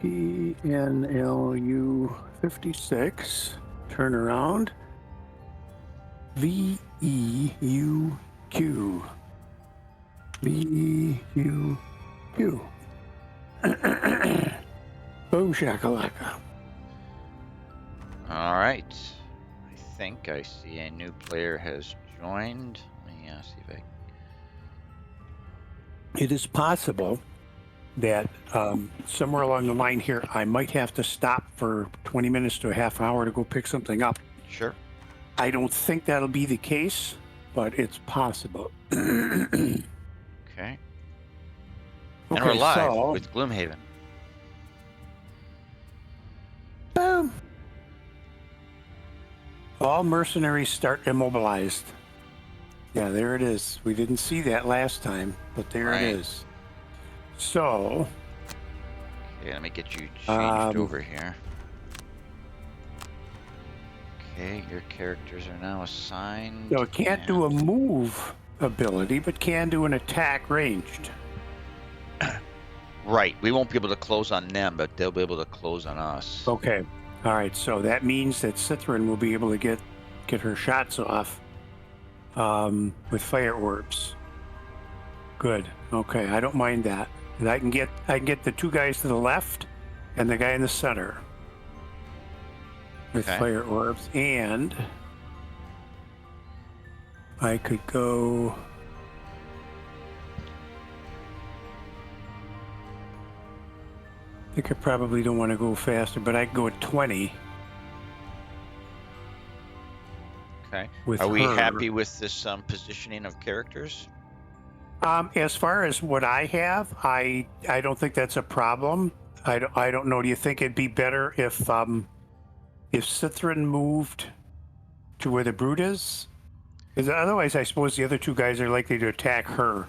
PNLU 56. Turn around. VEUQ. VEUQ. Boom shakalaka. All right. I think I see a new player has joined. Let me see if I... It is possible that somewhere along the line here, I might have to stop for 20 minutes to a half hour to go pick something up. Sure. I don't think that'll be the case, but it's possible. Okay. And we're live with Gloomhaven. Boom. All mercenaries start immobilized. Yeah, there it is. We didn't see that last time, but there it is. So... Okay, let me get you changed over here. Okay, your characters are now assigned. So it can't do a move ability, but can do an attack ranged. Right. We won't be able to close on them, but they'll be able to close on us. Okay. All right. So that means that Cithrin will be able to get her shots off with fire orbs. Good. Okay. I don't mind that. And I can get the two guys to the left and the guy in the center with fire orbs, and I could go. I think I probably don't want to go faster, but I can go at 20. Okay. Are we happy with this positioning of characters? As far as what I have, I don't think that's a problem. I don't know. Do you think it'd be better if Cithrin moved to where the brute is? Because otherwise, I suppose the other two guys are likely to attack her.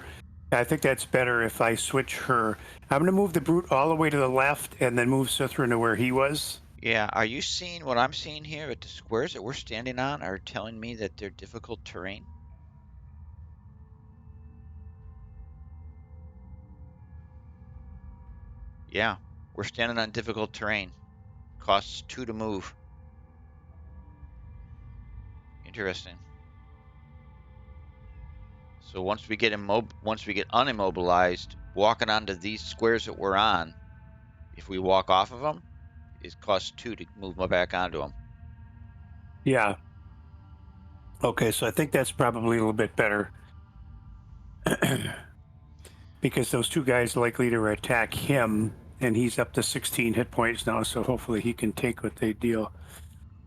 I think that's better if I switch her. I'm going to move the brute all the way to the left and then move Cithrin to where he was. Yeah. Are you seeing what I'm seeing here? At the squares that we're standing on are telling me that they're difficult terrain. Yeah, we're standing on difficult terrain. Costs 2 to move. Interesting. So once we get unimmobilized, walking onto these squares that we're on, if we walk off of them, it costs 2 to move back onto them. Yeah. Okay, so I think that's probably a little bit better. Because those two guys are likely to attack him, and he's up to 16 hit points now, so hopefully he can take what they deal.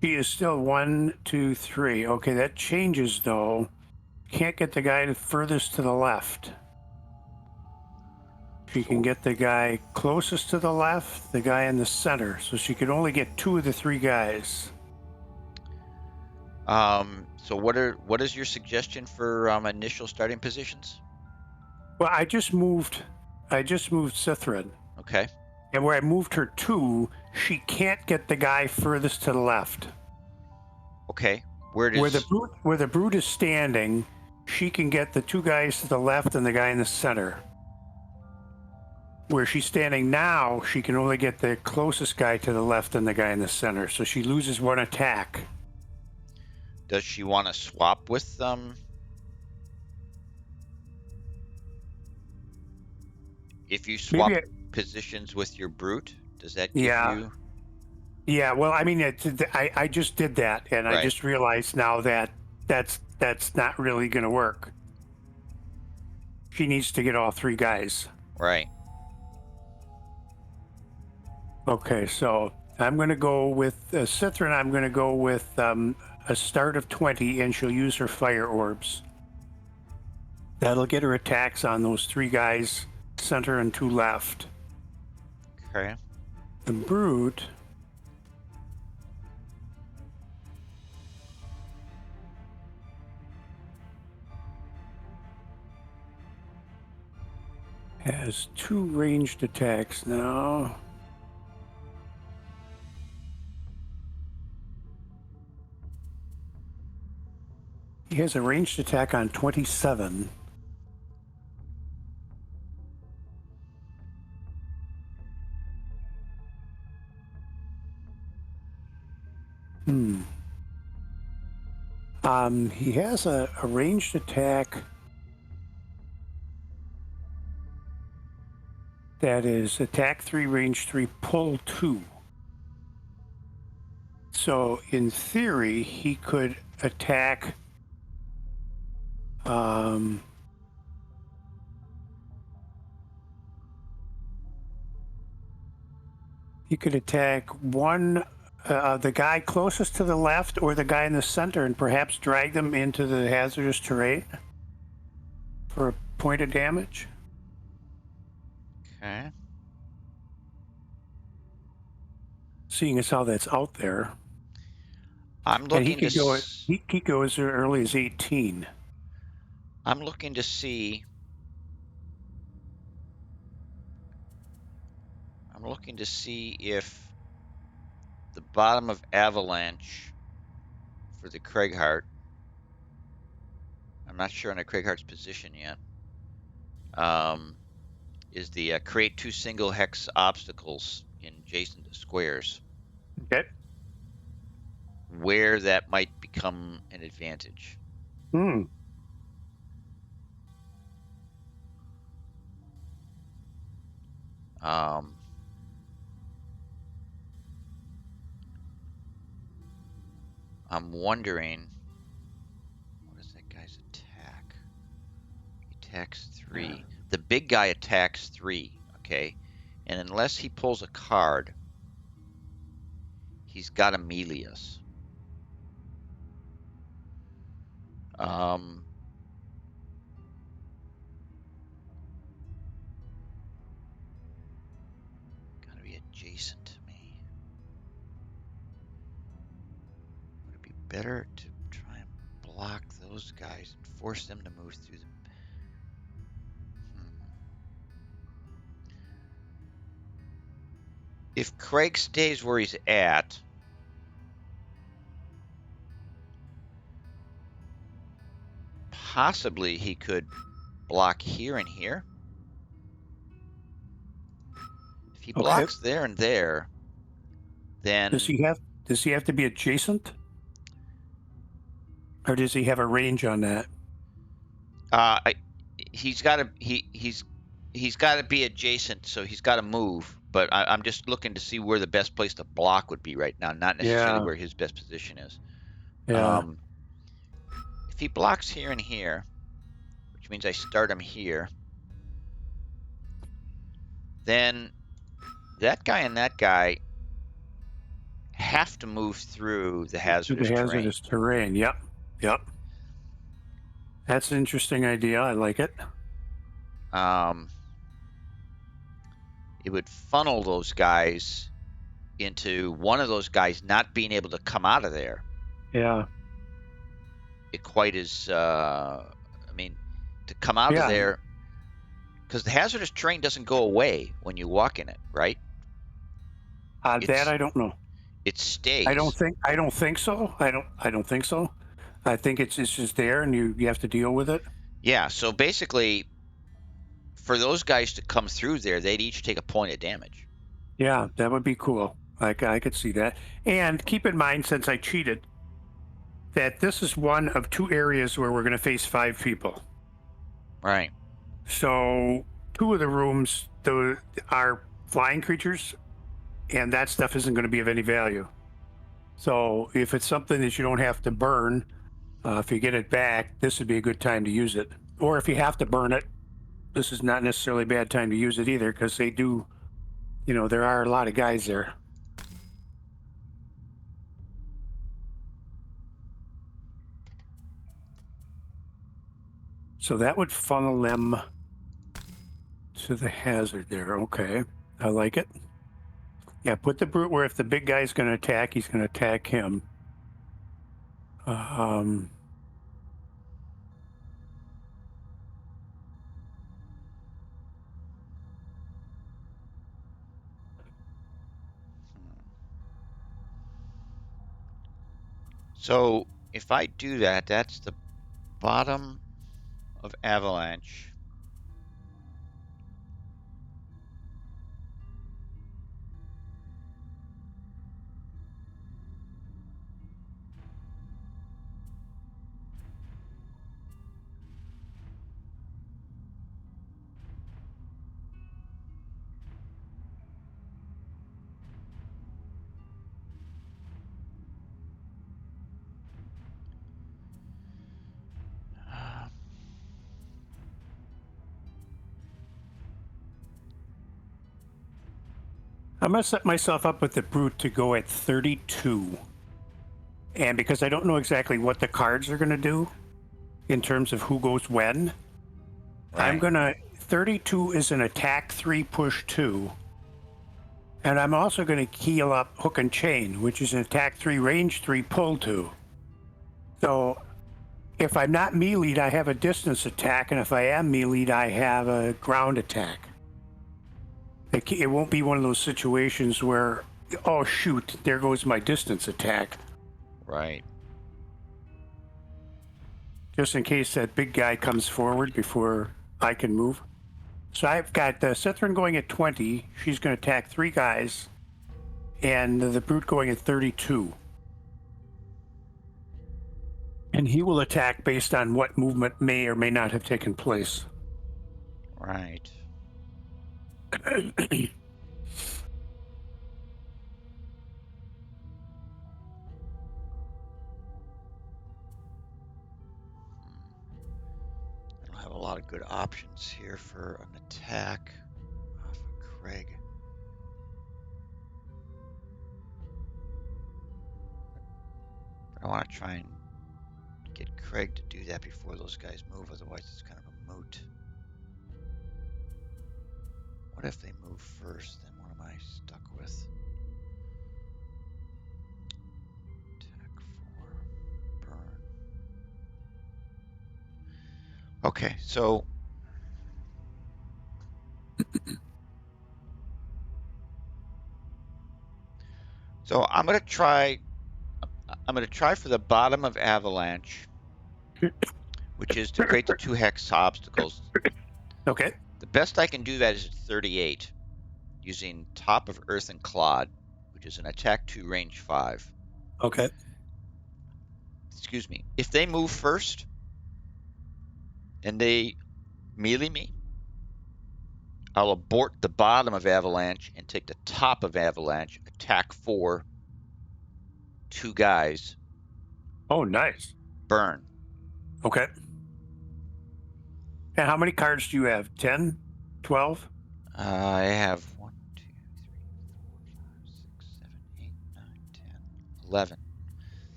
He is still 1, 2, 3. Okay, that changes though. Can't get the guy furthest to the left. She can get the guy closest to the left, the guy in the center, so she could only get 2 of the 3 guys. So what is your suggestion for initial starting positions? Well, I just moved Cithrin. Okay. And where I moved her to, she can't get the guy furthest to the left. Okay. Where the brute is standing, she can get the 2 guys to the left and the guy in the center. Where she's standing now, she can only get the closest guy to the left and the guy in the center. So she loses 1 attack. Does she want to swap with if you swap positions with your brute, does that give you? Yeah, well, I mean, I just did that, and I just realized now that that's not really going to work. She needs to get all 3 guys. Right. Okay, so I'm going to go with Cithrin. I'm going to go with a start of 20, and she'll use her fire orbs. That'll get her attacks on those 3 guys, center and 2 left. Okay. The brute has 2 ranged attacks now. He has a ranged attack on 27. He has a ranged attack that is attack 3, range 3, pull 2. So in theory, he could attack. He could attack one, the guy closest to the left or the guy in the center, and perhaps drag them into the hazardous terrain for a point of damage. Okay. Seeing as how that's out there, I'm and he looking to could go. He goes as early as 18. I'm looking to see. I'm looking to see if the bottom of Avalanche for the Craighart. I'm not sure on the Craighart's position yet. Is the create 2 single hex obstacles in adjacent squares, Okay. where that might become an advantage. Hmm. I'm wondering, what is that guy's attack? He attacks 3. The big guy attacks 3, okay? And unless he pulls a card, he's got Amelius. Gotta be adjacent to me. Would it be better to try and block those guys and force them to move through the... If Craig stays where he's at, possibly he could block here and here. If he blocks there and there, then Does he have to be adjacent, or does he have a range on that? he's got to he's got to be adjacent, so he's got to move. But I'm just looking to see where the best place to block would be right now, not necessarily where his best position is. Yeah. If he blocks here and here, which means I start him here, then that guy and that guy have to move through the hazardous terrain. Yep. Yep. That's an interesting idea. I like it. It would funnel those guys into one of those guys not being able to come out of there. Yeah. It quite as to come out of there, because the hazardous terrain doesn't go away when you walk in it, right? That I don't know. It stays. I don't think so. I don't think so. I think it's just there, and you have to deal with it. Yeah. So basically, for those guys to come through there, they'd each take a point of damage. Yeah, that would be cool. I could see that. And keep in mind, since I cheated, that this is one of 2 areas where we're going to face 5 people. Right. So 2 of the rooms are flying creatures, and that stuff isn't going to be of any value. So if it's something that you don't have to burn, if you get it back, this would be a good time to use it. Or if you have to burn it, this is not necessarily a bad time to use it either, because they do, there are a lot of guys there. So that would funnel them to the hazard there. Okay, I like it. Yeah, put the brute where if the big guy's going to attack, he's going to attack him. So if I do that, that's the bottom of Avalanche. I'm going to set myself up with the brute to go at 32. And because I don't know exactly what the cards are going to do in terms of who goes when, I'm Right. going to. 32 is an attack 3, push 2. And I'm also going to keel up hook and chain, which is an attack 3, range 3, pull 2. So if I'm not melee'd, I have a distance attack. And if I am melee'd, I have a ground attack. It won't be one of those situations where, oh, shoot, there goes my distance attack. Right. Just in case that big guy comes forward before I can move. So I've got Cithrin going at 20. She's going to attack 3 guys. And the brute going at 32. And he will attack based on what movement may or may not have taken place. Right. I don't have a lot of good options here for an attack off of Craig. I want to try and get Craig to do that before those guys move, otherwise it's kind of a moot. What if they move first? Then what am I stuck with? Attack 4, burn. Okay, so I'm gonna try. I'm gonna try for the bottom of Avalanche, which is to create the 2 hex obstacles. Okay. The best I can do that is at 38, using Top of Earth and Clod, which is an attack 2, range 5. Okay. Excuse me. If they move first and they melee me, I'll abort the bottom of Avalanche and take the top of Avalanche, attack 4, 2 guys, Oh, nice. burn. Okay. And how many cards do you have? 10? 12? I have 1, 2, 3, 4, 5, 6, 7, 8, 9, 10, 11.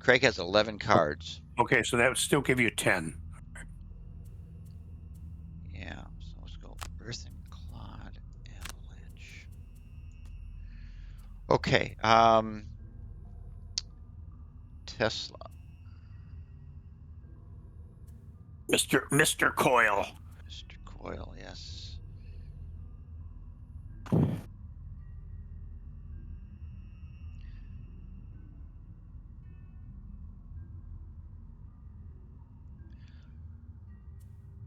Craig has 11 cards. Okay, so that would still give you 10. Yeah, so let's go Earth and Clod, Avalanche. Okay, Tesla. Mr. Coil. Mr. Coil, yes.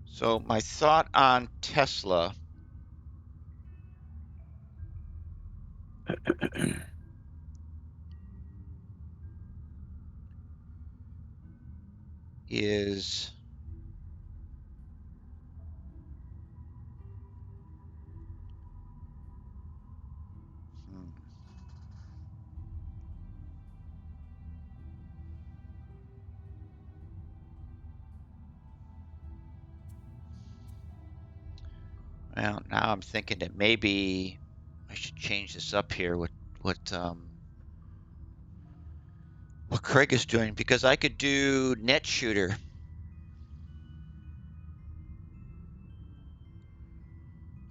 So my thought on Tesla is well, now I'm thinking that maybe I should change this up here. What Craig is doing, because I could do net shooter.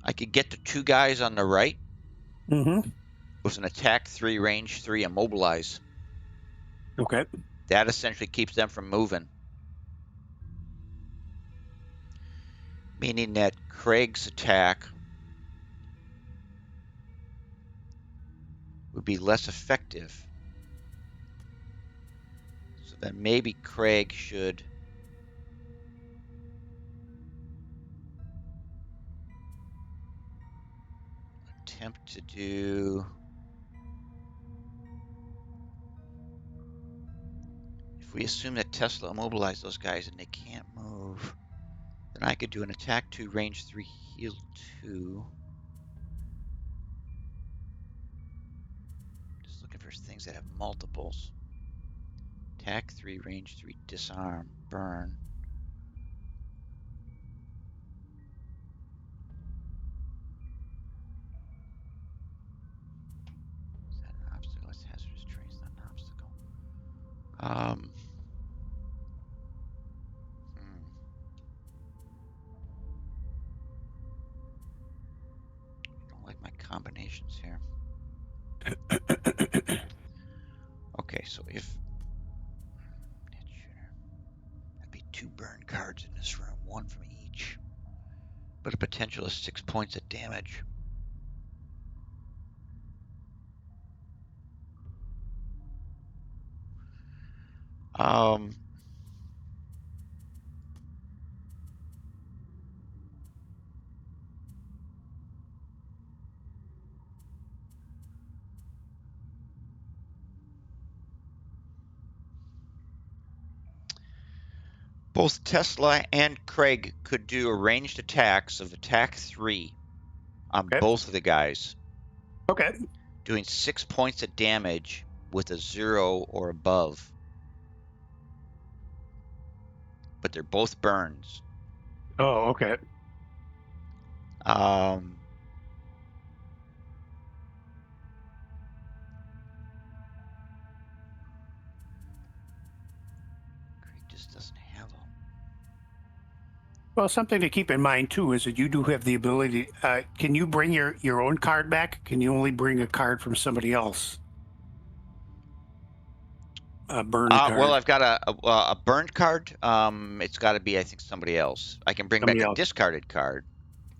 I could get the 2 guys on the right Mm-hmm. with an attack 3, range 3, immobilize. Okay. That essentially keeps them from moving. Meaning that Craig's attack would be less effective. So then maybe Craig should attempt to do. If we assume that Tesla immobilized those guys and they can't move, then I could do an attack 2, range 3, heal 2. Just looking for things that have multiples. Attack 3, range 3, disarm, burn. Hmm. Don't like my combinations here. Okay, so if net shooter, that'd be 2 burn cards in this room, 1 from each, but a potential of 6 points of damage. Both Tesla and Craig could do a ranged attacks of attack 3 on Okay. both of the guys, Okay. doing 6 points of damage with a 0 or above. But they're both burns. Oh, okay. Craig just doesn't have them. Well, something to keep in mind too is that you do have the ability. Can you bring your own card back? Can you only bring a card from somebody else? A burned card. Well, I've got a burned card. It's got to be, I think, somebody else. I can bring Somebody back a else. discarded card.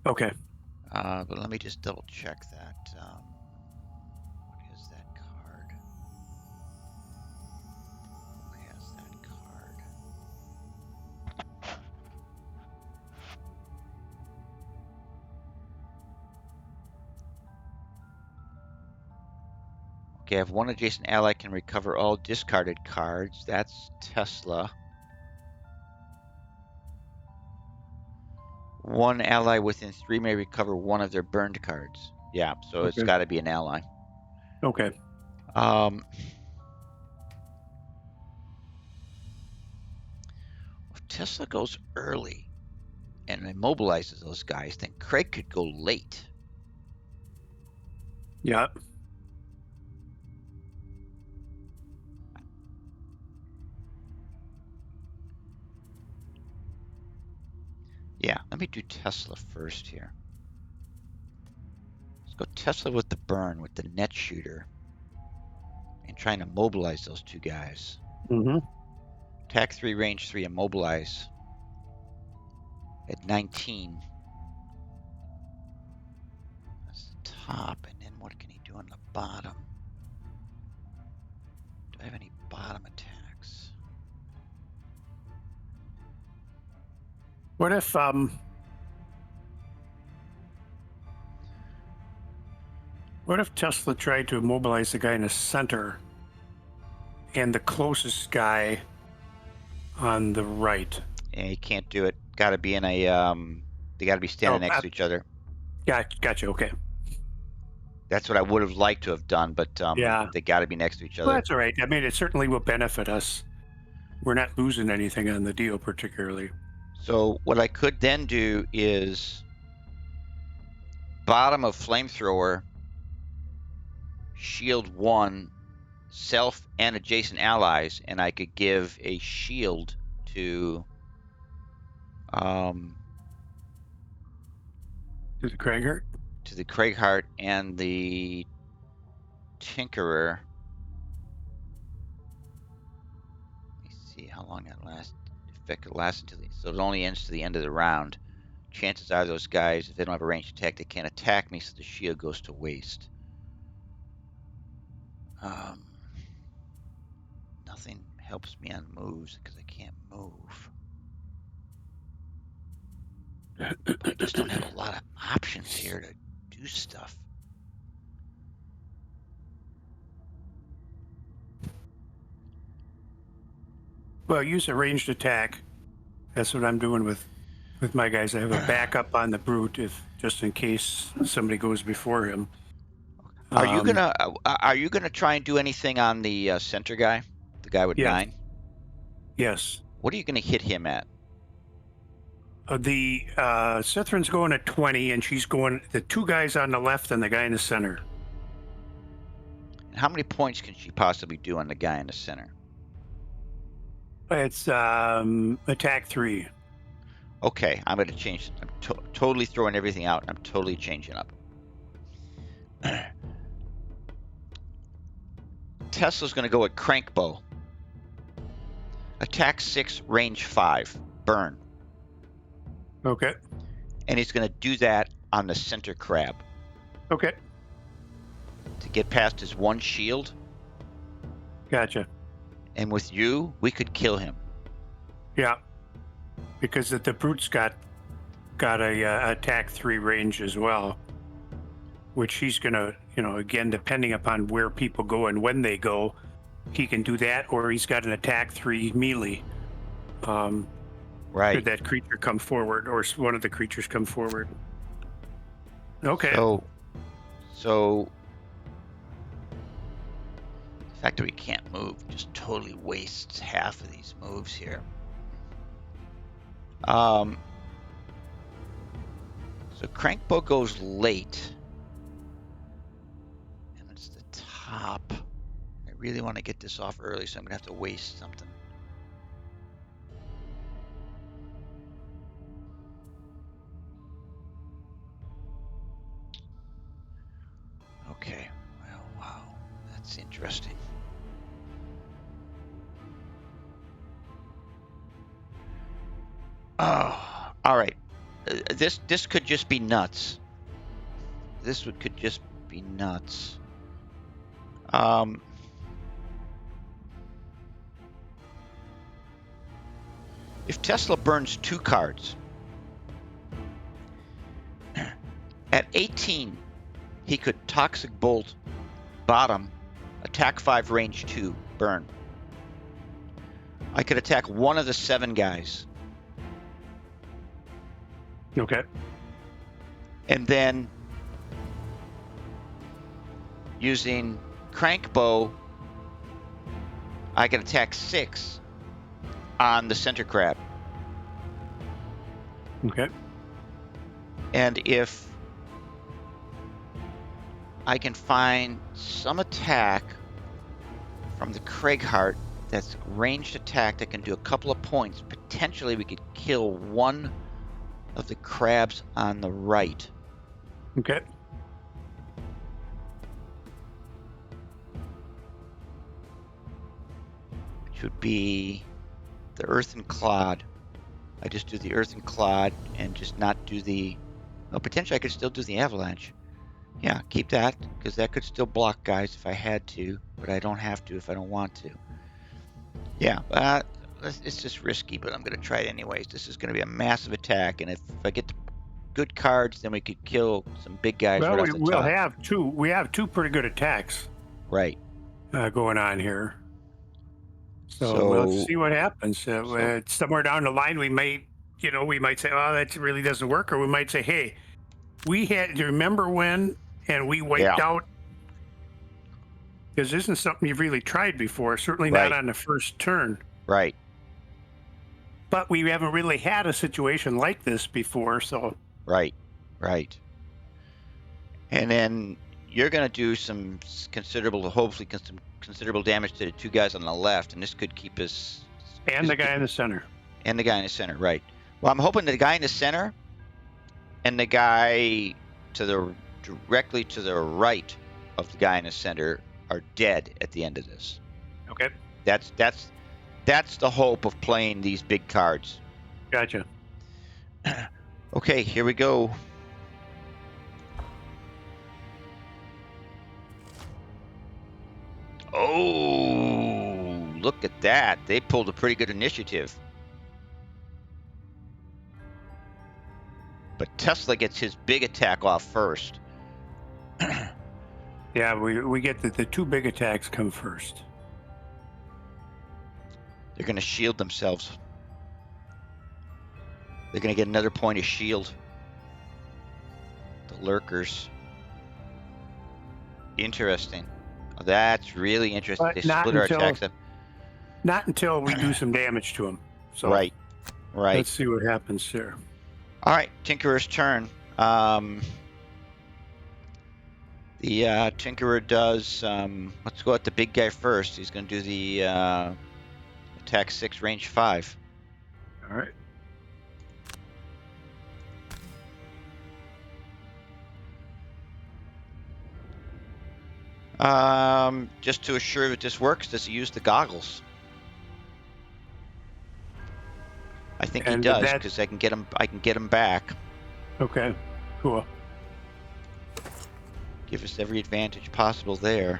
Okay. But let me just double check that. What is that card? Who has that card? Okay, I have 1 adjacent ally can recover all discarded cards. That's Tesla. 1 ally within 3 may recover 1 of their burned cards. Yeah, so it's Okay. got to be an ally. Okay. If Tesla goes early and immobilizes those guys, then Craig could go late. Yeah. Yeah, let me do Tesla first here. Let's go Tesla with the burn, with the net shooter, and trying to mobilize those 2 guys. Mm-hmm. Attack 3, range 3, immobilize at 19. That's the top, and then what can he do on the bottom? Do I have any bottom attacks? What if Tesla tried to immobilize the guy in the center and the closest guy on the right? And he can't do it. Got to be in a they got to be standing next to each other. Yeah, gotcha. Okay. That's what I would have liked to have done, but Yeah. they got to be next to each Well, other. that's all right. I mean, it certainly will benefit us. We're not losing anything on the deal, particularly. So what I could then do is bottom of flamethrower, shield 1, self and adjacent allies, and I could give a shield to To the Krieger? to the Craighart and the Tinkerer. Let me see how long that lasts. Effect could last until so it only ends to the end of the round. Chances are those guys, if they don't have a ranged attack, they can't attack me, so the shield goes to waste. Nothing helps me on moves because I can't move. But I just don't have a lot of options here to do stuff. Well, use a ranged attack. That's what I'm doing with my guys. I have a backup on the brute if just in case somebody goes before him. Are you gonna try and do anything on the center guy, the guy with Yes. 9? Yes. What are you gonna hit him at? The Cithran's going at 20, and she's going the 2 guys on the left and the guy in the center. And how many points can she possibly do on the guy in the center? It's attack 3. Okay, I'm going to change. I'm totally throwing everything out. I'm totally changing up. Tesla's going to go at crank bow. Attack 6, range 5, burn. Okay. And he's going to do that on the center crab. Okay. To get past his 1 shield. Gotcha. And with you, we could kill him. Yeah. Because the brute's got a attack 3 range as well, which he's gonna, again, depending upon where people go and when they go, he can do that, or he's got an attack 3 melee. Right. Should that creature come forward, or one of the creatures come forward. Okay. So the fact that we can't move just totally wastes half of these moves here. So Crankbow goes late. And it's the top. I really want to get this off early, so I'm going to have to waste something. Okay. Well, wow. That's interesting. Oh, all right. This could just be nuts. This could just be nuts. If Tesla burns 2 cards, at 18, he could Toxic Bolt, bottom, attack 5, range 2, burn. I could attack one of the 7 guys. Okay. And then using Crankbow, I can attack 6 on the center crab. Okay. And if I can find some attack from the Craighart that's ranged attack that can do a couple of points, potentially we could kill one of the crabs on the right. Okay. Which would be the Earthen Clod. I just do the Earthen Clod and just not do the... Well, potentially I could still do the Avalanche. Yeah, keep that, because that could still block guys if I had to, but I don't have to if I don't want to. Yeah, it's just risky, but I'm going to try it anyways. This is going to be a massive attack, and if I get the good cards, then we could kill some big guys Well, right off the we'll top. have two. We have 2 pretty good attacks. Right. Going on here. So we'll see what happens. Somewhere down the line, we might say, "Oh, that really doesn't work," or we might say, "Hey, we had. Do you remember when?" And we wiped out. Because this isn't something you've really tried before. Certainly not on the first turn. Right. But we haven't really had a situation like this before, so. Right. And then you're going to do some hopefully some considerable damage to the 2 guys on the left, and this could keep us... And the guy in the center. And the guy in the center, right. Well, I'm hoping the guy in the center and the guy directly to the right of the guy in the center are dead at the end of this. Okay. That's the hope of playing these big cards. Gotcha. Okay, here we go. Oh, look at that. They pulled a pretty good initiative. But Tesla gets his big attack off first. Yeah, we get the 2 big attacks come first. They're going to shield themselves. They're going to get another point of shield. The lurkers. Interesting. Oh, that's really interesting. But they split our attacks up. Not until we do some damage to them. So Right. Let's see what happens here. All right, Tinkerer's turn. The Tinkerer does... let's go at the big guy first. He's going to do the Attack 6, range 5. All right. Just to assure that this works, does he use the goggles? I think he And does, that- because I can get him back. Okay. Cool. Give us every advantage possible there.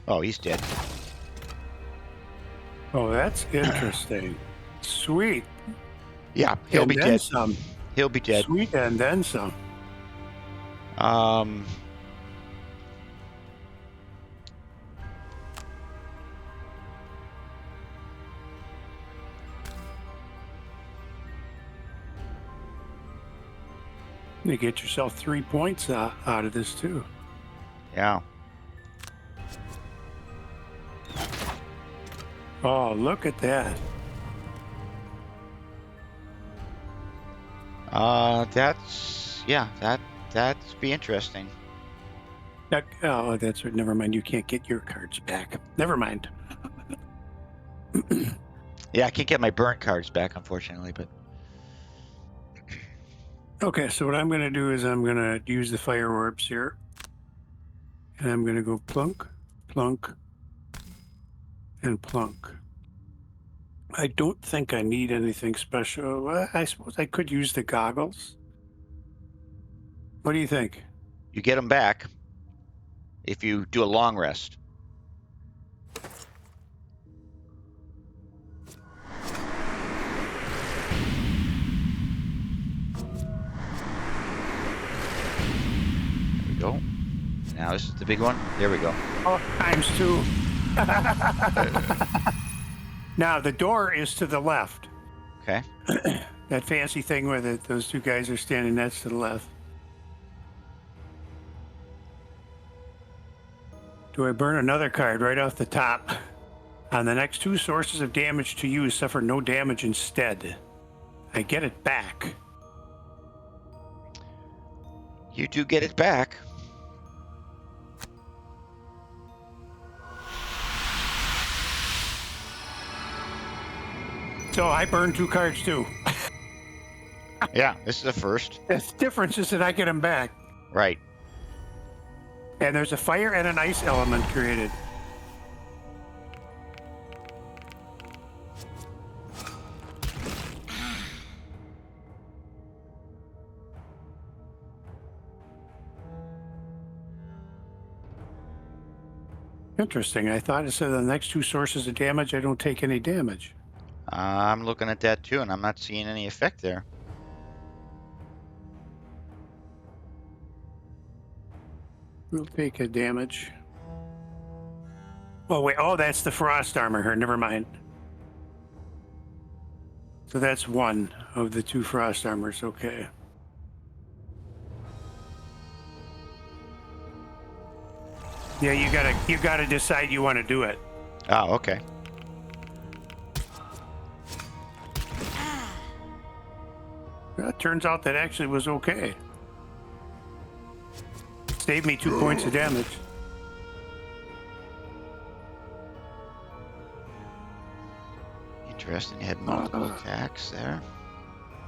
Oh, he's dead. Oh, that's interesting. Sweet. Yeah, he'll And be then dead. some. He'll be dead. Sweet, and then some. You get yourself 3 points out of this too. Yeah. Oh, look at that. That's be interesting. Oh, that's right. Never mind. You can't get your cards back. Never mind. Yeah, I can't get my burnt cards back, unfortunately, but Okay, so what I'm going to do is I'm going to use the fire orbs here. And I'm going to go plunk, plunk, and plunk. I don't think I need anything special. I suppose I could use the goggles. What do you think? you get them back if you do a long rest. There we go. Now this is the big one. There we go. Oh, times 2. Now, the door is to the left. Okay. That fancy thing where those two guys are standing, that's to the left. Do I burn another card right off the top? On the next 2 sources of damage to use, suffer no damage instead. I get it back. You do get it back. So I burn 2 cards too. Yeah, this is the first. The difference is that I get them back. Right. And there's a fire and an ice element created. Interesting. I thought it said the next 2 sources of damage, I don't take any damage. I'm looking at that too, and I'm not seeing any effect there. We'll take a damage. Oh, wait. Oh, that's the frost armor here. Never mind. So that's 1 of the 2 frost armors. Okay. Yeah, you gotta decide you want to do it. Oh, okay. Well, it turns out that actually was okay. Saved me 2 points of damage. Interesting. You had multiple attacks there.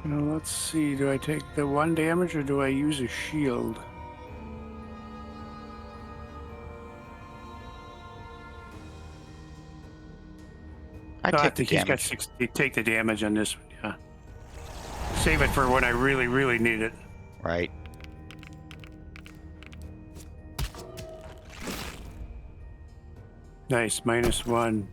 Now, let's see. Do I take the 1 damage or do I use a shield? I I take the think he's got damage. 6. Take the damage on this one. Yeah. Save it for when I really, really need it. Right. Nice. -1. +1.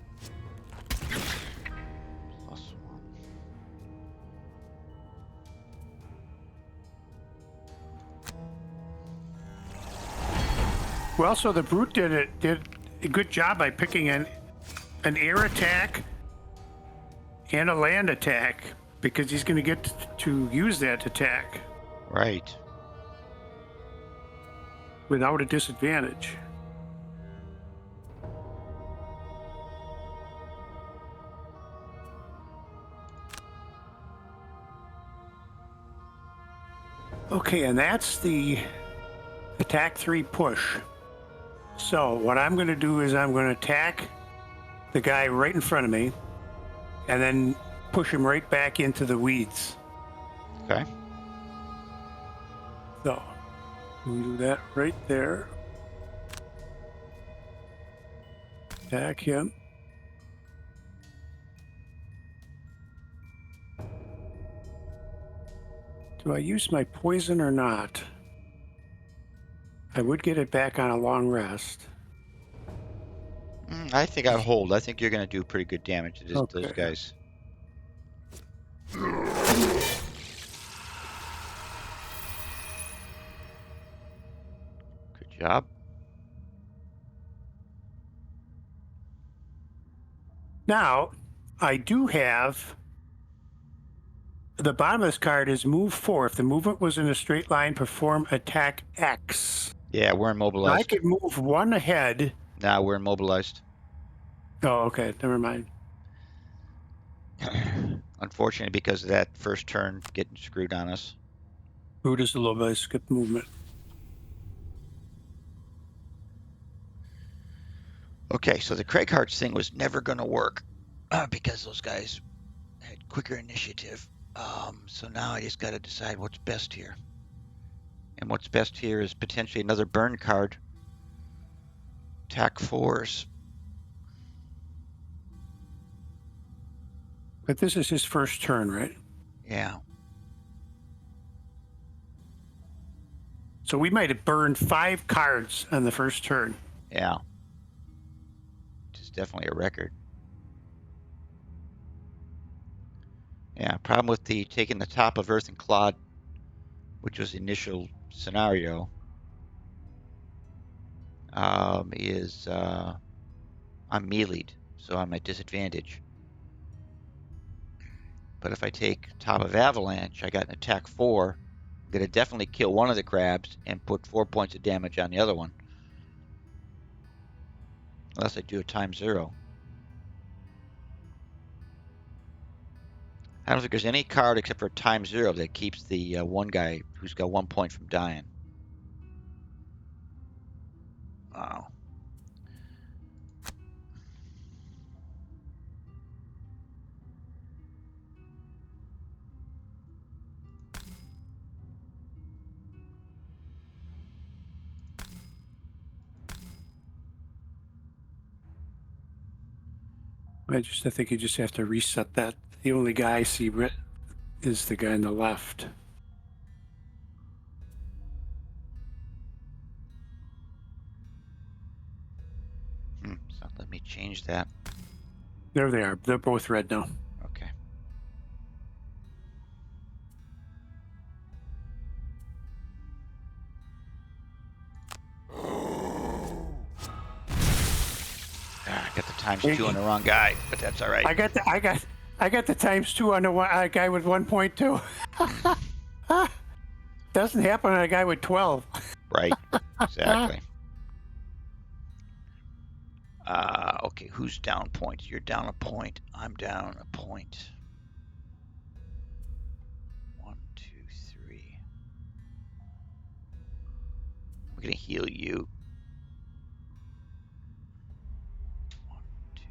Well, so the brute did a good job by picking an air attack and a land attack because he's going to get to use that attack Right. without a disadvantage. Okay, and that's the attack 3 push. So what I'm going to do is I'm going to attack the guy right in front of me, and then push him right back into the weeds. Okay. So we'll do that right there. Attack him. Do I use my poison or not? I would get it back on a long rest. I think I'll hold. I think you're going to do pretty good damage to those Okay. guys. Good job. Now, I do have the bottom of this card is move 4. If the movement was in a straight line, perform attack X. Yeah, we're I immobilized. could move 1 ahead. Now we're immobilized. Oh, okay. Never mind. Unfortunately, because of that first turn getting screwed on us. Who does the low base skip movement? Okay, so the Craig Hart's thing was never going to work because those guys had quicker initiative. So now I just got to decide what's best here. And what's best here is potentially another burn card. Attack 4s. But this is his first turn, right? Yeah. So we might have burned 5 cards on the first turn. Yeah. Which is definitely a record. Yeah, problem with the taking the top of Earth and Clod, which was the initial scenario, is I'm meleeed, so I'm at disadvantage. But if I take top of Avalanche, I got an attack 4. I'm going to definitely kill one of the crabs and put 4 points of damage on the other one. Unless I do a times 0. I don't think there's any card except for times 0 that keeps the one guy who's got 1 point from dying. Wow. I think you just have to reset that. The only guy I see is the guy on the left. So let me change that. There they are. They're both red now. Okay. I got the times 2 on the wrong guy, but that's all right. I got the times 2 on a guy with 1 point too. Doesn't happen on a guy with 12. Right. Exactly. Okay, who's down points? You're down a point. I'm down a point. 1, 2, 3. I'm gonna heal you. 1, 2,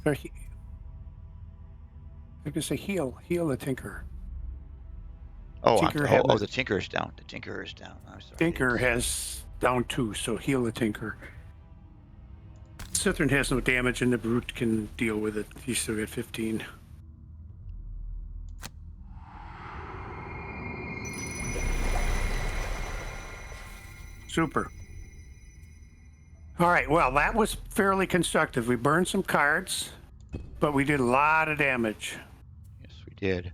3. Or I can say heal the Tinker. Oh, Tinker the Tinker is down. The Tinker is down. I'm sorry. Tinker has down 2, so heal the Tinker. Cithrin has no damage, and the Brute can deal with it. He's still got 15. Super. All right, well, that was fairly constructive. We burned some cards, but we did a lot of damage. Yes, we did.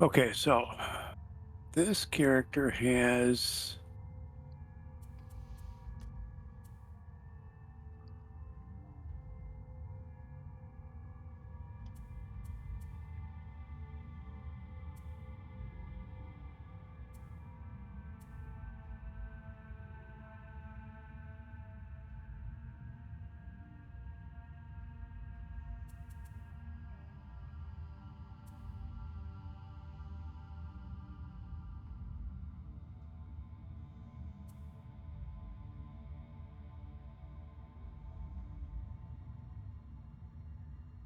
Okay, so this character has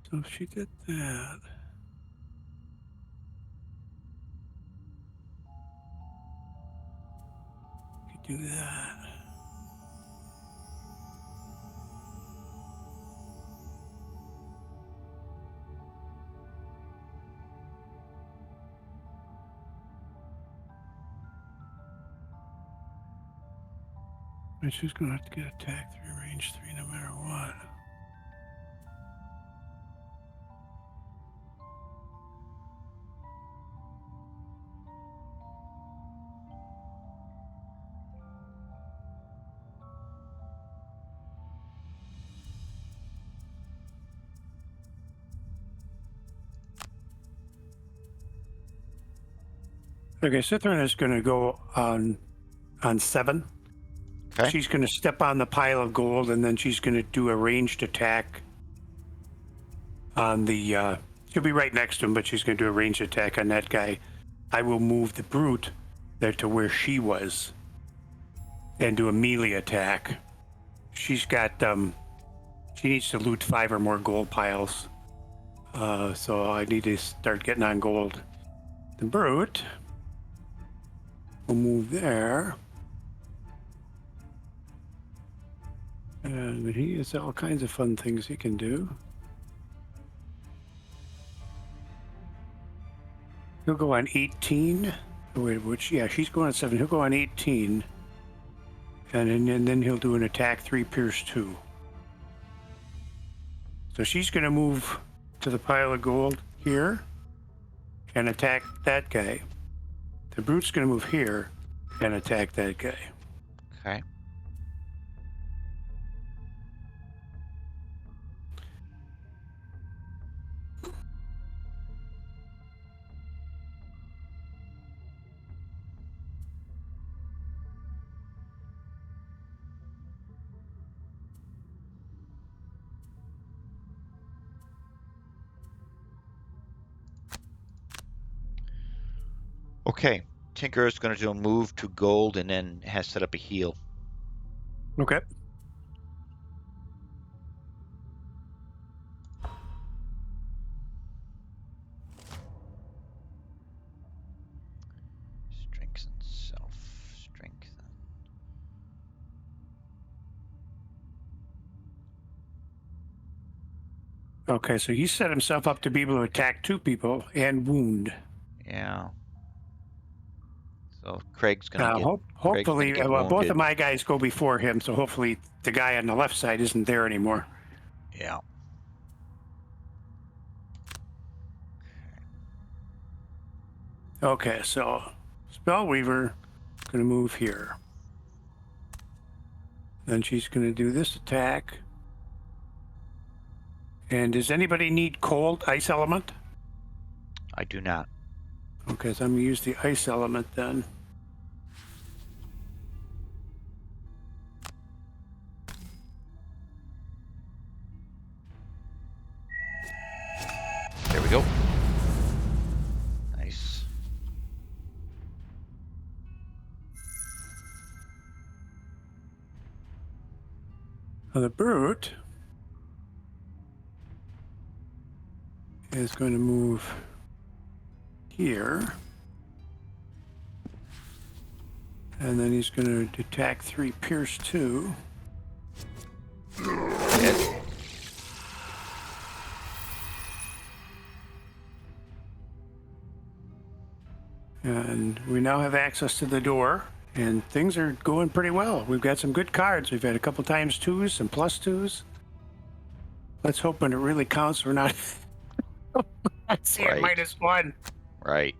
So if she did that. Could do that. And she's going to have to get attack 3, range 3, no matter what. Okay, Cithrin is going to go on 7. Okay. She's going to step on the pile of gold, and then she's going to do a ranged attack on the. She'll be right next to him, but she's going to do a ranged attack on that guy. I will move the brute there to where she was, and do a melee attack. She's got. She needs to loot 5 or more gold piles, so I need to start getting on gold. The brute will move there. And he has all kinds of fun things he can do. He'll go on 18. Wait, which, yeah, she's going on 7. He'll go on 18. And then he'll do an attack 3, pierce 2. So she's going to move to the pile of gold here and attack that guy. The brute's going to move here and attack that guy. Okay. Okay. Tinker is going to do a move to gold and then has set up a heal. Okay. Strengthen self. Strengthen. Okay, so he set himself up to be able to attack 2 people and wound. Yeah. So Craig's going to get. Hopefully, get well, both wounded. of my guys go before him, so hopefully the guy on the left side isn't there anymore. Yeah. Okay, so Spellweaver is going to move here. Then she's going to do this attack. And does anybody need cold ice element? I do not. Okay, so I'm going to use the ice element then. There we go. Nice. Now the brute is going to move here. And then he's going to attack 3, pierce 2. Hit. And we now have access to the door, and things are going pretty well. We've got some good cards. We've had a couple times 2s, some plus 2s. Let's hope when it really counts, we're not seeing Right. -1. Right.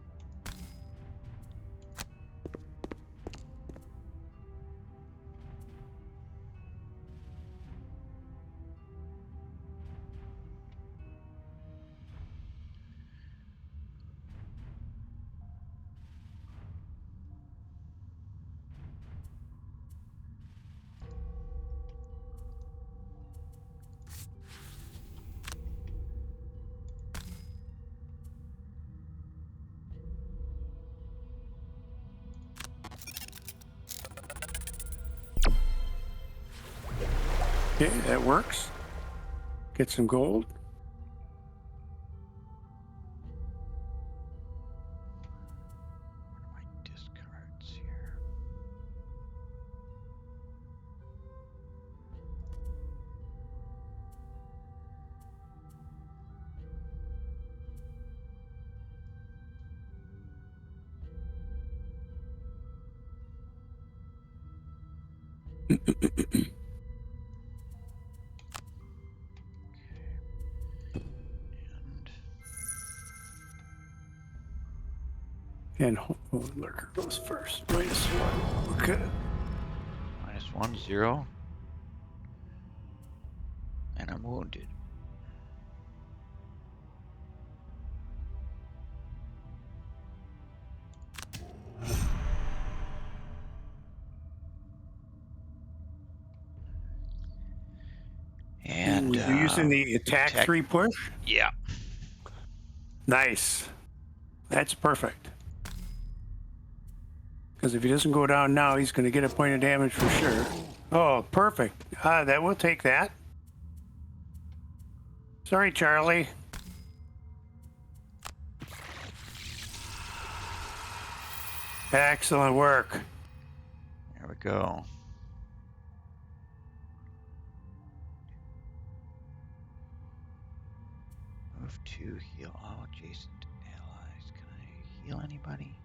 Okay, that works. Get some gold. And lurker goes first. -1. Okay. -1, 0. And I'm wounded. And You're using the attack 3 push? Yeah. Nice. That's perfect. Because if he doesn't go down now, he's going to get a point of damage for sure. Oh, perfect. That will take that. Sorry, Charlie. Excellent work. There we go. Move to heal all adjacent allies. Can I heal anybody?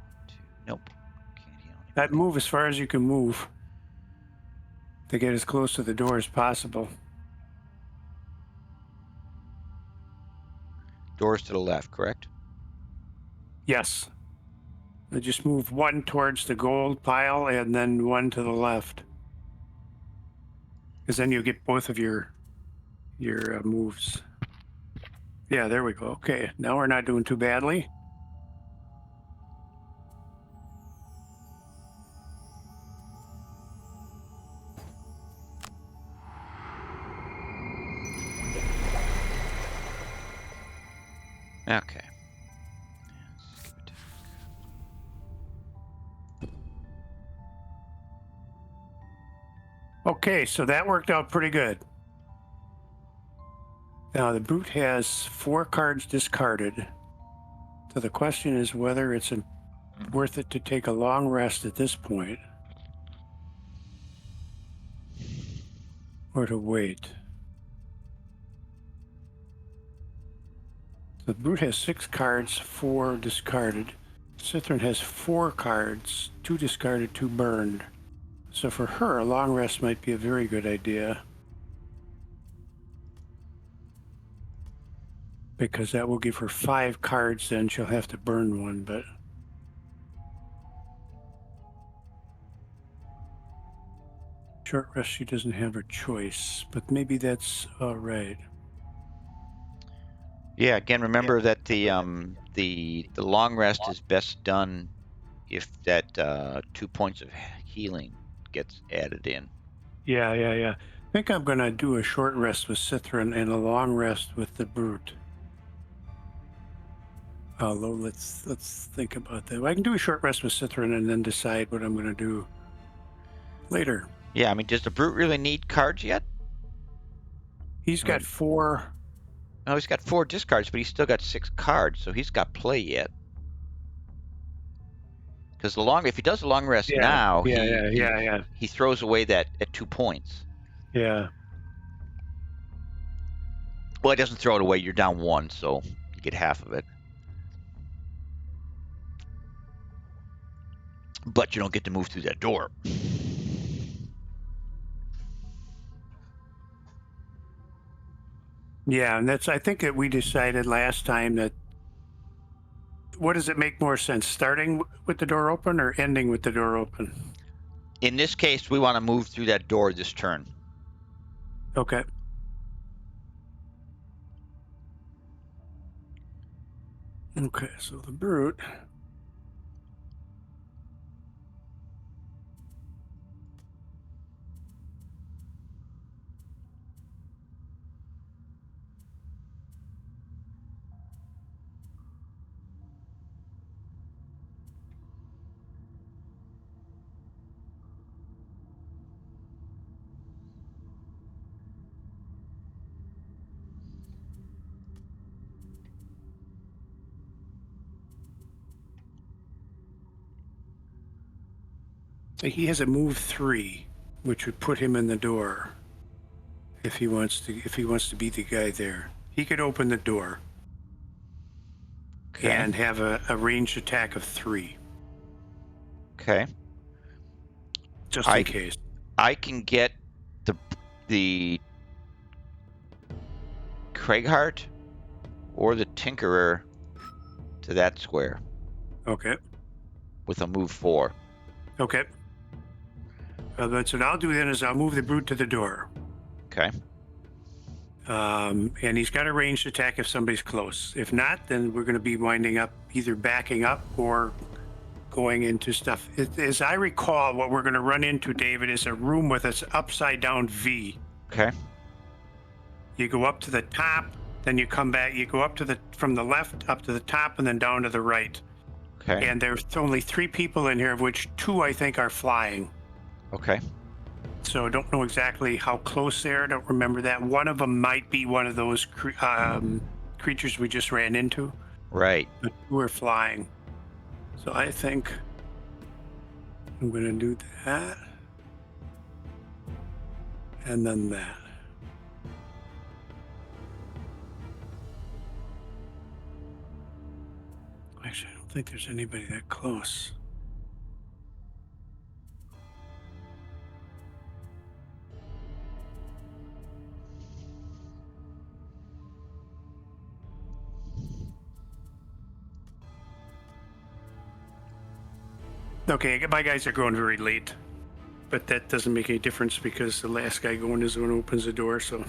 1, 2. Nope. Can't heal anybody. That move as far as you can move to get as close to the door as possible. Doors to the left, correct? Yes. I just move 1 towards the gold pile and then 1 to the left. Because then you get both of your moves. Yeah, there we go. Okay, now we're not doing too badly. Okay. Okay, so that worked out pretty good. Now the brute has 4 cards discarded. So the question is whether it's worth it to take a long rest at this point or to wait. The brute has 6 cards, 4 discarded. Cithrin has 4 cards, 2 discarded, 2 burned. So for her, a long rest might be a very good idea. Because that will give her 5 cards, then she'll have to burn 1, but... Short rest, she doesn't have her choice, but maybe that's all right. Yeah, again, remember that the long rest is best done if that 2 points of healing gets added in. Yeah. I think I'm going to do a short rest with Cithrin and a long rest with the brute. Although let's think about that. I can do a short rest with Cithrin and then decide what I'm going to do later. Yeah, I mean, does the brute really need cards yet? He's got 4. No, he's got 4 discards, but he's still got 6 cards, so he's got play yet. Because if he does the long rest now, he throws away that at 2 points. Yeah. Well, he doesn't throw it away. You're down 1, so you get half of it. But you don't get to move through that door. Yeah, and I think that we decided last time that what does it make more sense, starting with the door open or ending with the door open? In this case, we want to move through that door this turn. Okay. Okay, so the brute. So he has a move 3, which would put him in the door. If he wants to be the guy there, he could open the door. Okay. And have a ranged attack of 3. Okay. just I- in case. I can get the Craighart or the Tinkerer to that square Okay. with a move 4. Okay. That's what I'll do then is I'll move the brute to the door. Okay. And he's got a ranged attack if somebody's close. If not, then we're going to be winding up either backing up or going into stuff. As I recall, what we're going to run into, David, is a room with an upside down V. Okay. You go up to the top, then you come back. You go up to from the left up to the top, and then down to the right. Okay. And there's only 3 people in here, of which 2 I think are flying. Okay. So I don't know exactly how close they are. I don't remember that. One of them might be one of those creatures we just ran into. Right. But 2 are flying. So I think I'm going to do that. And then that. Actually, I don't think there's anybody that close. Okay, my guys are going very late. But that doesn't make any difference because the last guy going is the one who opens the door, so.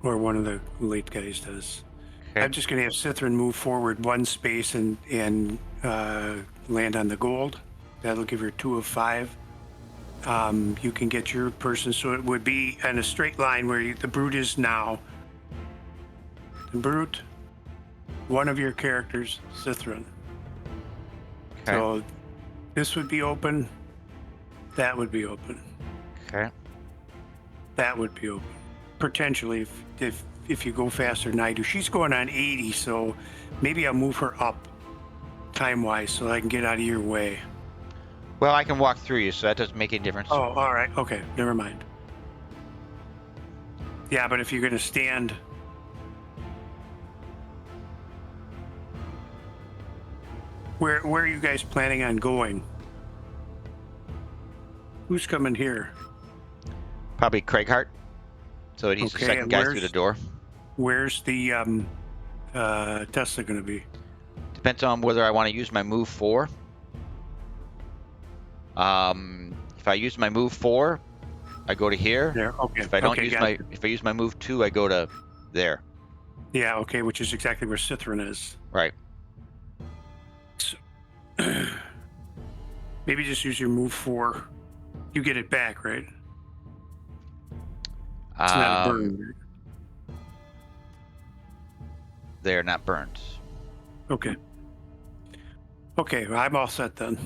Or one of the late guys does. Okay. I'm just going to have Cithrin move forward 1 space and land on the gold. That'll give her 2 of 5. You can get your person, so it would be in a straight line where the brute is now. The brute, one of your characters, Cithrin. Okay. So this would be open. That would be open. Okay. That would be open. Potentially, if you go faster than I do. She's going on 80, so maybe I'll move her up time-wise so I can get out of your way. Well, I can walk through you, so that doesn't make any difference. Oh, all right. Okay, never mind. Yeah, but if you're going to stand... Where are you guys planning on going? Who's coming here? Probably Craighart. So he's the Okay, second and guy through the door. Where's the Tesla going to be? Depends on whether I want to use my move 4. If I use my move 4, I go to here. There. Okay. If I don't okay, use gotcha. if I use my move 2, I go to there. Yeah. Okay. Which is exactly where Cithrin is. Right. So, maybe just use your move 4. You get it back, right? It's not a burn. They're not burned. Okay. Okay, well, I'm all set then.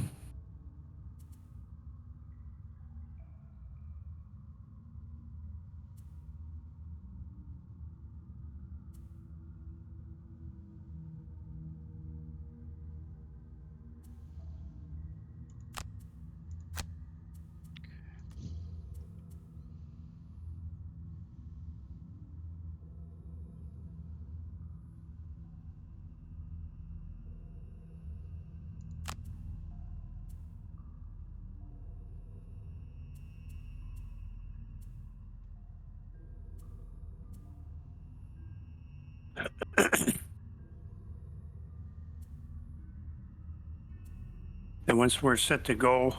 And once we're set to go,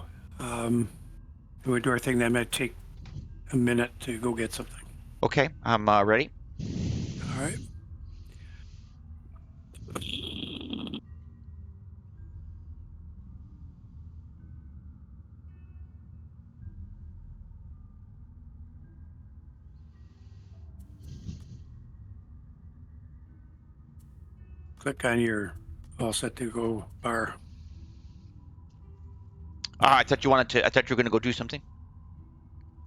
we do our thing. That might take a minute to go get something. Okay, I'm ready. All right. Click on your all set to go bar. I thought you wanted to. I thought you were going to go do something,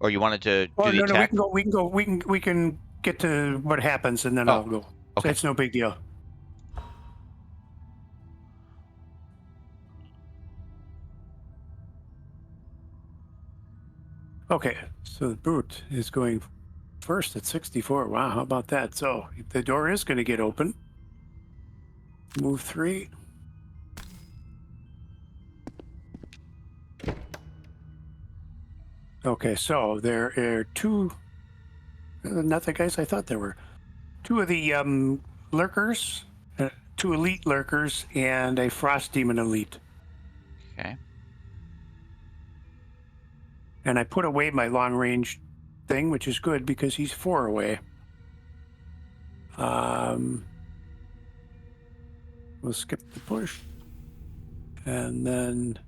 or you wanted to Oh, do the no, attack. we can get to what happens and then Oh, I'll go. okay. It's no big deal. Okay, so the brute is going first at 64. Wow, how about that? So the door is going to get open. Move 3. Okay, so there are two, not the guys I thought there were. Two of the lurkers, two elite lurkers, and a frost demon elite. Okay. And I put away my long range thing, which is good because he's 4 away. We'll skip the push. And then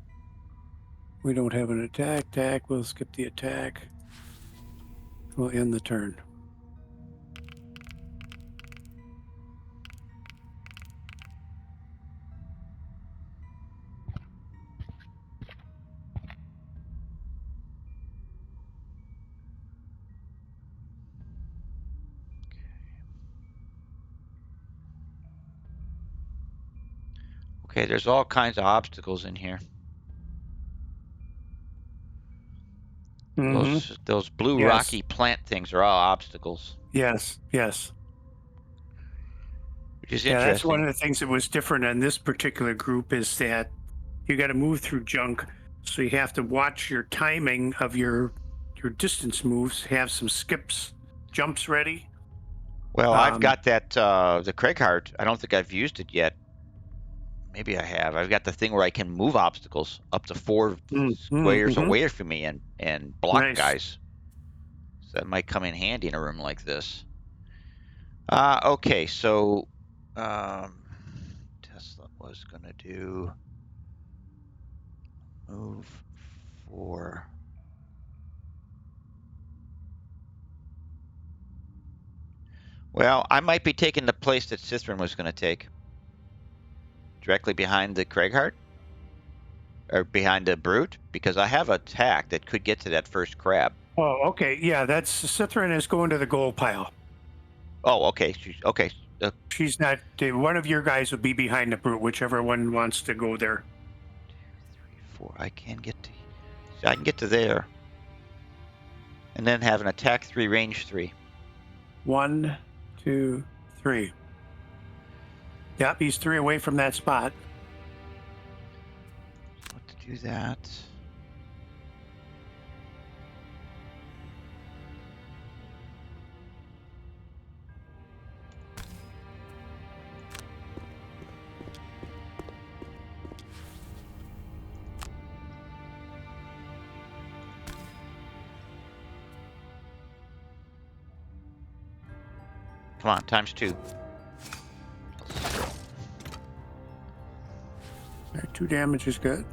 we don't have an attack. We'll skip the attack. We'll end the turn. Okay, there's all kinds of obstacles in here. Mm-hmm. Those blue Yes. rocky plant things are all obstacles, Yes. which is Yeah, that's one interesting. of the things that was different on this particular group is that you got to move through junk, so you have to watch your timing of your distance moves. Have some skips, jumps ready. Well, I've got that the Craighart. I don't think I've used it yet. Maybe I have. I've got the thing where I can move obstacles up to 4 squares Mm-hmm. away from me and block Nice. guys. So that might come in handy in a room like this. Okay, so Tesla was gonna do move 4. Well, I might be taking the place that Cithrin was going to take. Directly behind the Craighart? Or behind the Brute? Because I have a attack that could get to that first crab. Oh, okay. Yeah, that's Cithrin is going to the gold pile. Oh, okay. Okay. She's not. One of your guys will be behind the brute, whichever one wants to go there. 2, 3, 4. I can get to. So I can get to there. And then have an attack 3, range 3. 1, 2, 3. Yep, he's 3 away from that spot. So let's do that. Come on, times 2. There, 2 damage is good.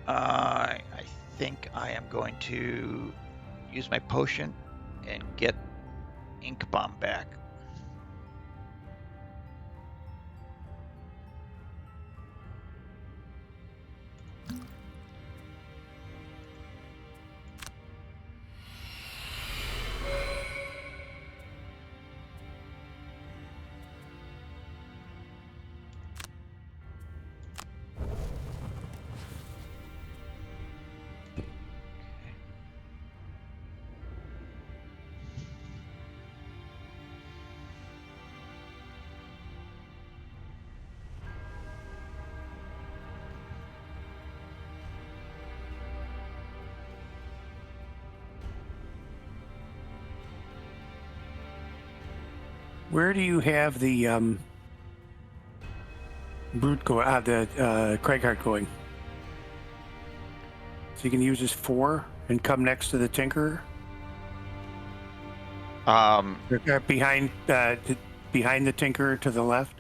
I think I am going to use my potion and get Ink Bomb back. Where do you have the brute go? The Craighart going. So you can use his 4 and come next to the Tinkerer. Behind the Tinkerer to the left.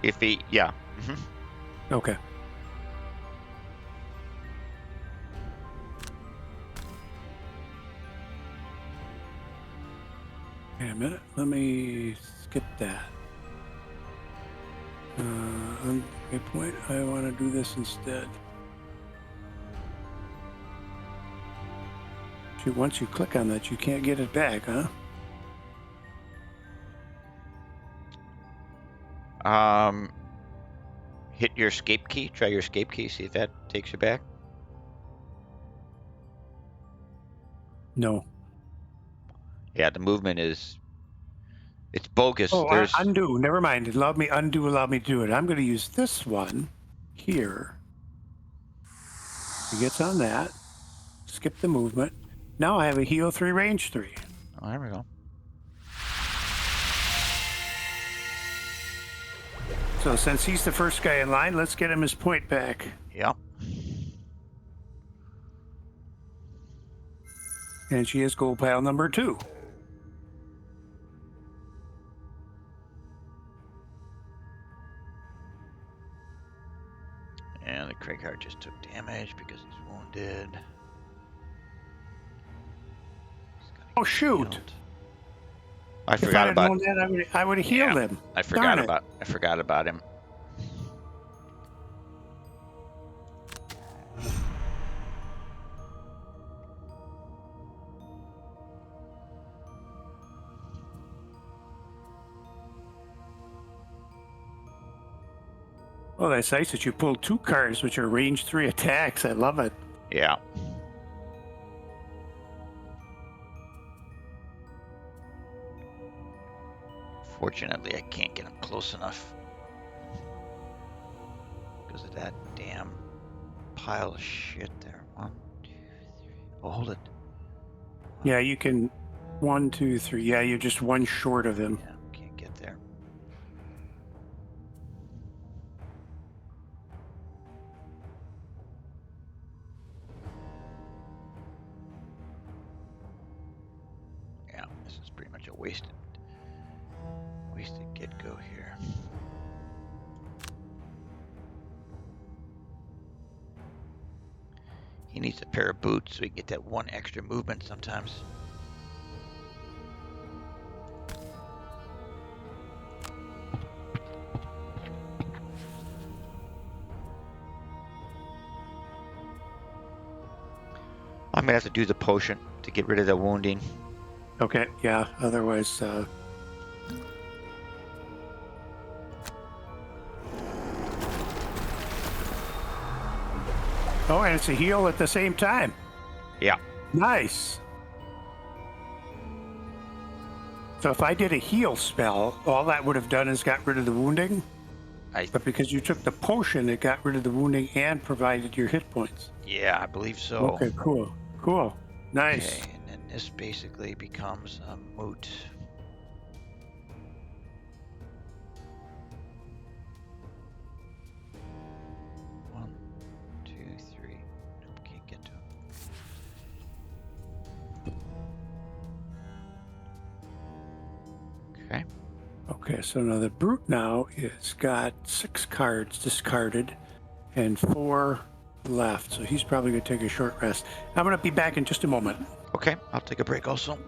If he, yeah. Okay. Wait a minute. Let me skip that. Okay, point. I want to do this instead. See, once you click on that, you can't get it back, huh? Hit your escape key. Try your escape key. See if that takes you back. No. Yeah, the movement is. It's bogus. Oh, There's undo. Never mind. Allow me to do it. I'm going to use this one here. He gets on that. Skip the movement. Now I have a heal 3, range 3. oh, there we go. So since he's the first guy in line, let's get him his point back. Yeah. And she is gold pile number 2. And the Craighart just took damage because he's wounded. He's gonna Oh get shoot! healed. I If I forgot had about. known that, I would have healed him. I forgot Darn it. about him. Oh, that's nice that you pulled 2 cards, which are range 3 attacks. I love it. Yeah. Fortunately, I can't get him close enough because of that damn pile of shit there. 1, 2, 3. Oh, hold it. Yeah, you can 1, 2, 3. Yeah, you're just 1 short of him. Yeah, can't get there. Yeah, this is pretty much a wasted get-go here. He needs a pair of boots so he can get that 1 extra movement sometimes. I'm gonna have to do the potion to get rid of the wounding. Okay, yeah. Otherwise, oh, and it's a heal at the same time. Yeah. Nice. So if I did a heal spell, all that would have done is got rid of the wounding. But because you took the potion, it got rid of the wounding and provided your hit points. Yeah, I believe so. Okay, cool. Cool. Nice. Okay, and then this basically becomes a moot. One, two, three. Nope, can't get to him. Okay. Okay, so now the brute now is got 6 cards discarded and 4 left. So he's probably going to take a short rest. I'm going to be back in just a moment. Okay, I'll take a break also.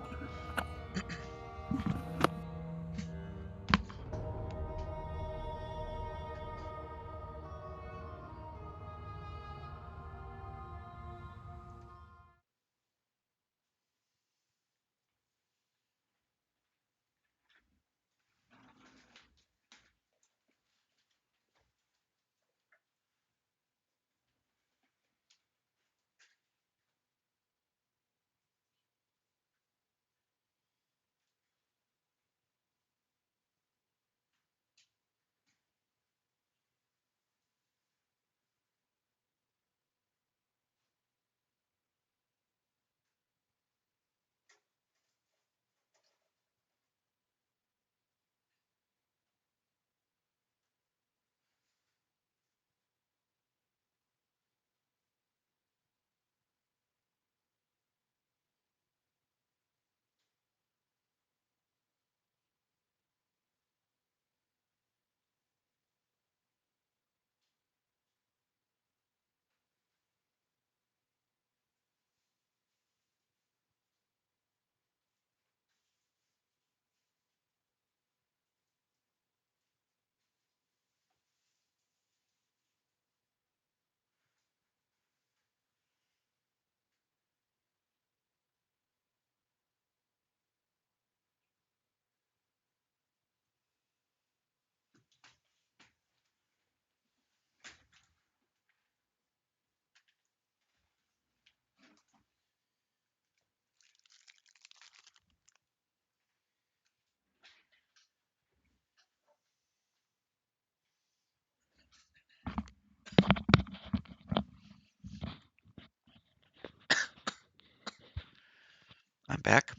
back.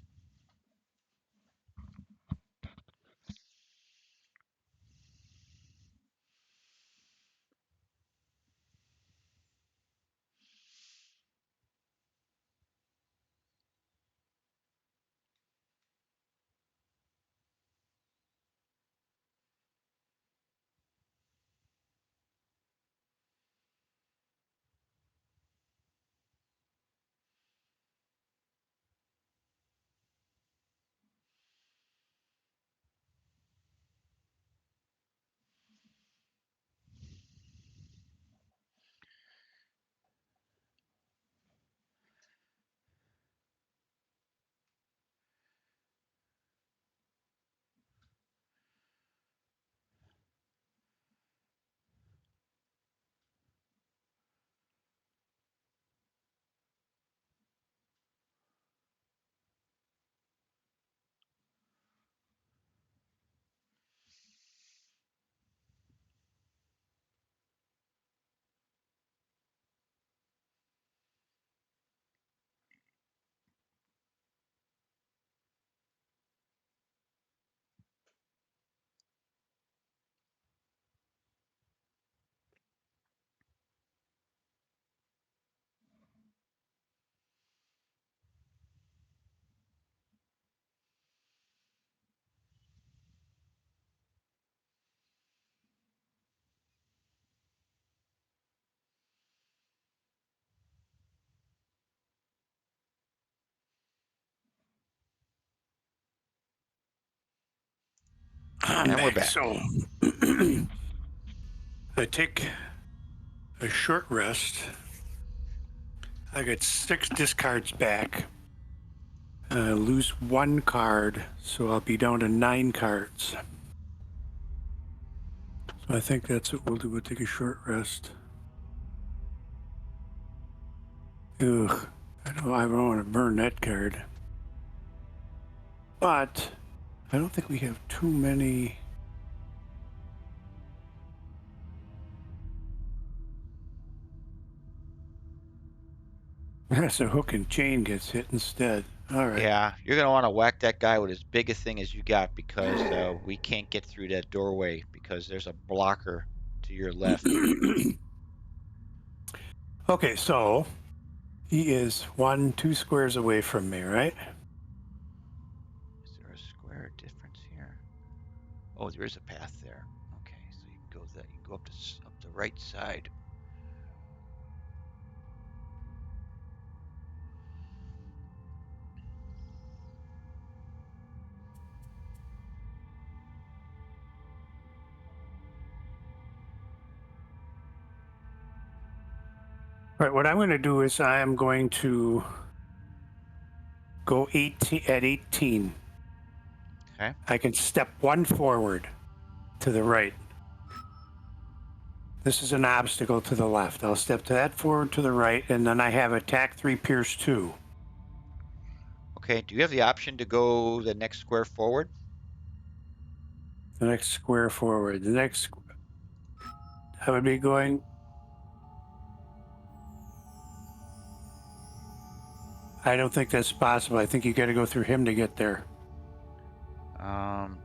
I'm And we're back. back. So I take a short rest. I got 6 discards back. Lose 1 card, so I'll be down to 9 cards. So I think that's what we'll do. We'll take a short rest. Ugh, I don't want to burn that card. But I don't think we have too many. So hook and chain gets hit instead. All right. Yeah, you're going to want to whack that guy with as big a thing as you got because we can't get through that doorway because there's a blocker to your left. Okay, so he is 2 squares away from me, right? Is there a square difference here? Oh, there is a path there. Okay, so you can go that. You can go up the right side. All right, what I'm going to do is I am going to go 18 at 18. Okay. I can step 1 forward to the right. This is an obstacle to the left. I'll step to that forward to the right, and then I have attack 3, pierce 2. Okay. Do you have the option to go the next square forward? The next square forward. The next, I would be going. I don't think that's possible. I think you got to go through him to get there. Trying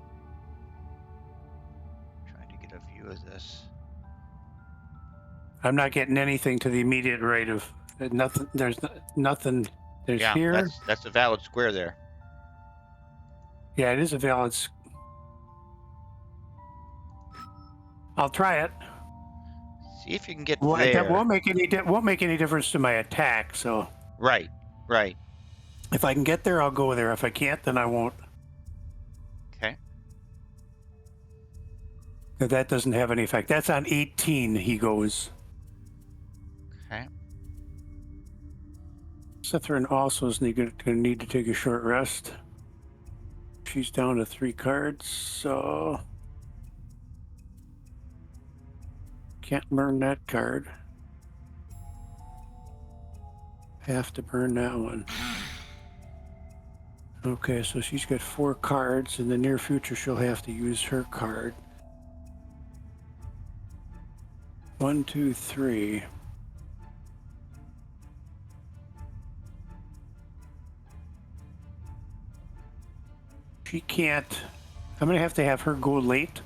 to get a view of this. I'm not getting anything to the immediate right of nothing. There's nothing. There's Yeah, here. that's a valid square there. Yeah, it is a valid. I'll try it. See if you can get Well, that there. won't make any difference to my attack. So Right. Right. if I can get there, I'll go there. If I can't, then I won't. Okay. That doesn't have any effect. That's on 18. He goes. Okay. Cithrin also is going to need to take a short rest. She's down to 3 cards, so can't burn that card. Have to burn that one. Okay, so she's got 4 cards. In the near future, she'll have to use her card. 1, 2, 3. She can't. I'm going to have her go late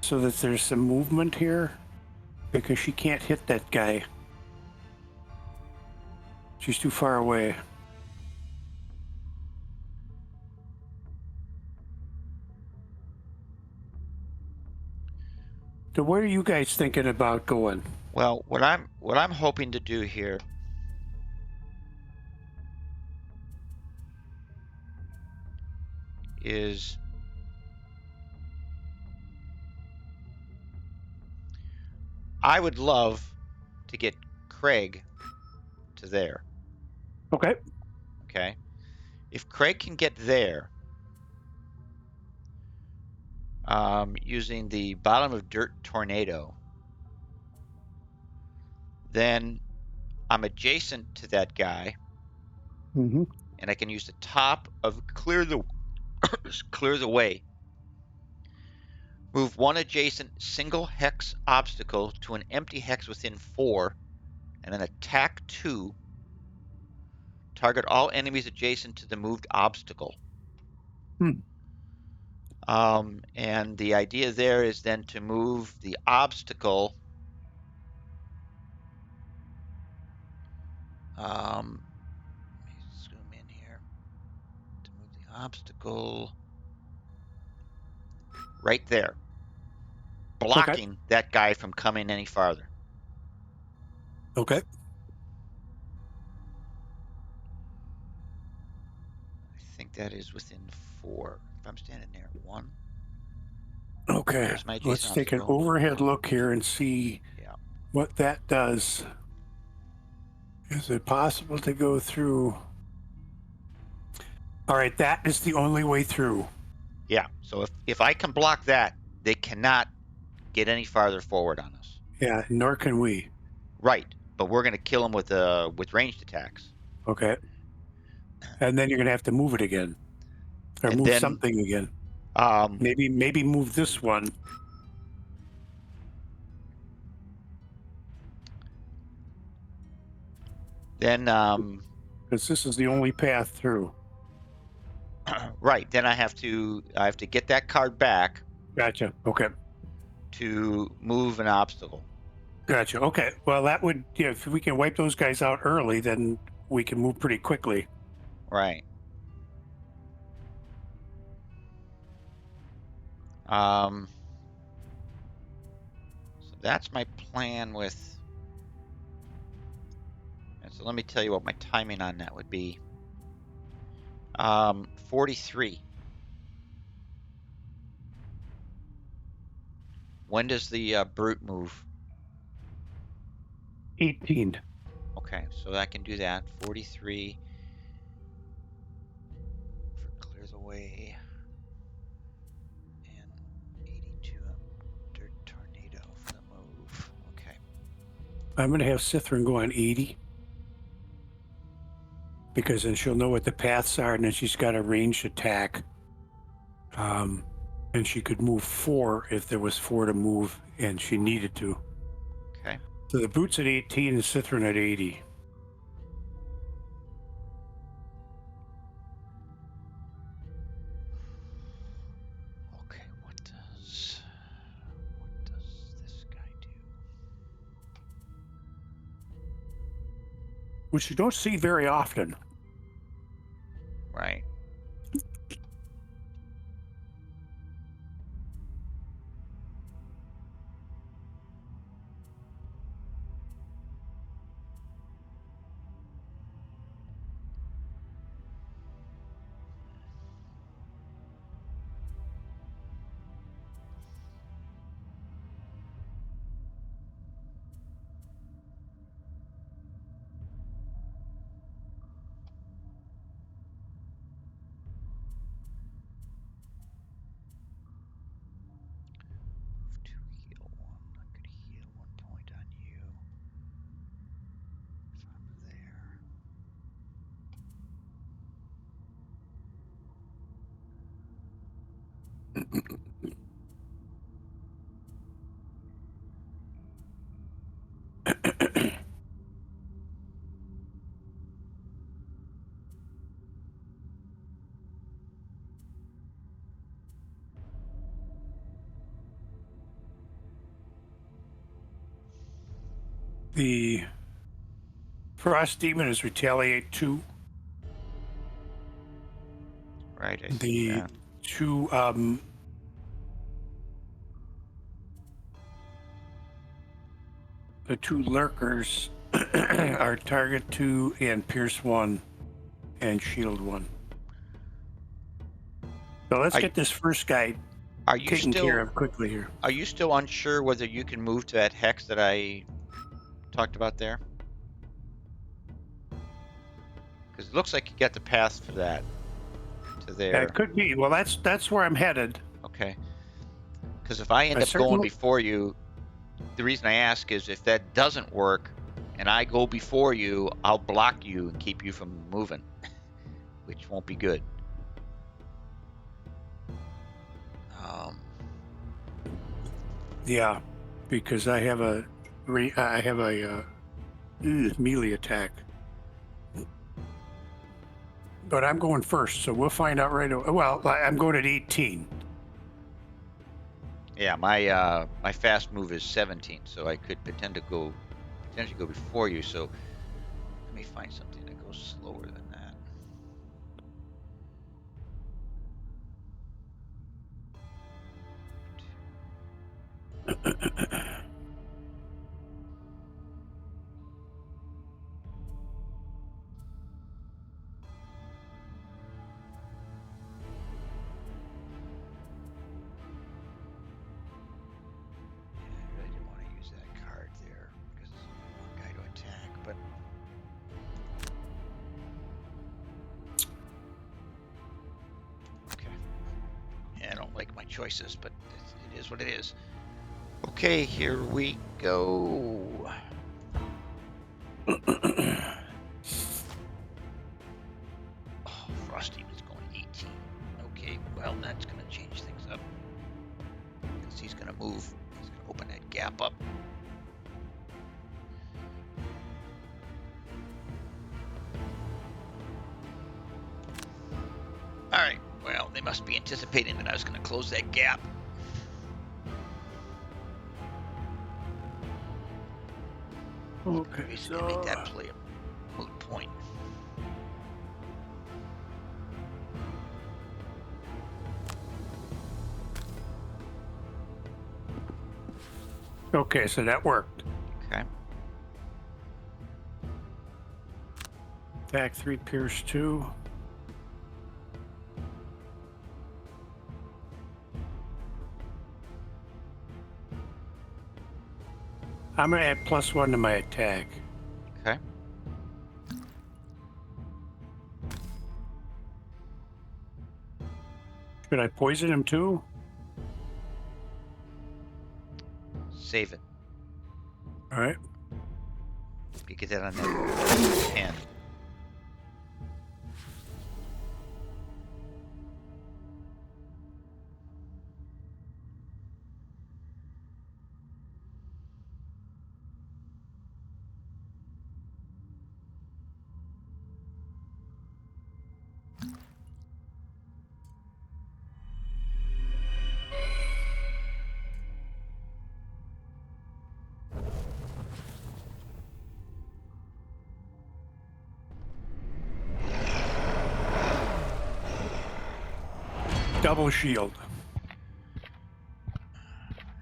so that there's some movement here because she can't hit that guy. She's too far away. So where are you guys thinking about going? Well, what I'm hoping to do here is I would love to get Craig to there. Okay. Okay. If Craig can get there using the bottom of dirt tornado, then I'm adjacent to that guy, Mm-hmm. and I can use the top of clear the way. Move one adjacent single hex obstacle to an empty hex within 4, and then attack 2. Target all enemies adjacent to the moved obstacle. And the idea there is then to move the obstacle. Let me zoom in here. To move the obstacle right there, blocking that guy from coming any farther. Okay. I think that is within 4. If I'm standing there, 1. Okay. There's my Let's adjacent take an obstacle. overhead look here and see Yeah. what that does. Is it possible to go through? All right, that is the only way through. Yeah. So if I can block that, they cannot get any farther forward on us. Yeah, nor can we. Right. But we're going to kill them with ranged attacks. Okay. And then you're gonna have to move it again, or And move then something again. um, Maybe move this one. then Because this is the only path through. right. Then I have to get that card back Gotcha. Okay. to move an obstacle. Gotcha. Okay. Well, that would, yeah, if we can wipe those guys out early, then we can move pretty quickly. Right. So that's my plan with. And so let me tell you what my timing on that would be. 43. When does the brute move? 18. Okay, so I can do that. 43 for clear the way, and 82 dirt tornado for the move. Okay. I'm going to have Cithrin go on 80 because then she'll know what the paths are, and then she's got a ranged attack. And she could move 4 if there was 4 to move and she needed to. Okay. So the boot's at 18 and Cithrin at 80. Okay, what does this guy do? Which you don't see very often. Right. Move to heal 1. I could heal 1 point on you if I'm there. The Frost Demon is Retaliate 2. Right. I see The that. two the two lurkers are Target 2 and Pierce 1 and Shield 1. So let's Are, get this first guy are you taken care still of quickly here. are you still unsure whether you can move to that hex that I talked about there? Because it looks like you got the path for that to there. It could be. Well, that's where I'm headed. Okay. Because if I end I up going certainly before you, the reason I ask is if that doesn't work and I go before you, I'll block you and keep you from moving, which won't be good. yeah, because I have a melee attack. But I'm going first, so we'll find out right away. Well, I'm going at 18. Yeah, my fast move is 17, so I could potentially go before you. So let me find something that goes slower than that. I really didn't want to use that card there because it's the wrong guy to attack, but okay. Yeah, I don't like my choices, but it is what it is. Okay, here we go. Oh, Frosty was going 18. Okay, well, that's going to change things up. Because he's going to move. He's going to open that gap up. Alright, well, they must be anticipating that I was going to close that gap. Okay, Basically make that play a moot point. Okay, so that worked. Okay. Attack 3, Pierce 2. I'm going to add +1 to my attack. Okay. Should I poison him too? Save it. All right. You get that on that 10. Double shield.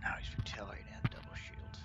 Now he's retaliate and double shield.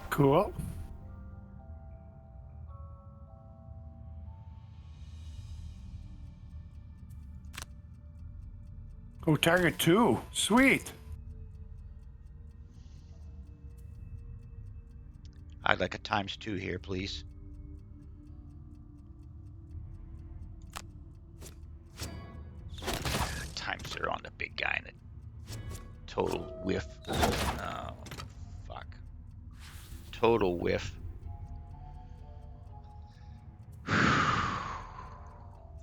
Cool. Oh, target 2. Sweet. I'd like a ×2 here, please. ×0 on the big guy and a total whiff. Oh, fuck. Total whiff.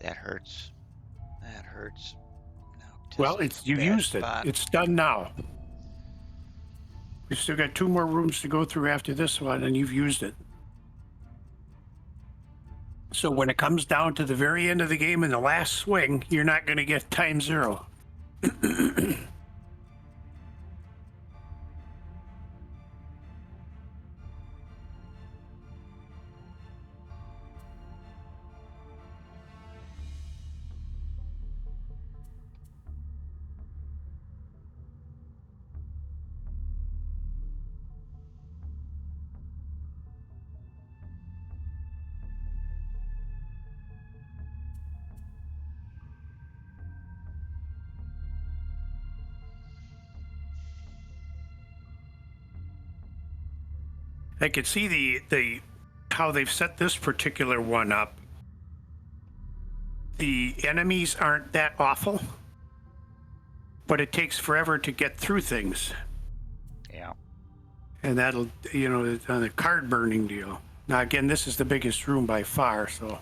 That hurts. That hurts. No, Well, Tesla's you've bad used it. spot. It's done now. We've still got 2 more rooms to go through after this one, and you've used it. So when it comes down to the very end of the game in the last swing, you're not going to get ×0. I could see the how they've set this particular one up. The enemies aren't that awful, but it takes forever to get through things. Yeah. And that'll, on the card burning deal. Now, again, this is the biggest room by far, so.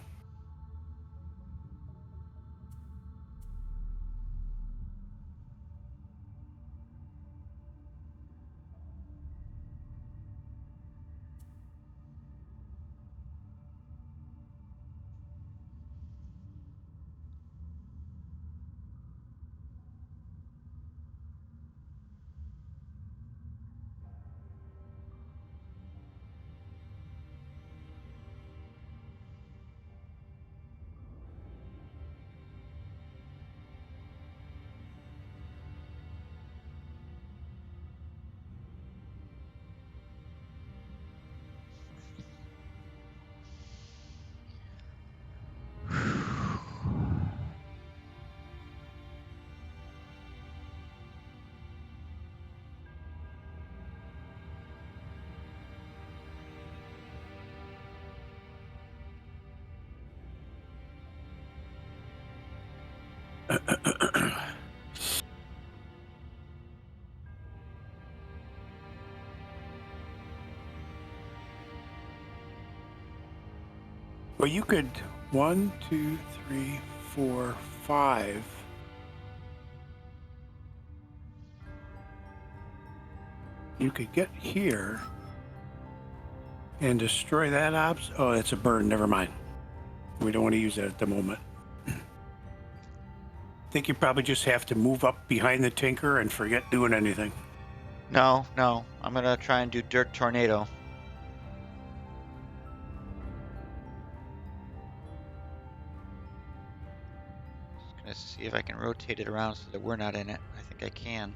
Well, you could 1, 2, 3, 4, 5. You could get here and destroy that ops. Oh, it's a burn. Never mind. We don't want to use that at the moment. I think you probably just have to move up behind the Tinker and forget doing anything. No. I'm gonna try and do Dirt Tornado. Just gonna see if I can rotate it around so that we're not in it. I think I can.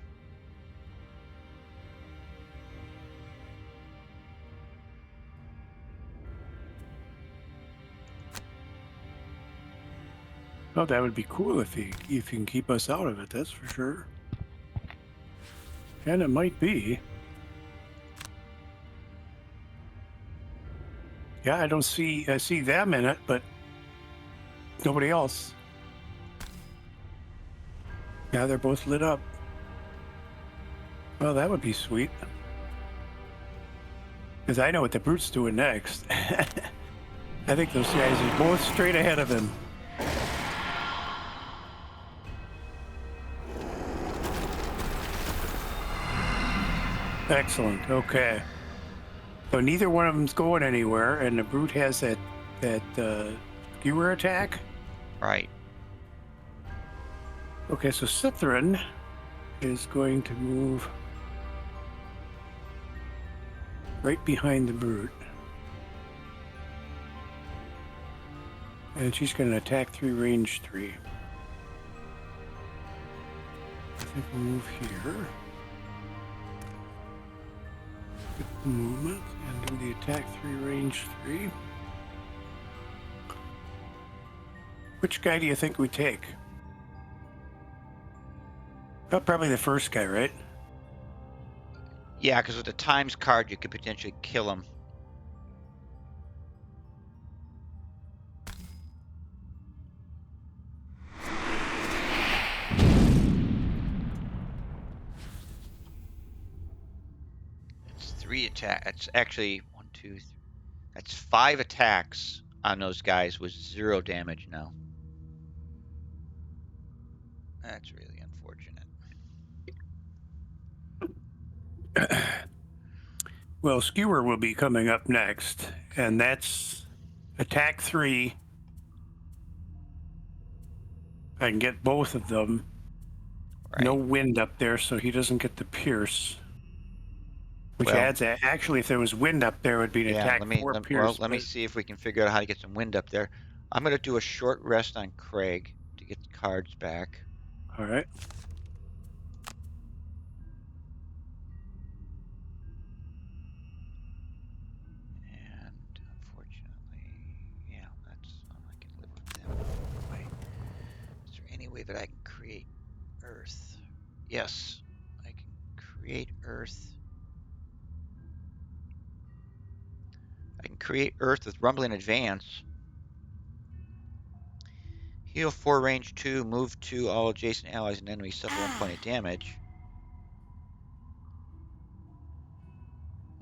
Oh, that would be cool if you can keep us out of it. That's for sure. And it might be. Yeah, I see them in it, but nobody else. Yeah, they're both lit up. Well, that would be sweet. Because I know what the Brute's doing next. I think those guys are both straight ahead of him. Excellent. Okay. So neither one of them's going anywhere, and the Brute has that skewer attack. Right. Okay, so Cithrin is going to move right behind the Brute. And she's going to attack 3, range 3. I think we'll move here. Get the movement and do the attack 3, range 3. Which guy do you think we take? Probably the first guy, right? Yeah, because with the times card, you could potentially kill him. It's 3 attack. It's actually 1, 2, 3. That's 5 attacks on those guys with 0 damage now. That's really unfortunate. Well, Skewer will be coming up next, and that's attack 3. I can get both of them. Right. No wind up there, so he doesn't get the pierce. Which Well, adds, actually, if there was wind up there, it would be an yeah. attack 4 pierce. Let me see if we can figure out how to get some wind up there. I'm gonna do a short rest on Craig to get the cards back. All right. And unfortunately, yeah, I can live with that. Wait, is there any way that I can create Earth? Yes, I can create Earth. I can create Earth with Rumbling Advance. Heal 4, range 2, move 2, all adjacent allies and enemies suffer 1 point of damage.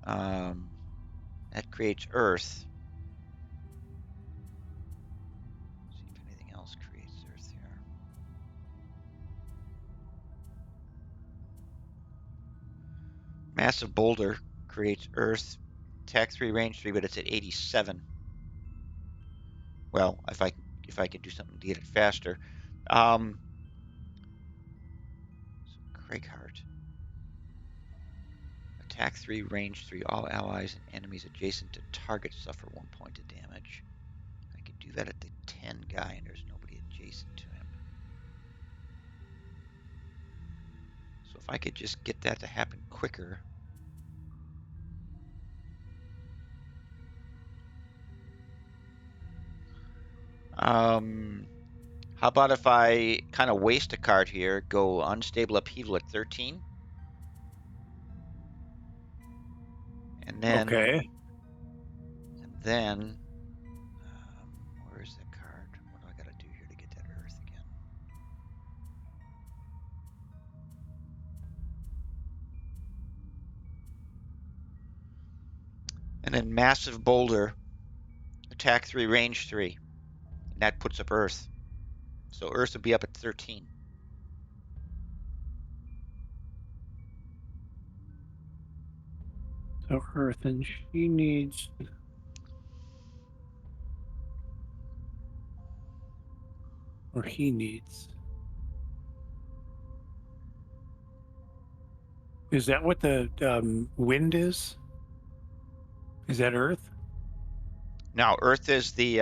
That creates Earth. Let's see if anything else creates Earth here. Massive Boulder creates Earth. Attack 3, range 3, but it's at 87. Well, if I can do something to get it faster. Craighart. Attack 3, range 3. All allies and enemies adjacent to target suffer 1 point of damage. I can do that at the 10 guy, and there's nobody adjacent to him. So if I could just get that to happen quicker. How about if I kind of waste a card here, go Unstable Upheaval at 13? And then, Okay. where is that card? What do I got to do here to get that Earth again? And then Massive Boulder, attack 3, range 3. And that puts up Earth. So Earth would be up at 13. So Earth, and she needs. Or he needs. Is that what the wind is? Is that Earth? Now Earth is the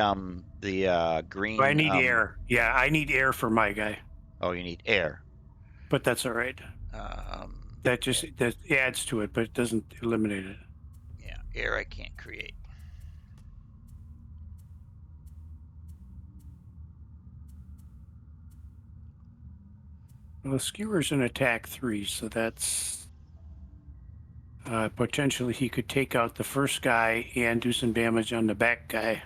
green. I need air. Yeah, I need air for my guy. Oh, you need air. But that's all right. That just that adds to it, but it doesn't eliminate it. Yeah, air I can't create. Well, Skewer's an attack 3, so that's potentially he could take out the first guy and do some damage on the back guy.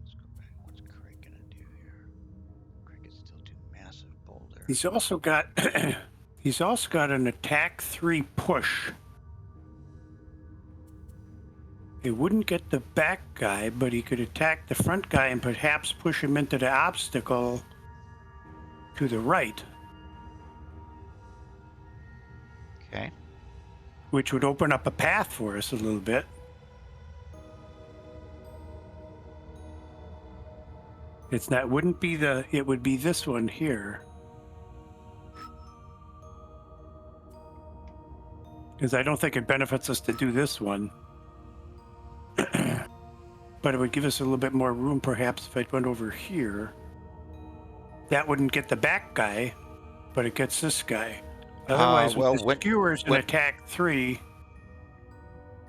Let's go back. What's Craig gonna do here? Craig is still do Massive Boulder. He's also got he's also got an attack 3 push. It wouldn't get the back guy, but he could attack the front guy and perhaps push him into the obstacle to the right. Okay. Which would open up a path for us a little bit. It's not, wouldn't be the, it would be this one here. Because I don't think it benefits us to do this one. But it would give us a little bit more room, perhaps, if I went over here. That wouldn't get the back guy, but it gets this guy. Otherwise, well, with the skewers and attack 3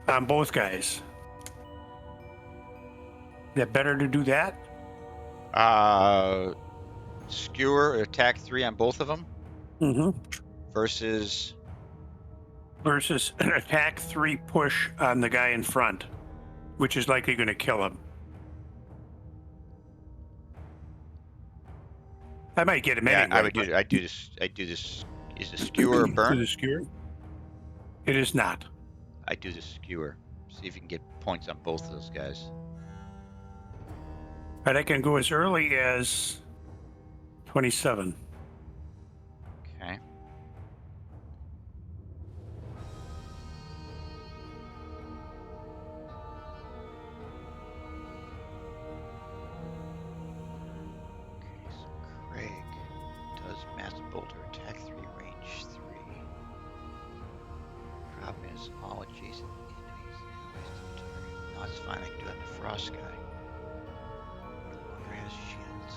on both guys. that better to do that? Skewer attack 3 on both of them Mm-hmm. versus. Versus an attack 3 push on the guy in front, which is likely going to kill him. I might get him Yeah, anyway. I do this. Is the skewer a To burn? the skewer? It is not. I do the skewer. See if you can get points on both of those guys. But I can go as early as 27. Okay. Okay, so Craig does Mass Bolter attack 3, range 3. Problem is all adjacent enemies. No, it's fine. I can do that in the Frost guy. No longer has shields.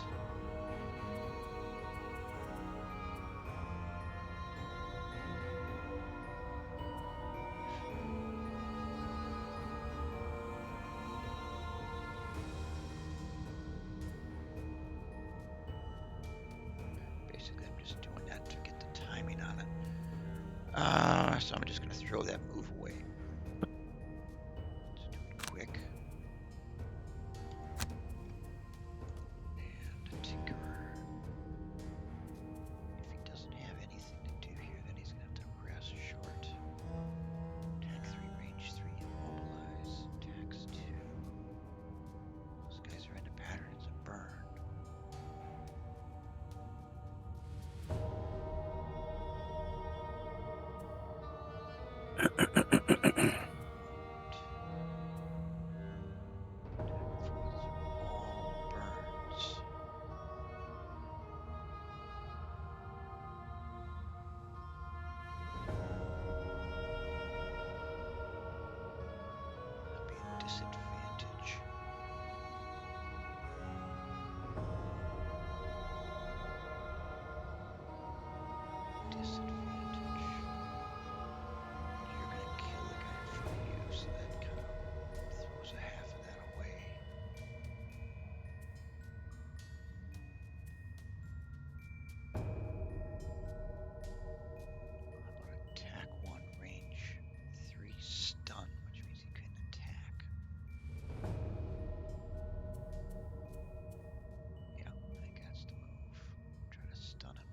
Basically, I'm just doing that to get the timing on it. So I'm just going to throw that move away. Let's do it quick. And Tinkerer. If he doesn't have anything to do here, then he's going to have to rest short. Attack 3, range 3, immobilize. Attacks 2. Those guys are in a pattern. It's a burn. All burns. That'll be a disadvantage. Disadvantage. You're gonna kill the guy in front of you, so that kind of throws a half of that away. How about attack 1, range 3, stun, which means he can attack. Yeah, I think that's the move. Try to stun him.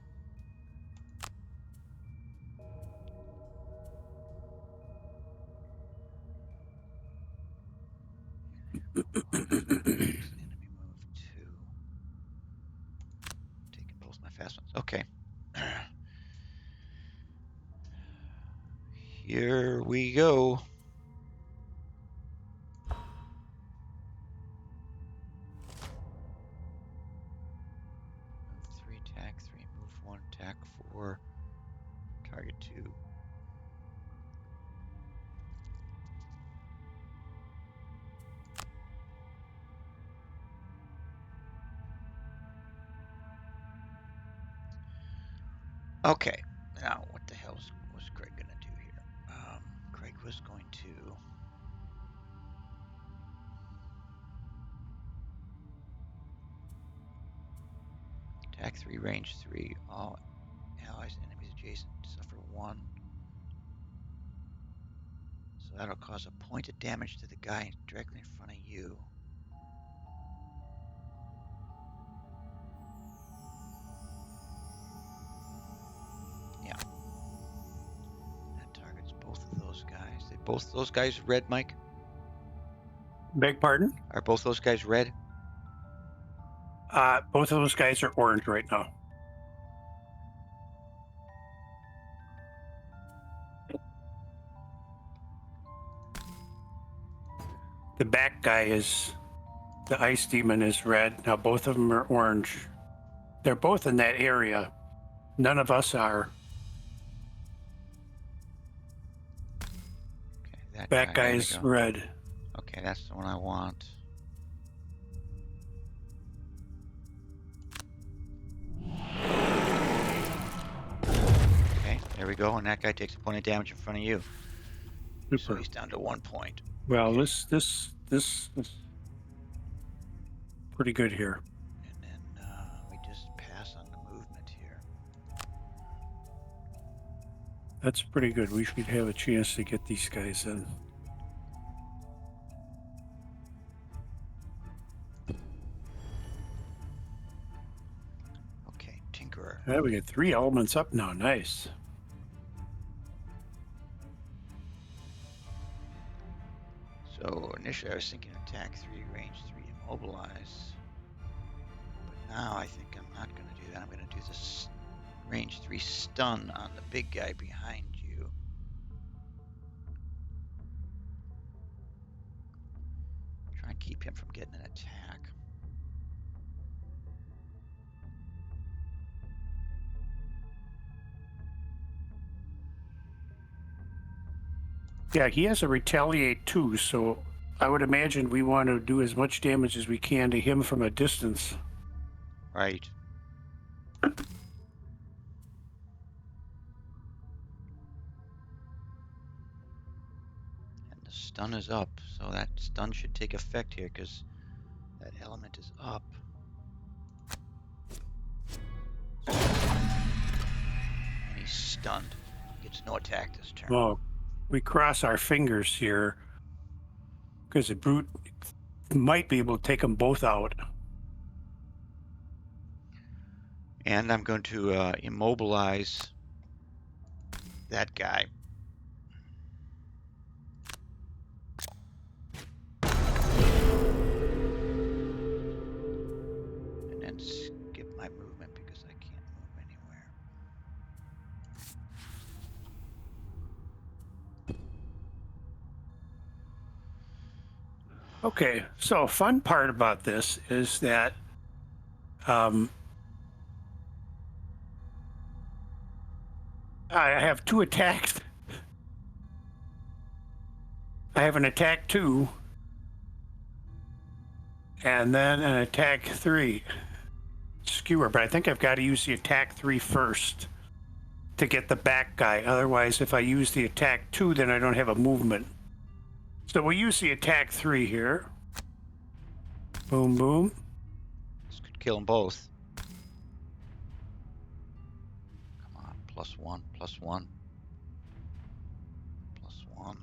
Enemy move 2. Taking both my fast ones. Okay. Here we go. 3, attack 3, move 1, attack 4, target 2. Okay, now what the hell was Craig gonna do here? Craig was going to attack 3, range 3. All allies and enemies adjacent suffer 1. So that'll cause a point of damage to the guy directly in front of you. Yeah. That targets both of those guys. They both those guys red, Mike? Beg pardon? Are both those guys red? Both of those guys are orange right now. The back guy is, the ice demon is red. Now both of them are orange. They're both in that area. None of us are. Okay, that Back guy, there we guy's go. red. Okay, that's the one I want. Okay, there we go, and that guy takes a point of damage in front of you. So Super. he's down to 1 point. Well, Okay. this pretty good here. And then we just pass on the movement here. That's pretty good. We should have a chance to get these guys in. Okay, Tinkerer. Yeah, we get 3 elements up now. Nice. So initially I was thinking attack 3, range 3, immobilize. But now I think I'm not going to do that. I'm going to do this range 3 stun on the big guy behind you. Try and keep him from getting an attack. Yeah, he has a retaliate too, so I would imagine we want to do as much damage as we can to him from a distance. Right. And the stun is up, so that stun should take effect here because that element is up. And he's stunned. Gets no attack this turn. Well, we cross our fingers here because the brute might be able to take them both out. And I'm going to immobilize that guy. And then skip my movement because I can't move anywhere. Okay, so fun part about this is that I have 2 attacks. I have an attack 2 and then an attack 3 skewer, but I think I've got to use the attack 3 first to get the back guy. Otherwise, if I use the attack 2, then I don't have a movement. So we'll use the attack 3 here. Boom, boom. This could kill them both. Come on, +1, +1. +1.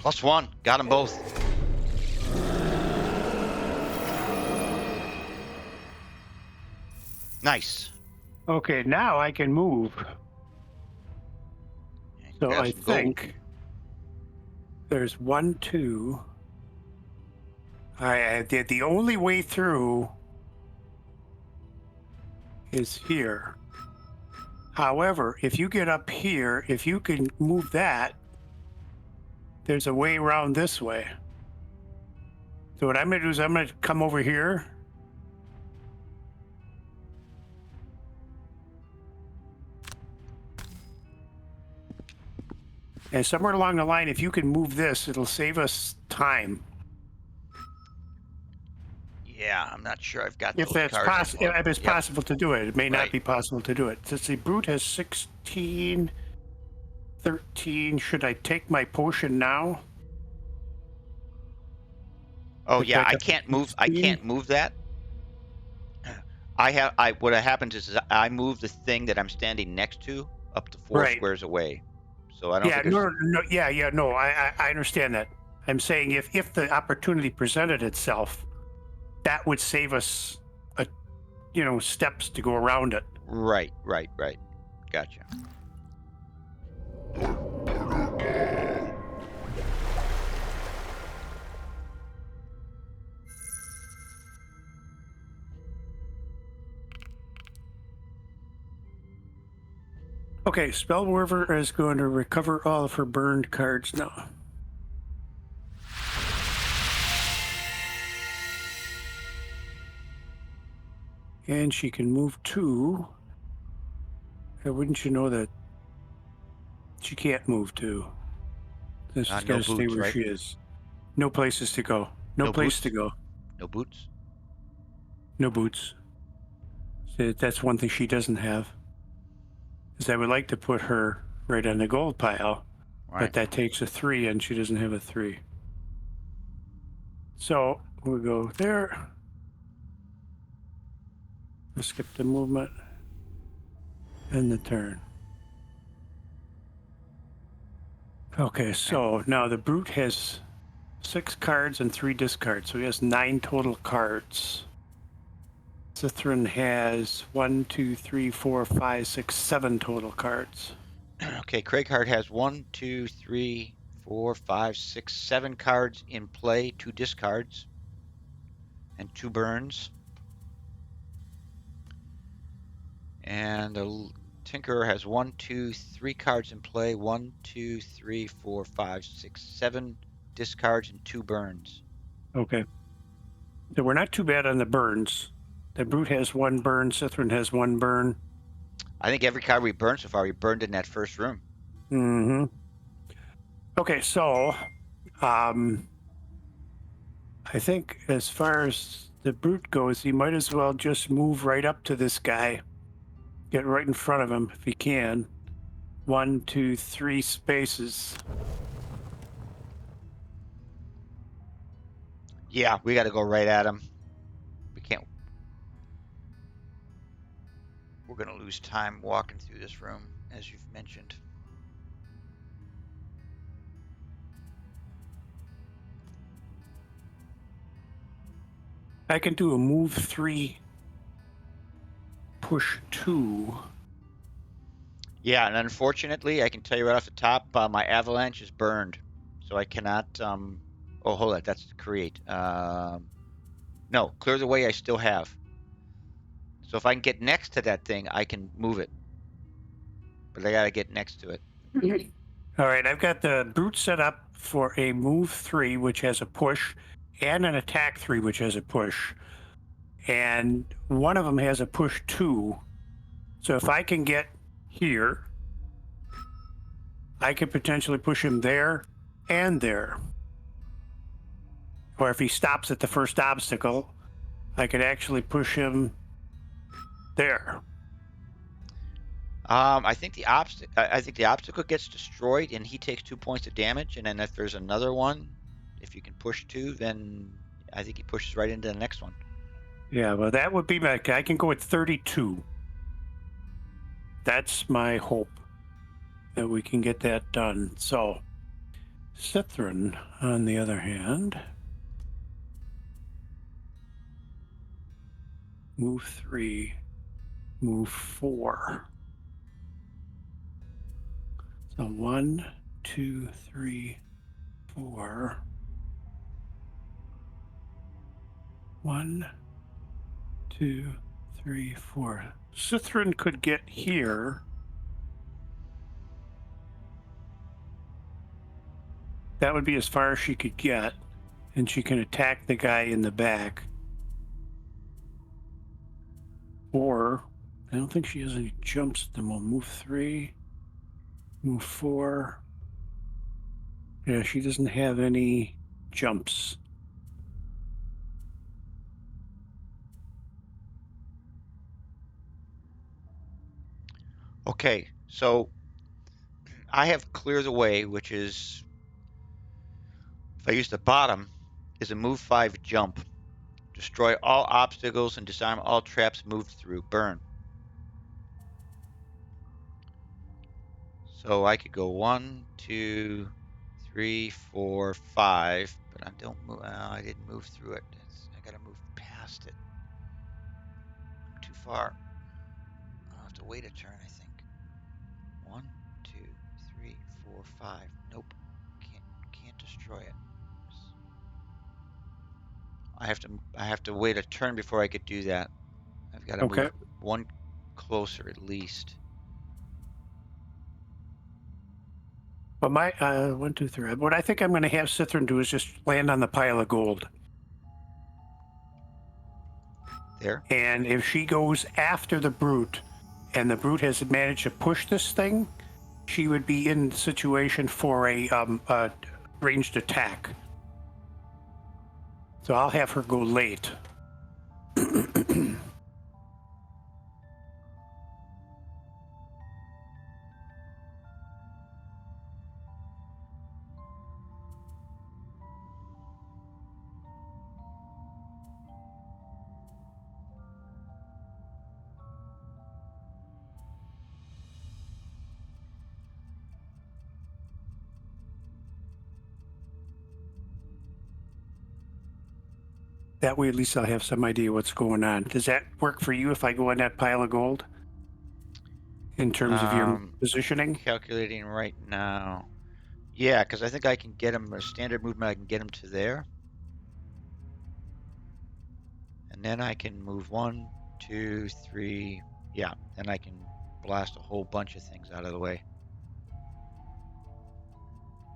+1. Got them both. Nice. Okay, now I can move. And So grab I some gold. think there's 1, 2. I did the only way through is here. However, if you get up here, if you can move that, there's a way around this way. So what I'm going to do is I'm going to come over here. And somewhere along the line, if you can move this, it'll save us time. Yeah, I'm not sure I've got If those that's cards possible, anymore. if it's Yep. possible to do it. It may not Right. be possible to do it. Since the brute has 16, 13, should I take my potion now? Oh Put yeah, back I up to can't move. I 16? can't move that. What happens is I move the thing that I'm standing next to up to 4 Right. squares away. So I don't Yeah, think there's. no, I understand that. I'm saying if the opportunity presented itself, that would save us, steps to go around it. Right. Gotcha. Okay, Spellweaver is going to recover all of her burned cards now. And she can move 2. Wouldn't you know that she can't move 2? She's No got to stay boots, where right? she is. No places to go. No place boots? to go. No boots. No boots. So that's one thing she doesn't have. Is I would like to put her right on the gold pile, Right. but that takes a 3, and she doesn't have a 3. So we'll go there. We'll skip the movement and the turn. Okay, so now the brute has 6 cards and 3 discards, so he has 9 total cards. Cithrin has 1, 2, 3, 4, 5, 6, 7 total cards. Okay, Craighart has 1, 2, 3, 4, 5, 6, 7 cards in play, 2 discards, and 2 burns. And the Tinkerer has 1, 2, 3 cards in play, 1, 2, 3, 4, 5, 6, 7 discards, and 2 burns. Okay. So we're not too bad on the burns. The brute has 1 burn, Cithrin has 1 burn. I think every card we burned so far, we burned in that first room. Mm-hmm. Okay, so I think as far as the brute goes, he might as well just move right up to this guy. Get right in front of him if he can. 1, 2, 3 spaces. Yeah, we got to go right at him. We can't. We're going to lose time walking through this room, as you've mentioned. I can do a move 3, push 2. Yeah, and unfortunately, I can tell you right off the top, my avalanche is burned, so I cannot. Oh, hold on, that's create. No, clear the way I still have. So if I can get next to that thing, I can move it, but I got to get next to it. All right, I've got the brute set up for a move 3, which has a push, and an attack 3, which has a push. And one of them has a push 2. So if I can get here, I could potentially push him there and there. Or if he stops at the first obstacle, I could actually push him there. I think the obstacle gets destroyed, and he takes 2 points of damage. And then if there's another one, if you can push 2, then I think he pushes right into the next one. Yeah, well, that would be my. I can go at 32. That's my hope that we can get that done. So, Cithrin, on the other hand, move 3, move 4. So 1, 2, 3, 4. 1, 2, 3, 4. Cithrin could get here. That would be as far as she could get, and she can attack the guy in the back. Or, I don't think she has any jumps. Then we'll move 3, move 4. Yeah, she doesn't have any jumps. Okay, so I have clear the way, which is if I use the bottom, is a move 5 jump. Destroy all obstacles and disarm all traps moved through. Burn. So I could go 1, 2, 3, 4, 5, but I don't move. I didn't move through it. I got to move past it. I'm too far. I'll have to wait a turn, I think. 1, 2, 3, 4, 5. Nope. Can't destroy it. I have to wait a turn before I could do that. I've got to Okay. move 1 closer at least. But my 1, 2, 3. What I think I'm going to have Cithrin do is just land on the pile of gold. There. And if she goes after the brute, and the brute has managed to push this thing, she would be in the situation for a ranged attack. So I'll have her go late. That way, at least I'll have some idea what's going on. Does that work for you if I go on that pile of gold? In terms of your positioning? Calculating right now. Yeah, because I think I can get him a standard movement. I can get him to there. And then I can move 1, 2, 3. Yeah, then I can blast a whole bunch of things out of the way.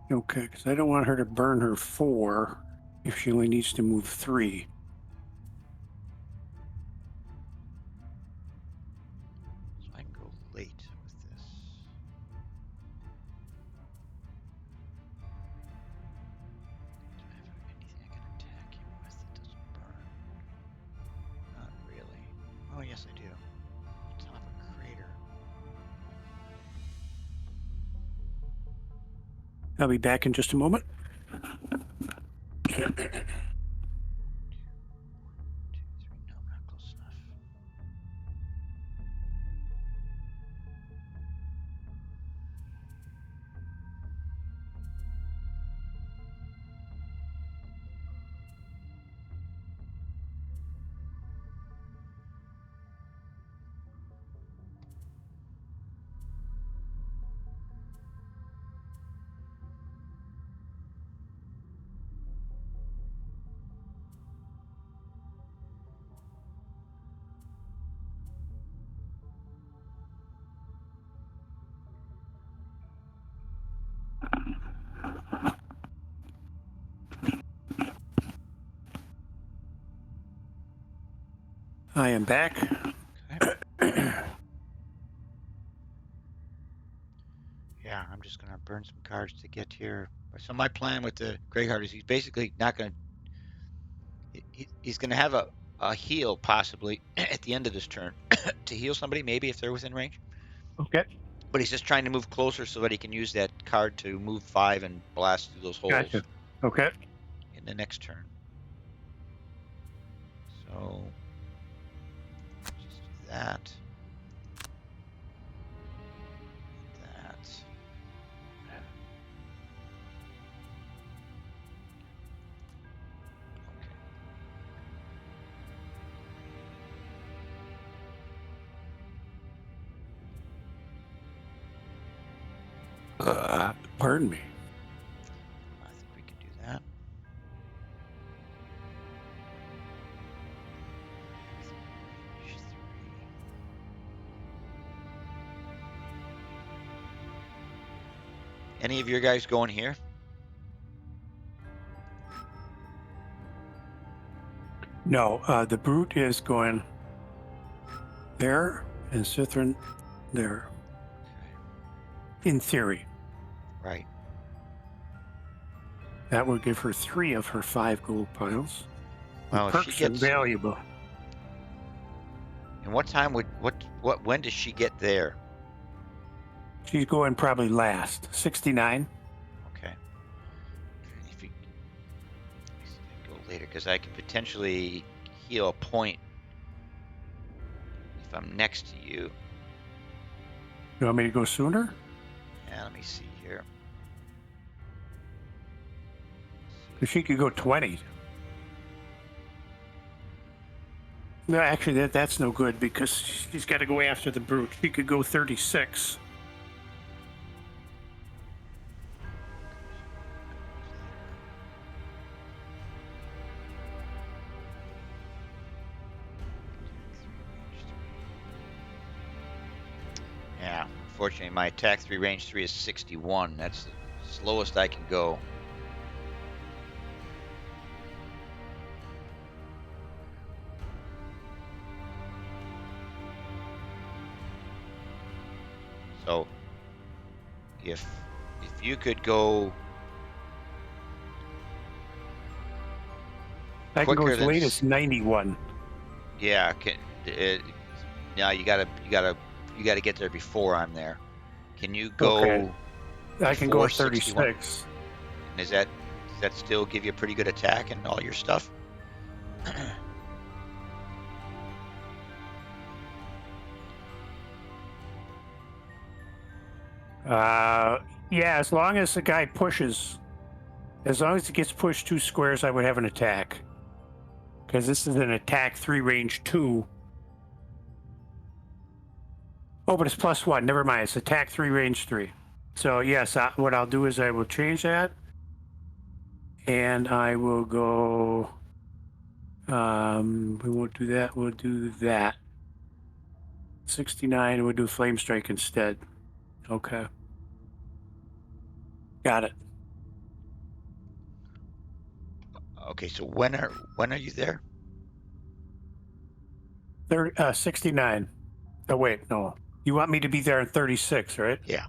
Okay, because I don't want her to burn her 4 if she only needs to move 3. So I can go late with this. Do I have anything I can attack him with that doesn't burn? Not really. Oh, yes, I do. Top of crater. I'll be back in just a moment. 1, 2, 3. No, not close enough. I am back. Okay. Yeah, I'm just gonna burn some cards to get here. So my plan with the Greyheart is he's basically not gonna. He's gonna have a heal possibly at the end of this turn to heal somebody, maybe if they're within range. Okay, But he's just trying to move closer so that he can use that card to move 5 and blast through those holes gotcha. Okay. in the next turn. So let's just do that. That. Pardon me. I think we can do that. Range 3. Any of your guys going here? No, the brute is going there, and Cithrin there. Okay. In theory, Right. that would give her 3 of her 5 gold piles. The Well, if she perks are gets. valuable. And what time would when does she get there? She's going probably last. 69. Okay. If you go later, because I can potentially heal a point if I'm next to you. You want me to go sooner? Yeah, let me see here. Because she could go 20. No, actually, that's no good because she's got to go after the brute. She could go 36. Yeah, unfortunately, my attack 3, range 3 is 61. That's the slowest I can go. So, if you could go I can go quicker as than late as 91. yeah, now you gotta get there before I'm there. Can you go? Okay. I can go before at 36. And does that still give you a pretty good attack and all your stuff? Yeah, as long as the guy pushes, as long as he gets pushed 2 squares, I would have an attack. Because this is an attack 3, range 2. Oh, but it's +1. Never mind. It's attack 3, range 3. So yes, what I'll do is I will change that, and I will go. We won't do that. We'll do that. 69. We'll do flame strike instead. Okay. Got it. Okay, so when are you there? 69. Oh wait, no. You want me to be there in 36, right? Yeah.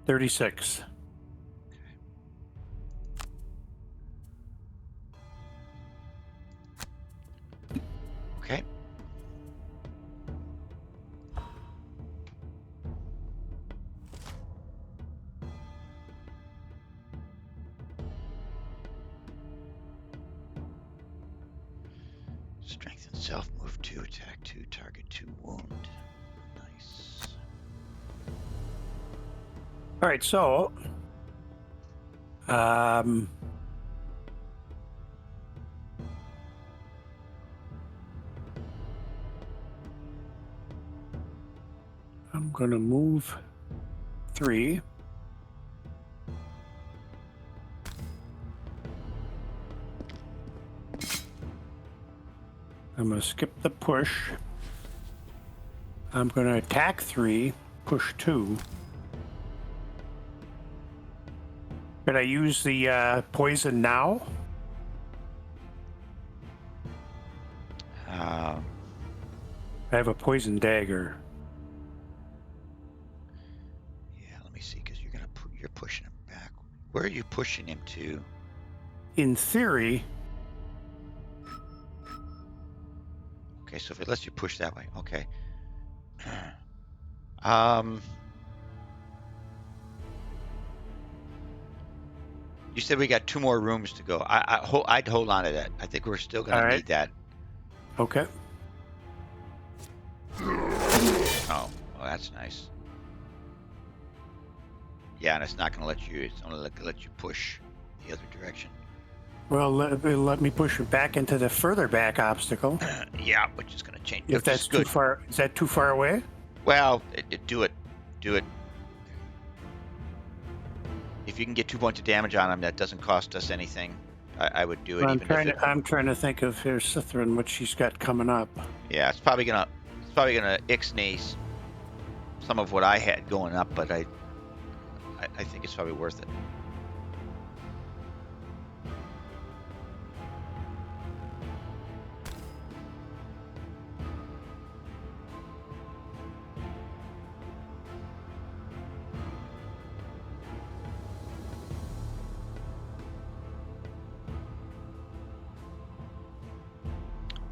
36. Okay. Strength and self, move 2, attack 2, target 2, wound. Nice. All right, so I'm gonna move 3. I'm gonna skip the push. I'm gonna attack 3, push 2. Could I use the poison now? I have a poison dagger. Yeah, let me see, because you're pushing him back. Where are you pushing him to? In theory, Okay, so if it lets you push that way, okay. You said we got 2 more rooms to go. I'd hold on to that. I think we're still going All to right. need that. okay. Oh, well, that's nice. Yeah, and it's not going to let you. It's only going to let you push the other direction. Well, let me push it back into the further back obstacle. Yeah, which is going to change. If that's too far, is that too far away? Well, do it. If you can get 2 points of damage on him, that doesn't cost us anything. I would do it. I'm trying to think of her Sithrin, what she's got coming up. Yeah, it's probably gonna ixnay some of what I had going up, but I think it's probably worth it.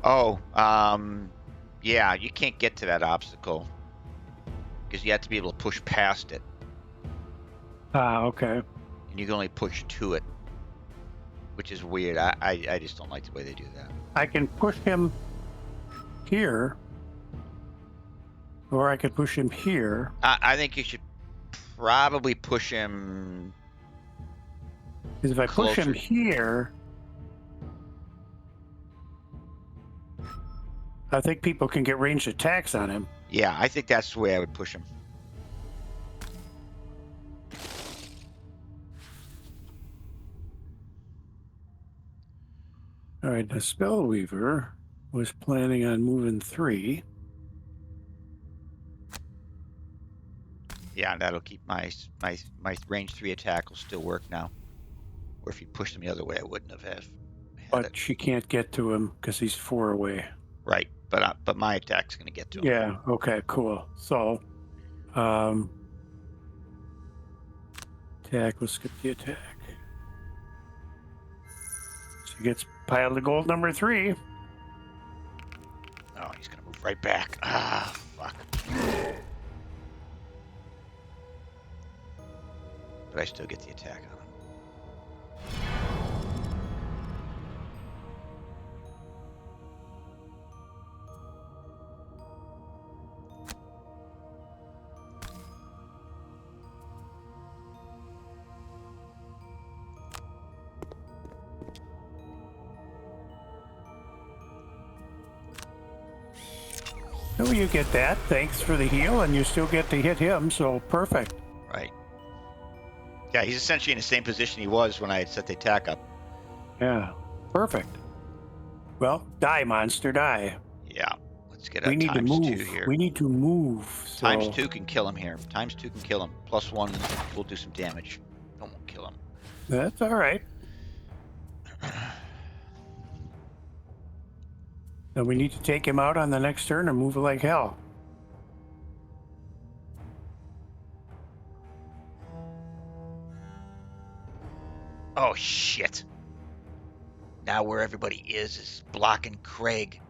Oh, yeah, you can't get to that obstacle because you have to be able to push past it, Okay. and you can only push to it, which is weird. I just don't like the way they do that. I can push him here, or I could push him here. I think you should probably push him. Because if I push him here, I think people can get ranged attacks on him. Yeah, I think that's the way I would push him. All right, the Spellweaver was planning on moving 3. Yeah, that'll keep my range 3 attack will still work now. Or if you pushed him the other way, I wouldn't have But it. she can't get to him because he's 4 away. Right, but my attack's going to get to him. Yeah. Okay. Cool. So, attack. We'll skip the attack. She gets piled of gold number 3. Oh, he's going to move right back. Ah, fuck. But I still get the attack on him. No, you get that. Thanks for the heal, and you still get to hit him, so perfect. Right. Yeah, he's essentially in the same position he was when I had set the attack up. Yeah, perfect. Well, die, monster, die. Yeah. Let's get We a need to times 2 move. here. We need to move. So Times 2 can kill him here. Times 2 can kill him. +1 will do some damage. Don't kill him. that's all right. And we need to take him out on the next turn and move like hell. Oh, shit. Now where everybody is blocking Craig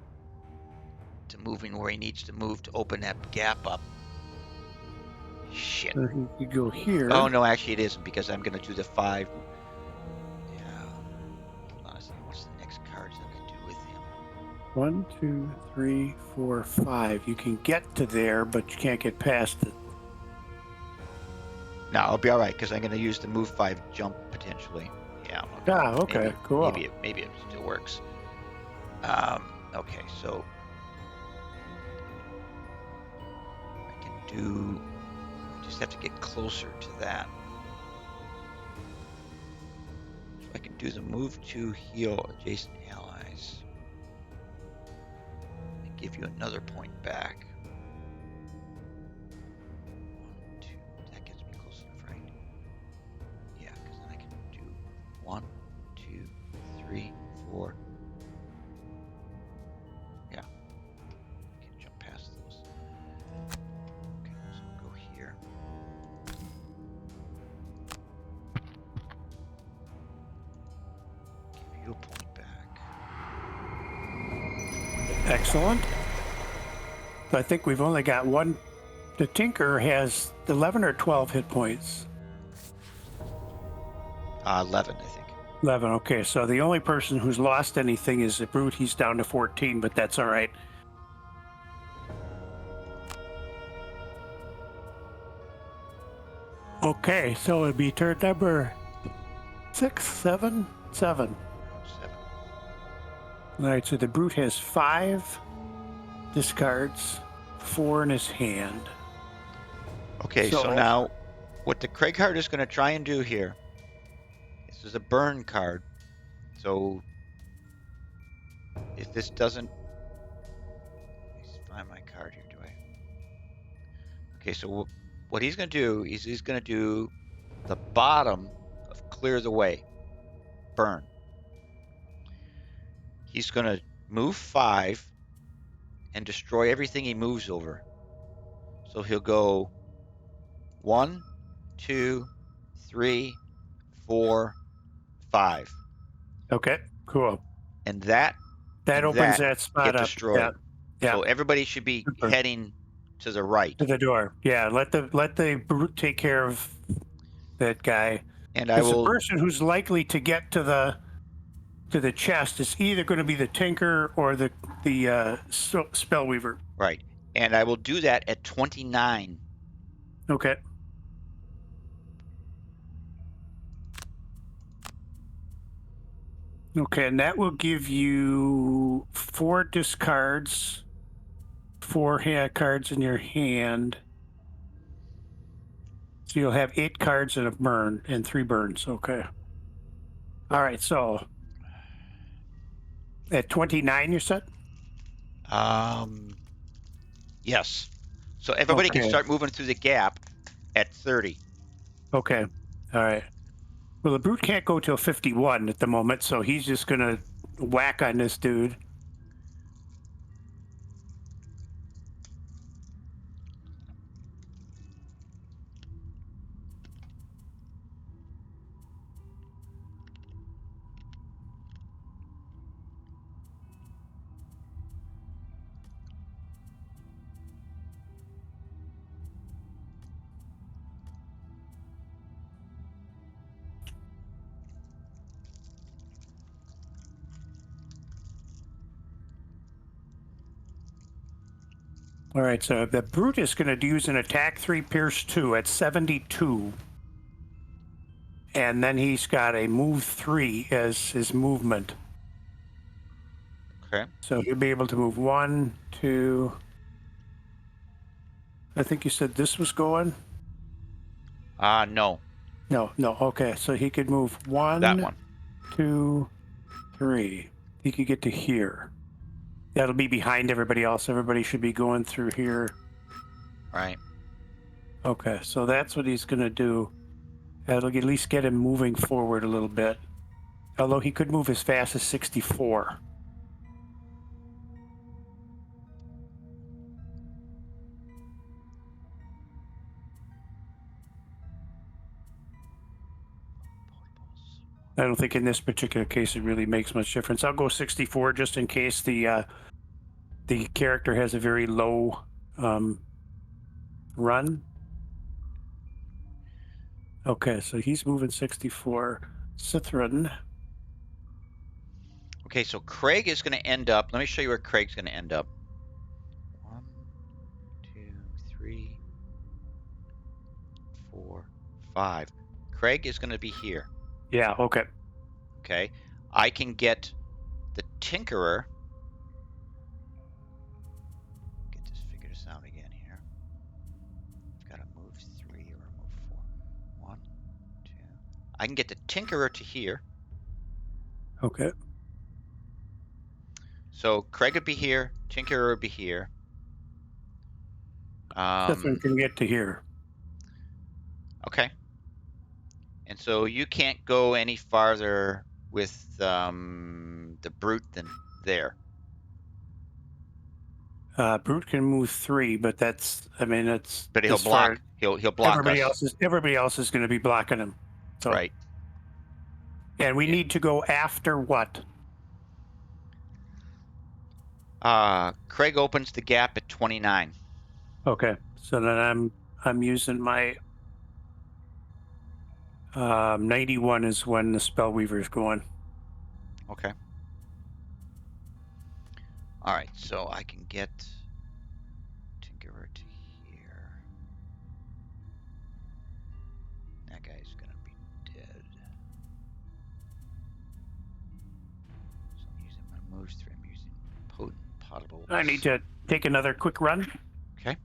to moving where he needs to move to open that gap up. Shit. So he could go here. Oh, no, actually it isn't, because I'm going to do the 5. Yeah. Hold on a second. What's the next cards that I do with him? 1, 2, 3, 4, 5. You can get to there, but you can't get past it. No, I'll be all right, because I'm going to use the move 5 jump potentially. Yeah. Ah, okay, cool. Maybe it still works. Okay, so I can do. I just have to get closer to that. So I can do the move to heal adjacent allies and give you another point back. 1, 2. That gets me close enough, right? Yeah, because then I can do 1, 2, 3, 4. Yeah. I can jump past those. Okay, so we'll go here. Give you a point back. Excellent. So I think we've only got one. The Tinker has 11 or 12 hit points. 11, I think. 11. Okay, so the only person who's lost anything is the Brute. He's down to 14, but that's all right. Okay, so it'd be turn number 6, 7, 7. 7. All right, so the Brute has 5 discards, 4 in his hand. Okay, so now what the Craig card is going to try and do here, this is a burn card. So if this doesn't, let me find my card here, do I? Okay, so what he's going to do is he's going to do the bottom of clear the way, burn. He's going to move 5 and destroy everything he moves over. So he'll go 1, 2, 3, 4, 5. Okay, cool. And that opens that spot get up. destroyed. Yeah. So everybody should be heading to the right. To the door. Yeah, let the Brute take care of that guy. And I will. The person who's likely to get to the chest is either going to be the Tinker or the Spellweaver. Right. And I will do that at 29. Okay. Okay, and that will give you 4 discards, 4 cards in your hand. So you'll have 8 cards and a burn and 3 burns. Okay. All right, so at 29 you said? Yes. So everybody can start moving through the gap at 30. Okay. All right. Well, the Brute can't go till 51 at the moment, so he's just going to whack on this dude. All right, so the Brute is going to use an attack 3, pierce 2 at 72. And then he's got a move 3 as his movement. Okay. So he'll be able to move 1, 2, I think you said this was going. No, No, no. Okay, so he could move that one, one. 2, 3. He could get to here. That'll be behind everybody else. Everybody should be going through here. Right. Okay, so that's what he's going to do. That'll at least get him moving forward a little bit. Although he could move as fast as 64. I don't think in this particular case it really makes much difference. I'll go 64 just in case the character has a very low run. Okay, so he's moving 64. Cithrin. Okay, so Craig is going to end up. Let me show you where Craig's going to end up. 1, 2, 3, 4, 5. Craig is going to be here. Yeah, okay. Okay, I can get the Tinkerer. Get this figure this out again here. I've got to move 3 or move 4. 1, 2. I can get the Tinkerer to here. Okay. So Craig would be here. Tinkerer would be here. Cithrin can get to here. Okay. And so you can't go any farther with the brute than there. Brute can move 3, but that's, I mean, it's. But he'll as far block. as He'll block everybody us. everybody else is going to be blocking him. So, Right. and we Yeah. need to go after what? Craig opens the gap at 29. Okay, so then I'm using my 91 is when the Spellweaver is going. Okay. All right, so I can get Tinkerer to here. That guy's gonna be dead. So I'm using my moves 3. I'm using potent potable. I need to take another quick run. Okay.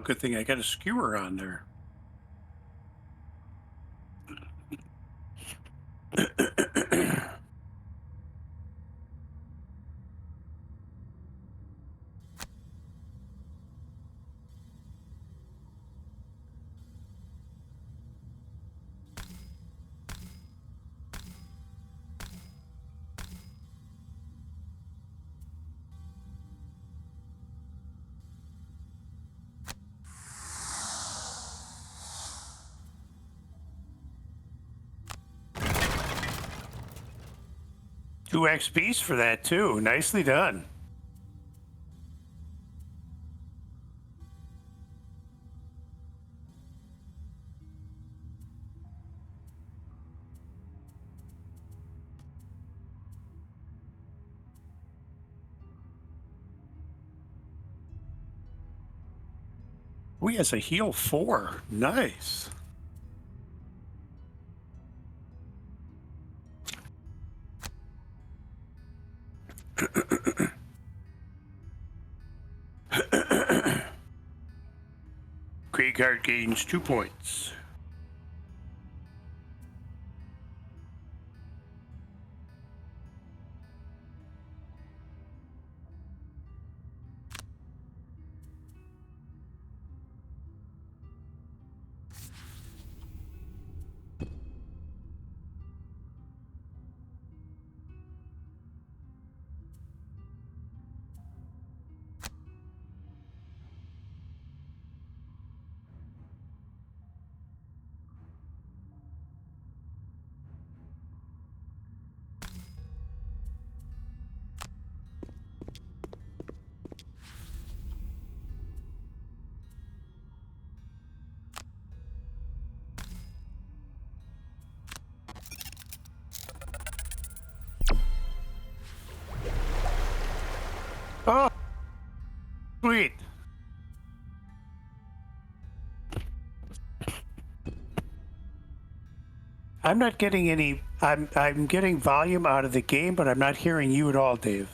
good thing I got a skewer on there. Two XPs for that too. Nicely done. We has a heal 4. Nice. Great Guard gains 2 points. Oh, sweet. I'm not getting any. I'm getting volume out of the game, but I'm not hearing you at all, Dave.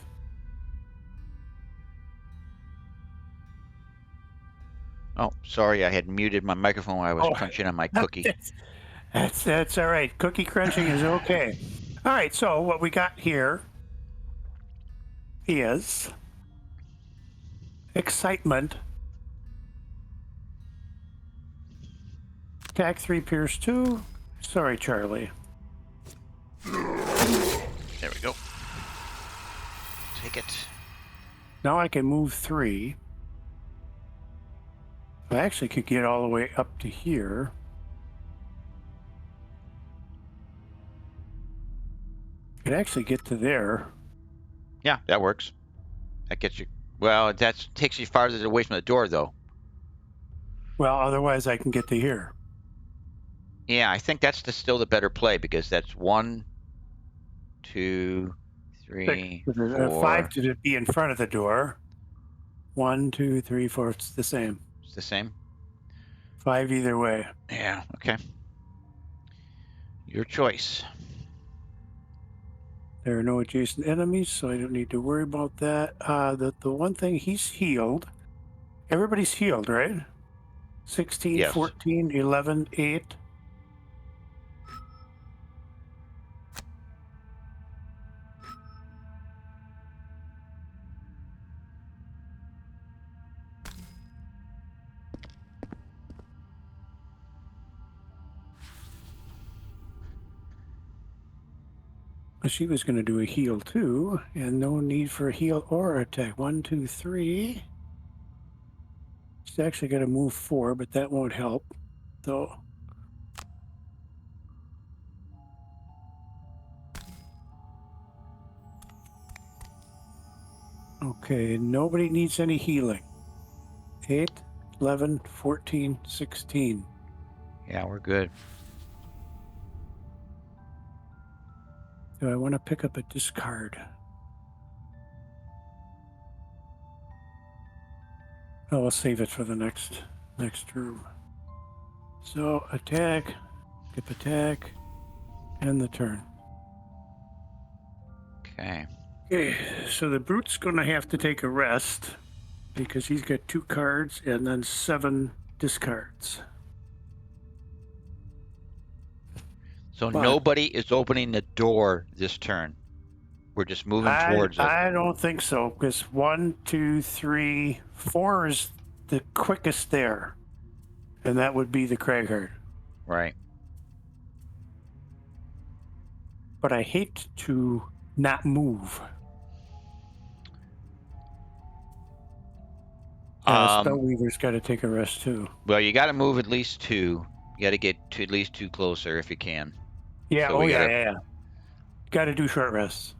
Oh, sorry, I had muted my microphone while I was crunching on my cookie. That's all right. Cookie crunching is okay. All right. So what we got here is excitement. Attack 3, Pierce 2. Sorry, Charlie. There we go. Take it. Now I can move 3. I actually could get all the way up to here. Could actually get to there. Yeah, that works. That gets you. Well, that takes you farther away from the door, though. Well, otherwise I can get to here. Yeah, I think that's still the better play because that's 1, 2, 3, 4. 5 to be in front of the door. 1, 2, 3, 4. It's the same. It's the same. 5 either way. Yeah. Okay. Your choice. There are no adjacent enemies, so I don't need to worry about that. The one thing, he's healed. Everybody's healed, right? 16, Yes. 14, 11, 8. She was going to do a heal too, and no need for a heal or attack. 1, 2, 3. She's actually got to move 4, but that won't help. So, okay, nobody needs any healing. 8, 11, 14, 16. Yeah, we're good. Do I want to pick up a discard? Oh, I'll save it for the next room. So attack, skip attack, and the turn. Okay. Okay, so the brute's going to have to take a rest. because he's got 2 cards and then 7 discards. So But nobody is opening the door this turn. We're just moving towards it. I don't think so, because 1, 2, 3, 4 is the quickest there, and that would be the Craighard. Right. But I hate to not move. Spellweaver's got to take a rest too. Well, you got to move at least 2. You got to get to at least 2 closer if you can. Yeah. So yeah. Got to do short rests.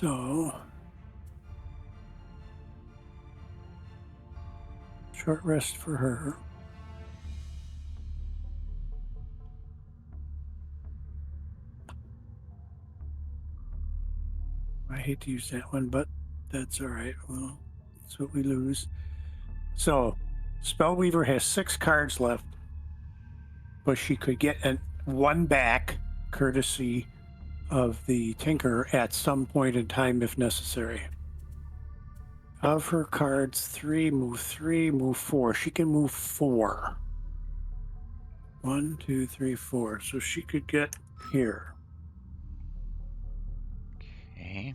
So, short rest for her. I hate to use that one, but that's all right. Well, that's what we lose. So, Spellweaver has 6 cards left, but she could get 1 back, courtesy of the Tinker, at some point in time if necessary. Of her cards, 3, move 4. She can move 4. 1, 2, 3, 4. So she could get here. Okay.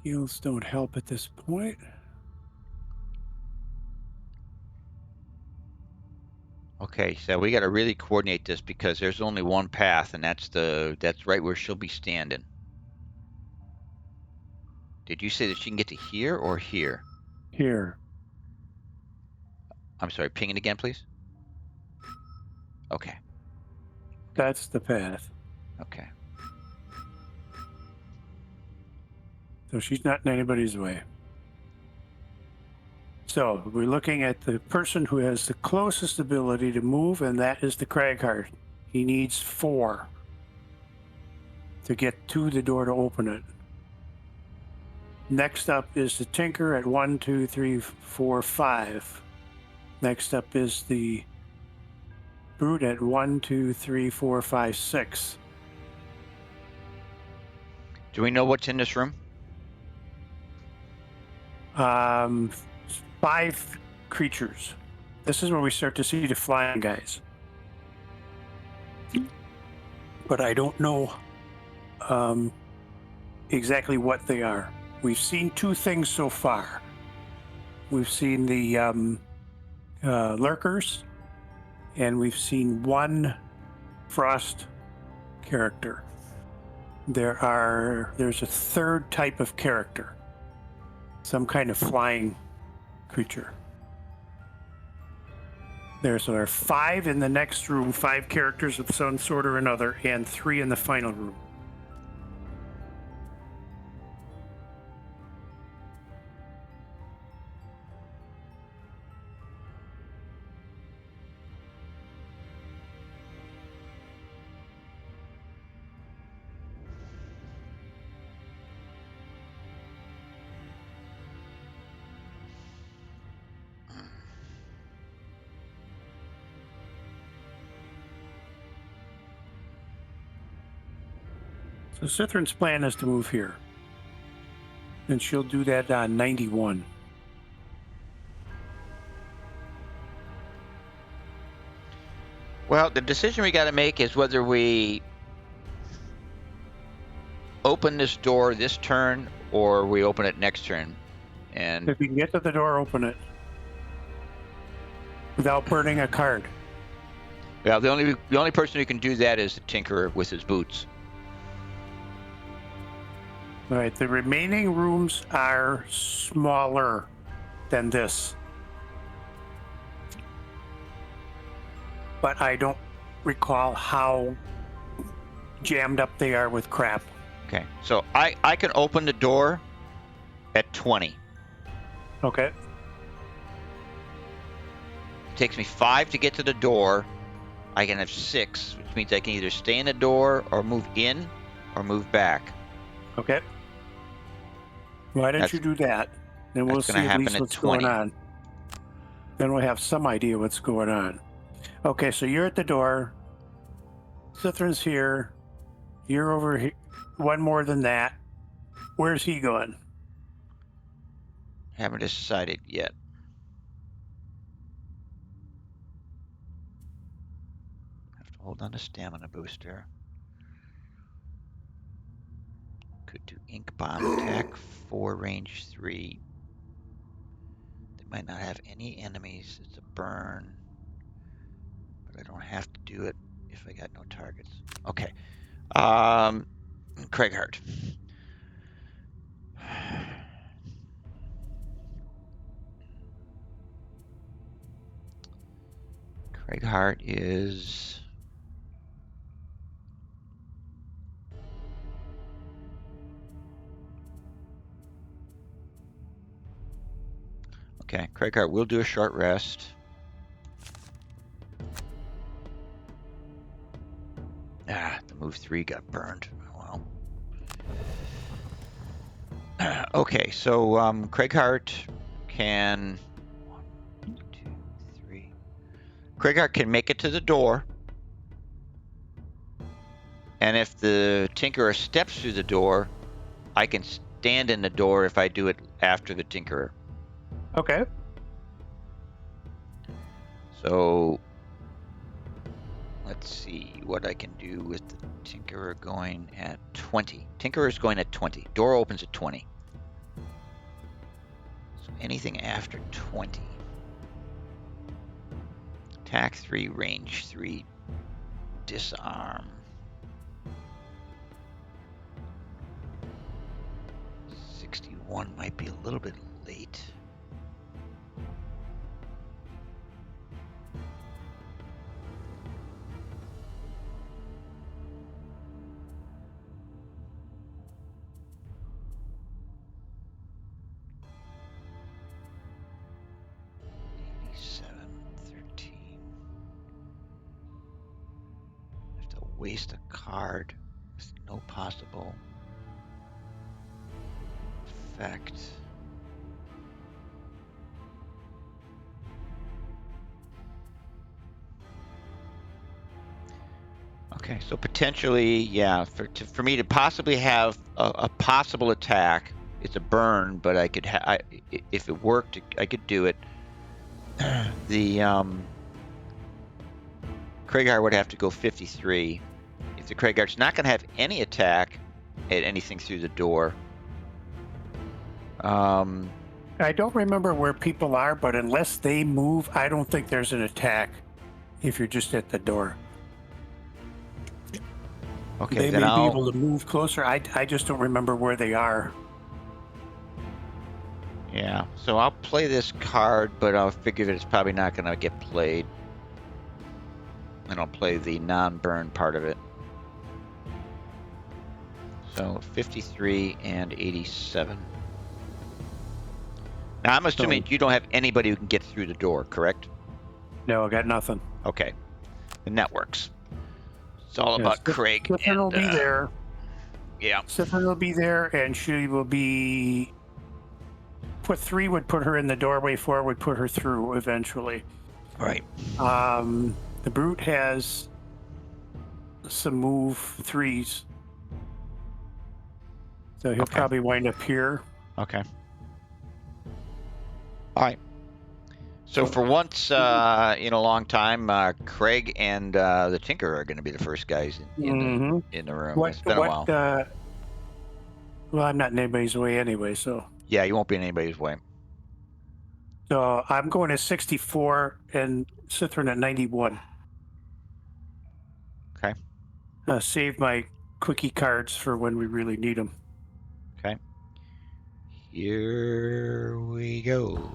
Heals don't help at this point. Okay, so we got to really coordinate this because there's only one path, and that's right where she'll be standing. Did you say that she can get to here or here? Here. I'm sorry, ping it again, please. Okay. That's the path. Okay. So she's not in anybody's way. So we're looking at the person who has the closest ability to move, and that is the Craighard. He needs 4 to get to the door to open it. Next up is the Tinker at 1, 2, 3, 4, 5. Next up is the Brute at 1, 2, 3, 4, 5, 6. Do we know what's in this room? 5 creatures. This is where we start to see the flying guys. But I don't know exactly what they are. We've seen 2 things so far. We've seen the lurkers, and we've seen 1 frost character. There's a 3rd type of character, some kind of flying creature. There are 5 in the next room, 5 characters of some sort or another, and 3 in the final room. So Cithrin's plan is to move here. And she'll do that on 91. Well, the decision we got to make is whether we open this door this turn or we open it next turn. And if you can get to the door, open it without burning a card. Well, the only person who can do that is the Tinkerer with his boots. All right, the remaining rooms are smaller than this. But I don't recall how jammed up they are with crap. Okay, so I can open the door at 20. Okay. It takes me 5 to get to the door. I can have 6, which means I can either stay in the door or move in or move back. Okay. Why don't That's you do that? Then we'll that's going to see at happen least at what's going 20. on. Then we'll have some idea what's going on. Okay, so you're at the door. Cithrin's here. You're over here. One more than that. Where's he going? Haven't decided yet. Have to hold on to stamina booster. Could do ink bomb, attack 4, range 3. They might not have any enemies. It's a burn, but I don't have to do it if I got no targets. Okay. Craig Hart. Craig Hart is okay. Craig Hart will do a short rest. The move 3 got burned. Well. Okay, so Craig Hart can 1, 2, 3. Craig Hart can make it to the door. And if the Tinkerer steps through the door, I can stand in the door if I do it after the Tinkerer. Okay. So let's see what I can do with the Tinkerer going at 20. Tinkerer is going at 20. Door opens at 20. So anything after 20. Attack 3, range 3, disarm. 61 might be a little bit late. Waste a card with no possible effect. Okay, so potentially, yeah, for me to possibly have a possible attack, it's a burn, but I could if it worked, I could do it. The Kragard would have to go 53. If the Kragard's not going to have any attack at anything through the door. I don't remember where people are, but unless they move, I don't think there's an attack if you're just at the door. Okay, they then may I'll be able to move closer. I just don't remember where they are. Yeah, so I'll play this card, but I'll figure that it's probably not going to get played. And I'll play the non-burn part of it. So 53 and 87. Now, I'm assuming you don't have anybody who can get through the door, correct? No, I got nothing. Okay, then that works. It's all about Craig. Cithrin will be there. Yeah. Cithrin will be there, and she will be... Put 3 would put her in the doorway, 4 would put her through eventually. Right. The Brute has some move 3s. So he'll probably wind up here. Okay. All right. So for once in a long time, Craig and the Tinker are going to be the first guys in the room. It's been a while. Well, I'm not in anybody's way anyway, so... Yeah, you won't be in anybody's way. So I'm going at 64 and Cithrin at 91. Okay. Save my quickie cards for when we really need them. Okay. Here we go.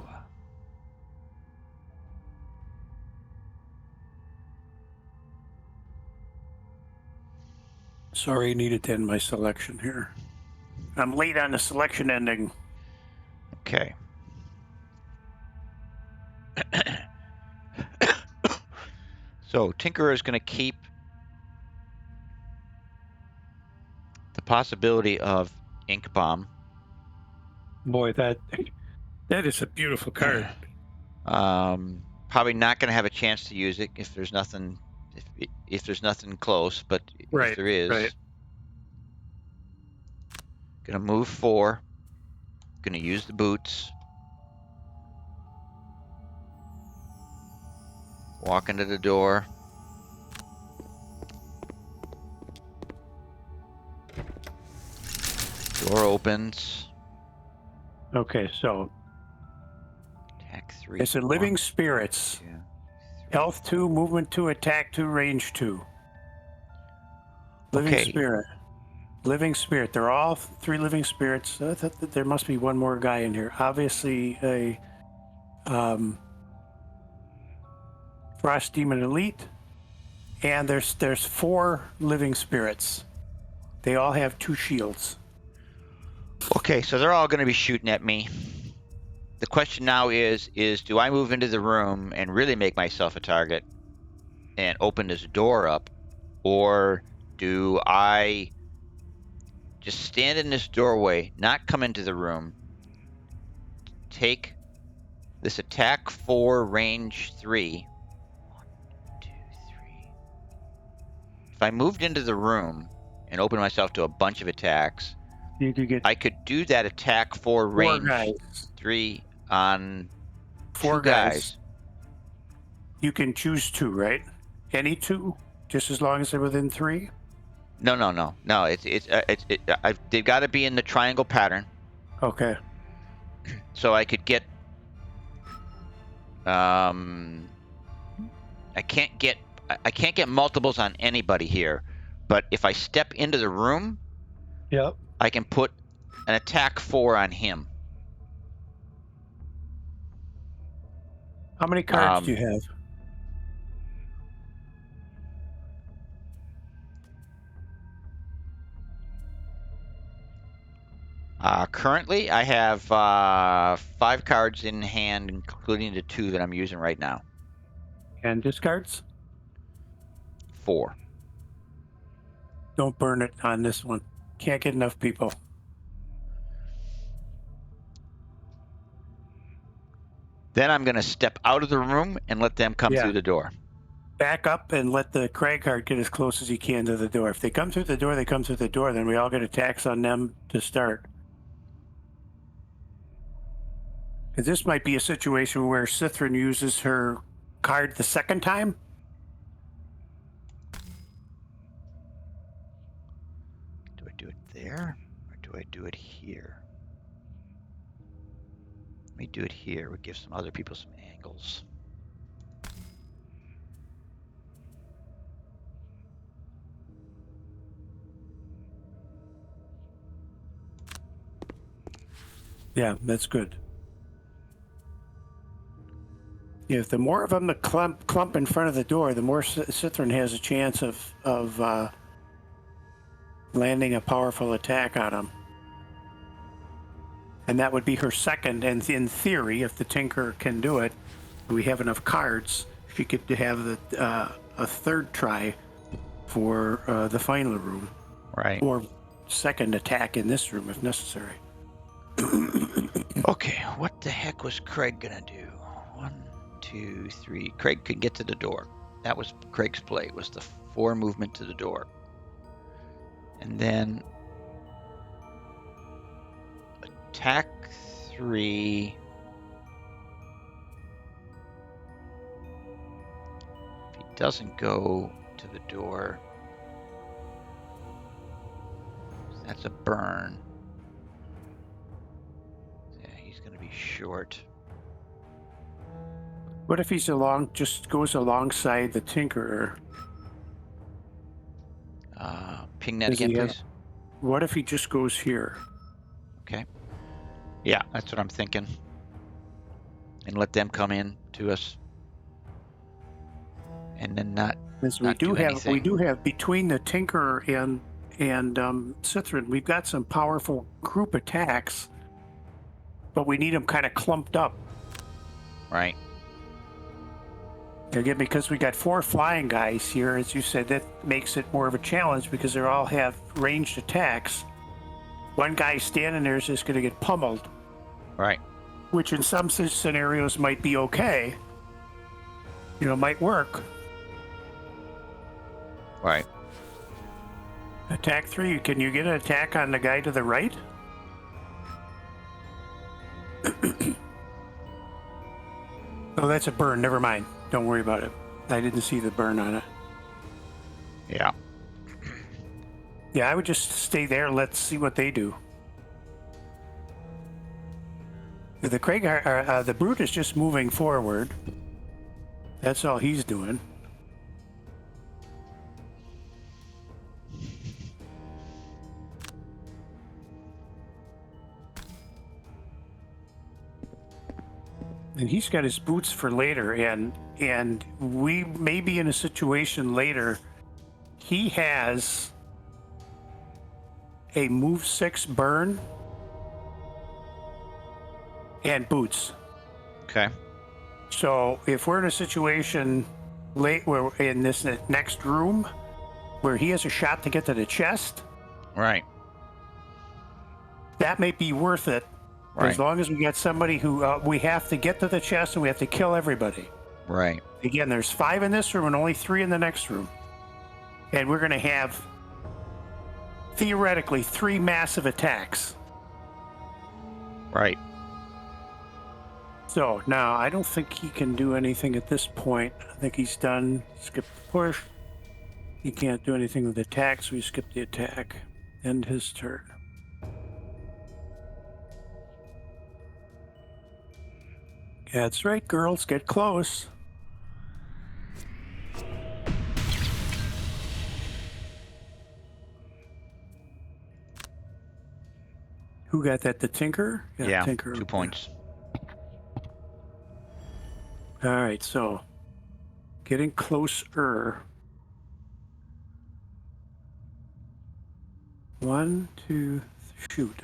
Sorry, I needed to end my selection here. I'm late on the selection ending. Okay. So Tinkerer is going to keep the possibility of Ink Bomb. Boy, that is a beautiful card. Probably not going to have a chance to use it if there's nothing, if there's nothing close. But if Right, there is, right. gonna move 4. Gonna use the boots. Walk into the door. Door opens. Okay, so Attack 3. it's a living spirits. 2, 3. Health 2, movement 2, attack 2, range 2. Living Okay. spirit. Living spirit. They're all 3 living spirits. I thought that there must be one more guy in here. Obviously, a Frost Demon Elite. And there's 4 living spirits. They all have 2 shields. Okay, so they're all going to be shooting at me. The question now is do I move into the room and really make myself a target and open this door up, or do I just stand in this doorway, not come into the room, take this attack 4, range 3. 1, 2, 3. If I moved into the room and opened myself to a bunch of attacks, You could get I could do that attack 4, 4 range guys. 3 on 4 2 guys. You can choose 2, right? Any 2, just as long as they're within 3. No. They've got to be in the triangle pattern. Okay. So I could get. I can't get multiples on anybody here, but if I step into the room, Yep. I can put an attack 4 on him. How many cards do you have? Currently, I have 5 cards in hand, including the 2 that I'm using right now. And discards? 4. Don't burn it on this one. Can't get enough people. Then I'm going to step out of the room and let them come through the door. Back up and let the Crag card get as close as he can to the door. If they come through the door, they come through the door. Then we all get attacks on them to start. Because this might be a situation where Cithrin uses her card the second time. Do I do it there, or do I do it here? Let me do it here. We'll give some other people some angles. Yeah, that's good. Yeah, if the more of them that clump in front of the door, the more Cithrin has a chance of landing a powerful attack on them. And that would be her second. And in theory, if the Tinker can do it, we have enough cards, she could have a third try for the final room. Right. Or second attack in this room if necessary. Okay, what the heck was Craig gonna do? 1, 2, 3. Craig could get to the door. That was Craig's play, was the 4 movement to the door. And then attack 3. If he doesn't go to the door, that's a burn. Yeah, he's going to be short. What if he's just goes alongside the Tinkerer? Ping that Does he again, have- please. What if he just goes here? Okay. Yeah, that's what I'm thinking. And let them come in to us. And then not We do anything. have between the Tinkerer and Cithrin, we've got some powerful group attacks, but we need them kind of clumped up. Right. Again, because we got 4 flying guys here, as you said, that makes it more of a challenge because they all have ranged attacks. One guy standing there is just going to get pummeled. Right. which in some scenarios might be okay. Might work. Right. Attack 3. Can you get an attack on the guy to the right? Oh, that's a burn. Never mind. Don't worry about it. I didn't see the burn on it. Yeah. Yeah, I would just stay there. Let's see what they do. The brute is just moving forward. That's all he's doing. And he's got his boots for later, and we may be in a situation later. He has a move 6 burn and boots. Okay. So if we're in a situation late where in this next room where he has a shot to get to the chest, Right. that may be worth it. Right. As long as we get somebody who we have to get to the chest and we have to kill everybody. Right. Again, there's 5 in this room and only 3 in the next room. And we're going to have theoretically 3 massive attacks. Right. So now I don't think he can do anything at this point. I think he's done. Skip the push. He can't do anything with attacks, so we skip the attack. End his turn. That's right, girls. Get close. Who got that? The Tinker? Yeah. Tinker. 2 points. All right, so getting closer. 1, 2, shoot.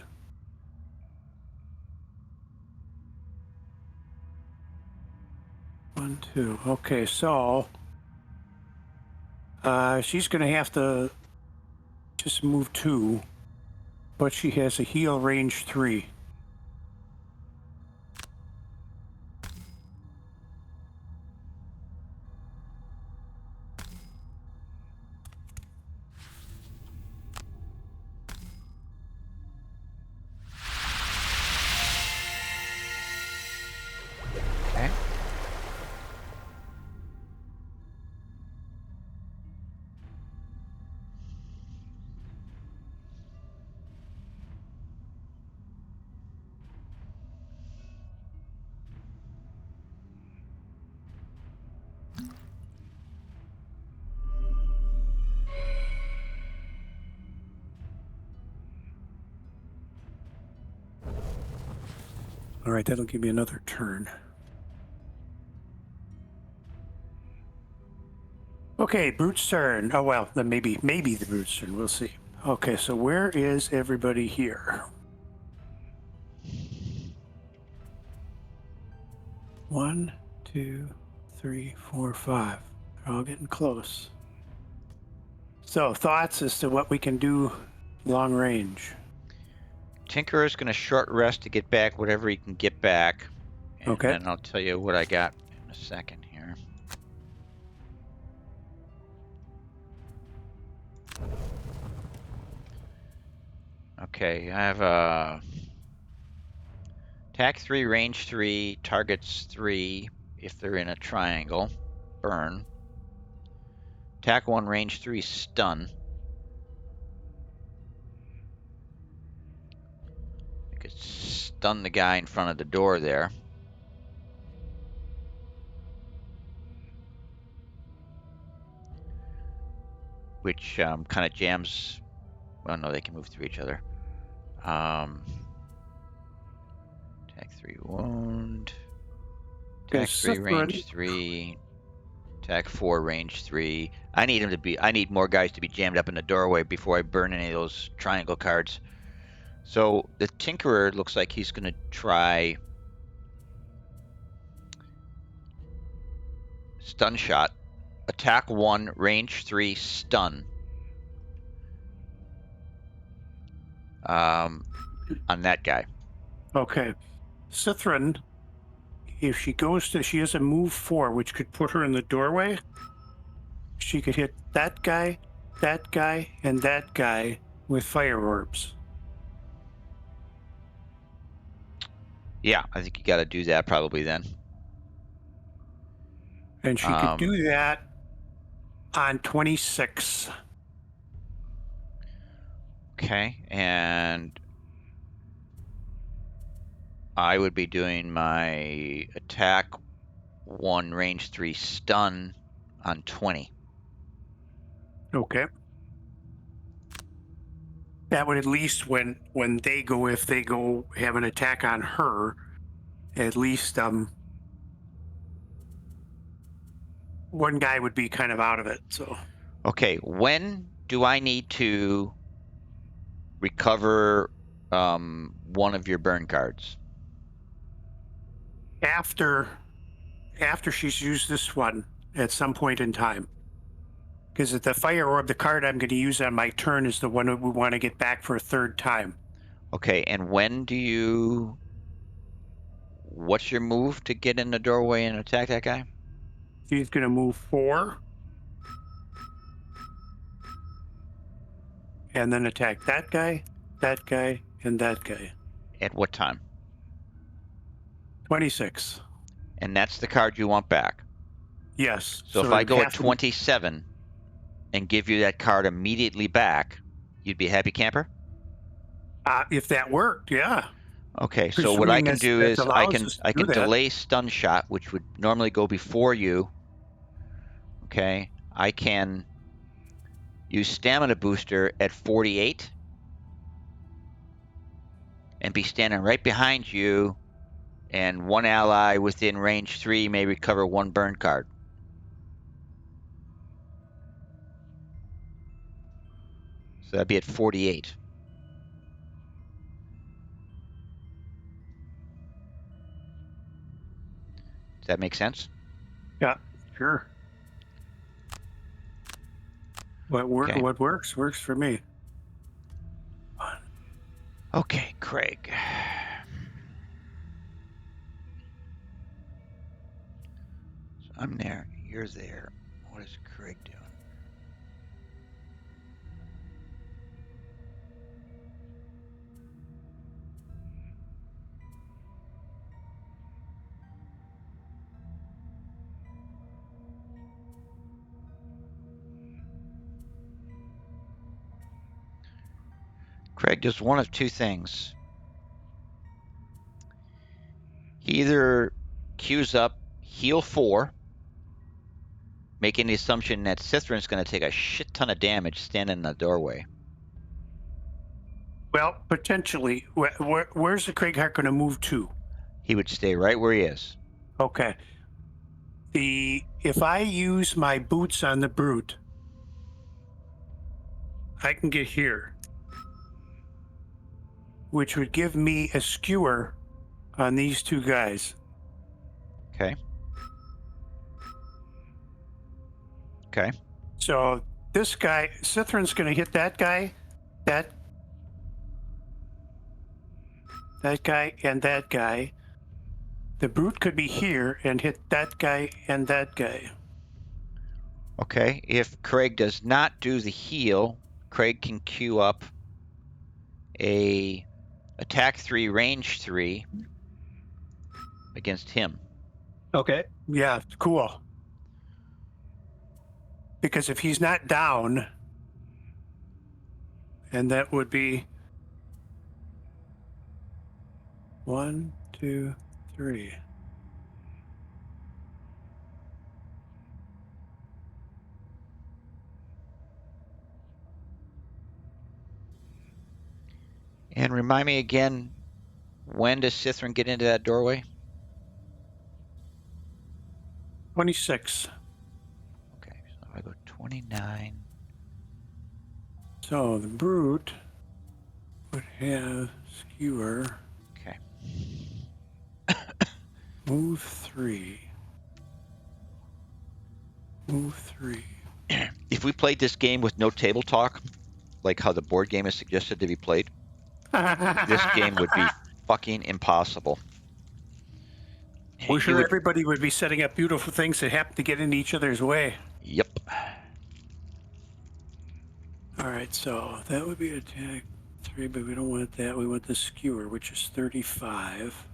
One, two. Okay, so she's going to have to just move 2, but she has a heal range 3. Okay. All right, that'll give me another turn. Okay, Brute's turn. Oh, well, then maybe the Brute's turn. We'll see. Okay, so where is everybody here? 1, 2, 3, 4, 5. They're all getting close. So, thoughts as to what we can do long range? Tinker is going to short rest to get back whatever he can get back. And Okay. then I'll tell you what I got in a second here. Okay, I have attack 3, range 3, targets 3 if they're in a triangle. Burn. Attack 1, range 3, stun. I could stun the guy in front of the door there. Which kind of jams. Well, no, they can move through each other. Attack 3, wound. Attack 3, range 3. Attack 4, range 3. I need more guys to be jammed up in the doorway before I burn any of those triangle cards. So the Tinkerer looks like he's going to try stun shot. Attack 1, range 3, stun. On that guy. Okay. Cithrin, if she has a move 4, which could put her in the doorway. She could hit that guy, and that guy with fire orbs. Yeah, I think you got to do that probably then. And she could do that on 26. Okay, and I would be doing my attack 1 range 3 stun on 20. Okay. That would at least when they go, if they go have an attack on her, at least one guy would be kind of out of it. So Okay, when do I need to recover one of your burn cards? after she's used this one at some point in time. Because the fire orb, the card I'm going to use on my turn, is the one that we want to get back for a third time. Okay, and when do you... What's your move to get in the doorway and attack that guy? She's going to move 4. And then attack that guy, and that guy. At what time? 26. And that's the card you want back. Yes. So if I go at 27 and give you that card immediately back, you'd be a happy camper? If that worked, yeah. Okay, so what I can do is I can that. delay stun shot, which would normally go before you. Okay, I can use stamina booster at 48 and be standing right behind you, and one ally within range 3 may recover 1 burn card. So that'd be at 48. Does that make sense? Yeah, sure. What works for me. Okay, Craig. So I'm there, you're there. What is Craig doing? Craig does one of two things. He either queues up heal 4, making the assumption that Cithrin's going to take a shit ton of damage standing in the doorway. Well, potentially. Where's the Craig Hart going to move to? He would stay right where he is. Okay. If I use my boots on the brute, I can get here, which would give me a skewer on these 2 guys. Okay. Okay. So this guy, Cithrin's going to hit that guy, that guy, and that guy. The brute could be here and hit that guy and that guy. Okay. If Craig does not do the heal, Craig can queue up a attack 3, range 3 against him. Okay. Yeah, cool. Because if he's not down, and that would be 1, 2, 3. And remind me again, when does Cithrin get into that doorway? 26. Okay, so if I go 29. So the brute would have skewer. Okay. Move 3. Move 3. If we played this game with no table talk, like how the board game is suggested to be played, this game would be fucking impossible. We're You sure would. everybody would be setting up beautiful things that happen to get in each other's way. Yep. All right, so that would be attack 3, but we don't want that. We want the skewer, which is 35.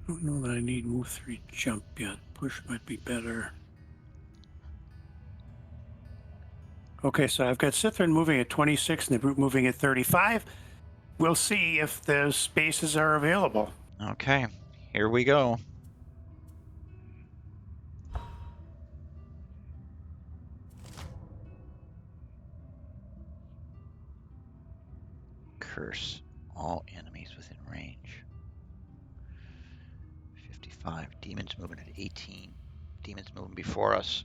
I don't know that I need move 3 jump yet. Push might be better. Okay, so I've got Cithrin moving at 26 and the Brute moving at 35. We'll see if those spaces are available. Okay. Here we go. Curse all enemies within range. 55. Demons moving at 18. Demons moving before us.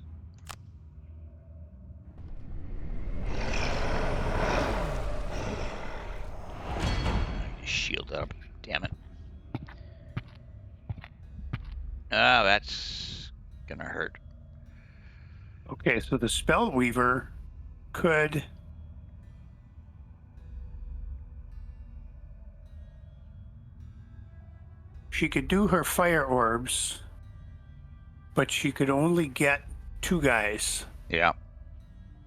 Shield up. Damn it. Ah, that's gonna hurt. Okay, so the Spellweaver could... She could do her fire orbs, but she could only get 2 guys. Yeah.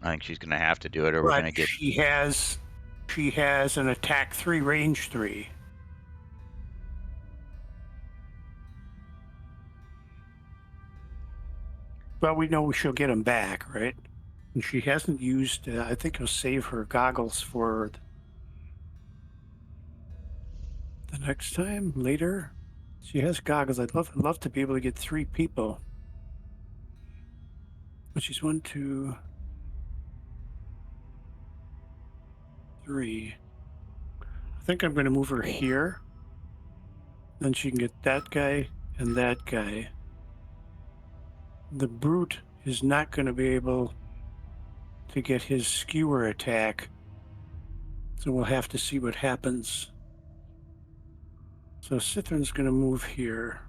I think she's gonna have to do it, or we're gonna get. She has an attack 3, range 3. Well, we know she'll get them back, right? And she hasn't used. I think he'll save her goggles for the next time later. She has goggles. I'd love to be able to get 3 people. But she's 1, 2, 3. I think I'm going to move her here. Then she can get that guy and that guy. The Brute is not going to be able to get his skewer attack. So we'll have to see what happens. So Cithrin's going to move here.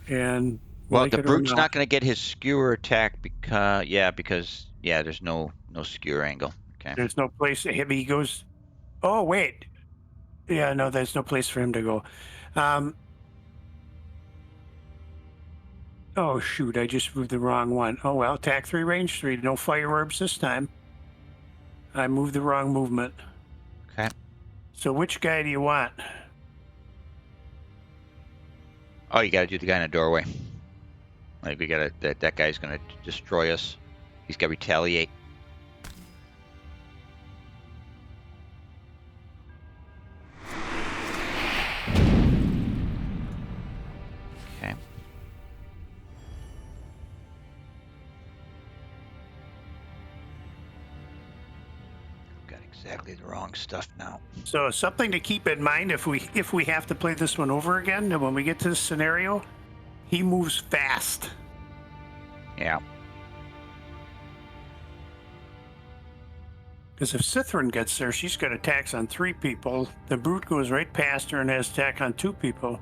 And Well, like the it or Brute's not, not gonna get his skewer attack because there's no skewer angle. Okay. there's no place. He goes. Oh wait, yeah, no, there's no place for him to go. Oh shoot, I just moved the wrong one. Oh well, attack 3, range 3. No fire orbs this time. I moved the wrong movement. Okay. So which guy do you want? Oh, you gotta do the guy in the doorway. Like we gotta. That guy's gonna destroy us. He's gotta retaliate. Okay. Got exactly the wrong stuff now. So something to keep in mind if we have to play this one over again, and when we get to this scenario, he moves fast. Yeah. Because if Cithrin gets there, she's got attacks on 3 people. The Brute goes right past her and has attack on 2 people.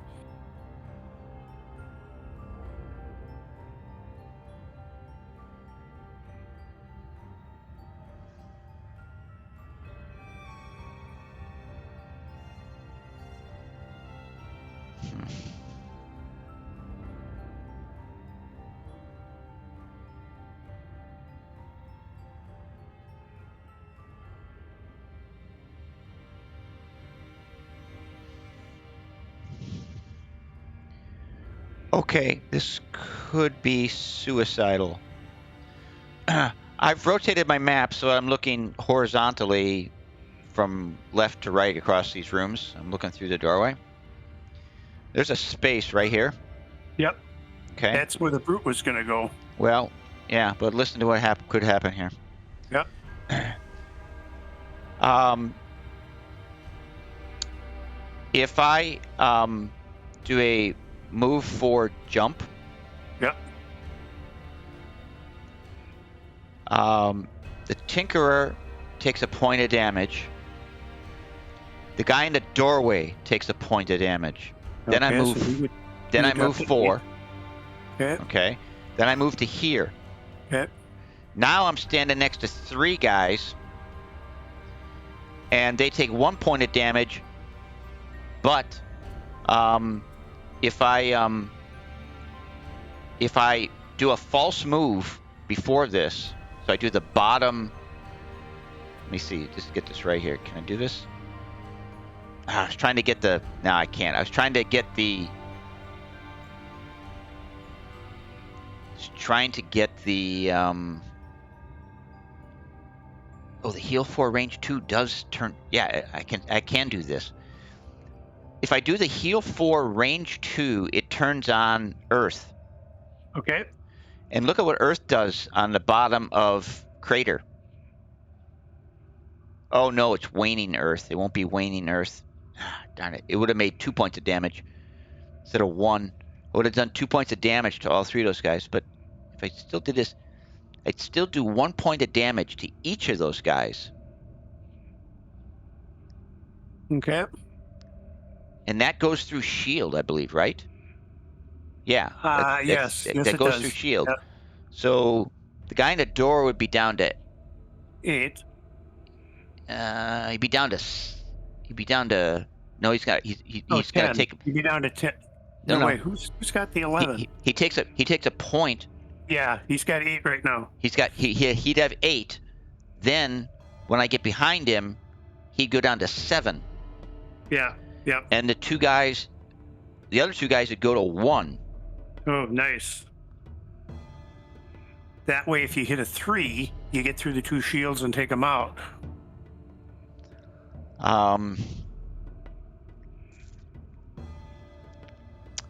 Okay, this could be suicidal. I've rotated my map so I'm looking horizontally from left to right across these rooms. I'm looking through the doorway. There's a space right here. Yep. Okay. That's where the Brute was going to go. Well, yeah, but listen to what could happen here. Yep. If I do a move forward jump, Yep. the Tinkerer takes a point of damage. The guy in the doorway takes a point of damage. Then I Okay, move. so Then I drop move to 4. Okay. Okay. Then I move to here. Okay. Now I'm standing next to 3 guys, and they take 1 point of damage. But if I do a false move before this, so I do the bottom. Let me see. Just get this right here. Can I do this? I was trying to get the. No, I can't. I was trying to get the. Oh, the heal 4 range 2 does turn. Yeah, I can do this. If I do the heal 4 range 2, it turns on Earth. Okay. And look at what Earth does on the bottom of Crater. Oh no, it's waning Earth. It won't be waning Earth. Darn it. It would have made 2 points of damage instead of 1. I would have done 2 points of damage to all 3 of those guys. But if I still did this, I'd still do 1 point of damage to each of those guys. Okay. And that goes through shield, I believe, right? Yeah. Yes. Yes, that it goes does. through shield. Yep. So the guy in the door would be down to 8. he'd be down to no, he's got Oh, he's got to 10. take. You'd be down to 10. No, No, no. wait. Who's got the 11? He takes a point. Yeah, he's got 8 right now. He'd have 8. Then when I get behind him, he'd go down to 7. Yeah. Yep. And the other 2 guys would go to 1. Oh, nice. That way, if you hit a 3, you get through the 2 shields and take them out.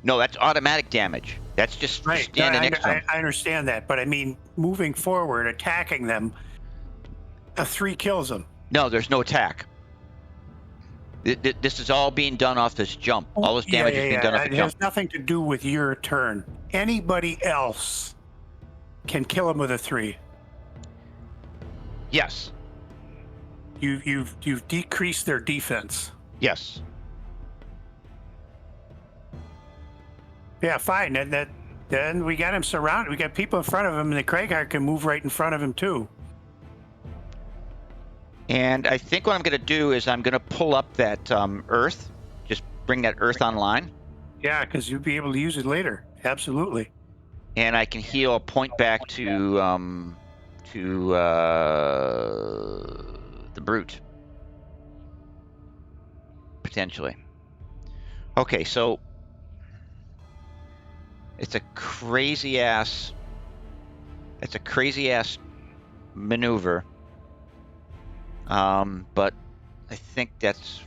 No, that's automatic damage. That's just Right. standing next to him. I understand that, but I mean, moving forward, attacking them, a 3 kills them. No, there's no attack. This is all being done off this jump. All this damage is being done off the It jump. has nothing to do with your turn. Anybody else can kill them with a 3. Yes. You've decreased their defense. Yes. Yeah, fine. Then we got him surrounded. We got people in front of him, and the Craighart can move right in front of him too. And I think what I'm going to do is I'm going to pull up that Earth. Just bring that Earth online. Yeah, because you'll be able to use it later. Absolutely. And I can heal a point back to the Brute. Potentially. Okay, so it's a crazy ass maneuver. But I think that's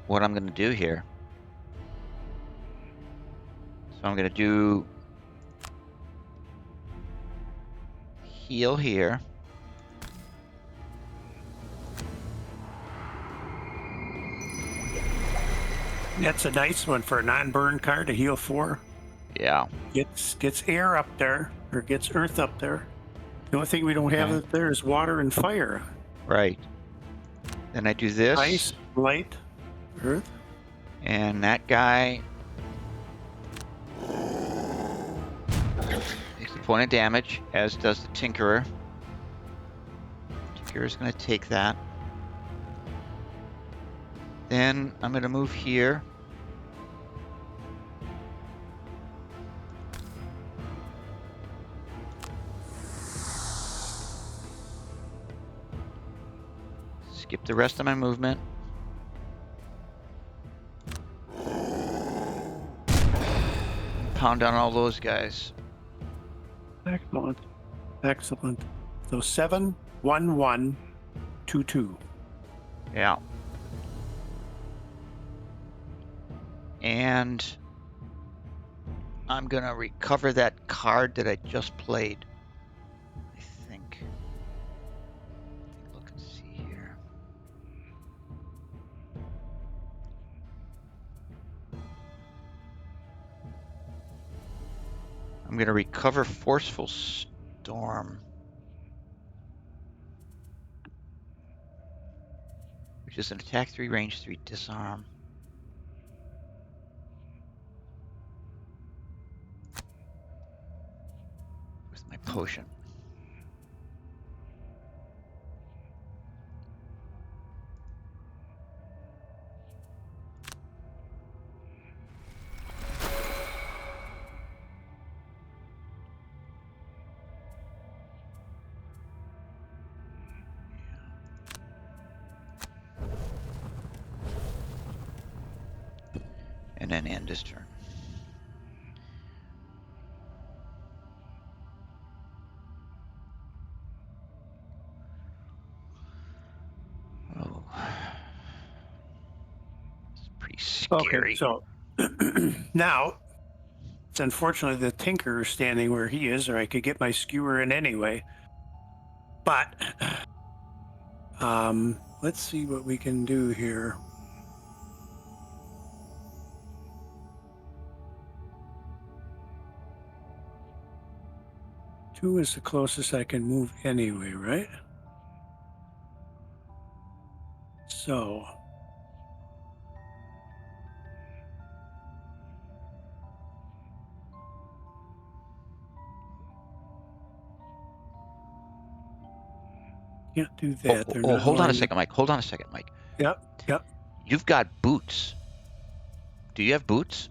what I'm going to do here. So I'm going to do heal here. That's a nice one for a non-burn card to heal 4. Yeah. Gets air up there, or gets earth up there. The only thing we don't have Okay. up there is water and fire. Right. Then I do this. Ice, light, earth. And that guy takes a point of damage, as does the Tinkerer. Tinkerer's going to take that. Then I'm going to move here. Skip the rest of my movement. Pound down all those guys. Excellent. Excellent. So 7, 1, 1, 2, 2. Yeah. And I'm going to recover that card that I just played. I think. Look and see here. I'm going to recover Forceful Storm, which is an attack 3, range 3, disarm. potion. And then end his turn. Oh, it's pretty scary. Okay, so now it's unfortunately the tinker standing where he is, or I could get my skewer in anyway. But let's see what we can do here. Two is the closest I can move anyway, right? So can't do that. They're not Hold on a letting me- second, Mike. Hold on a second, Mike. Yep. You've got boots. Do you have boots?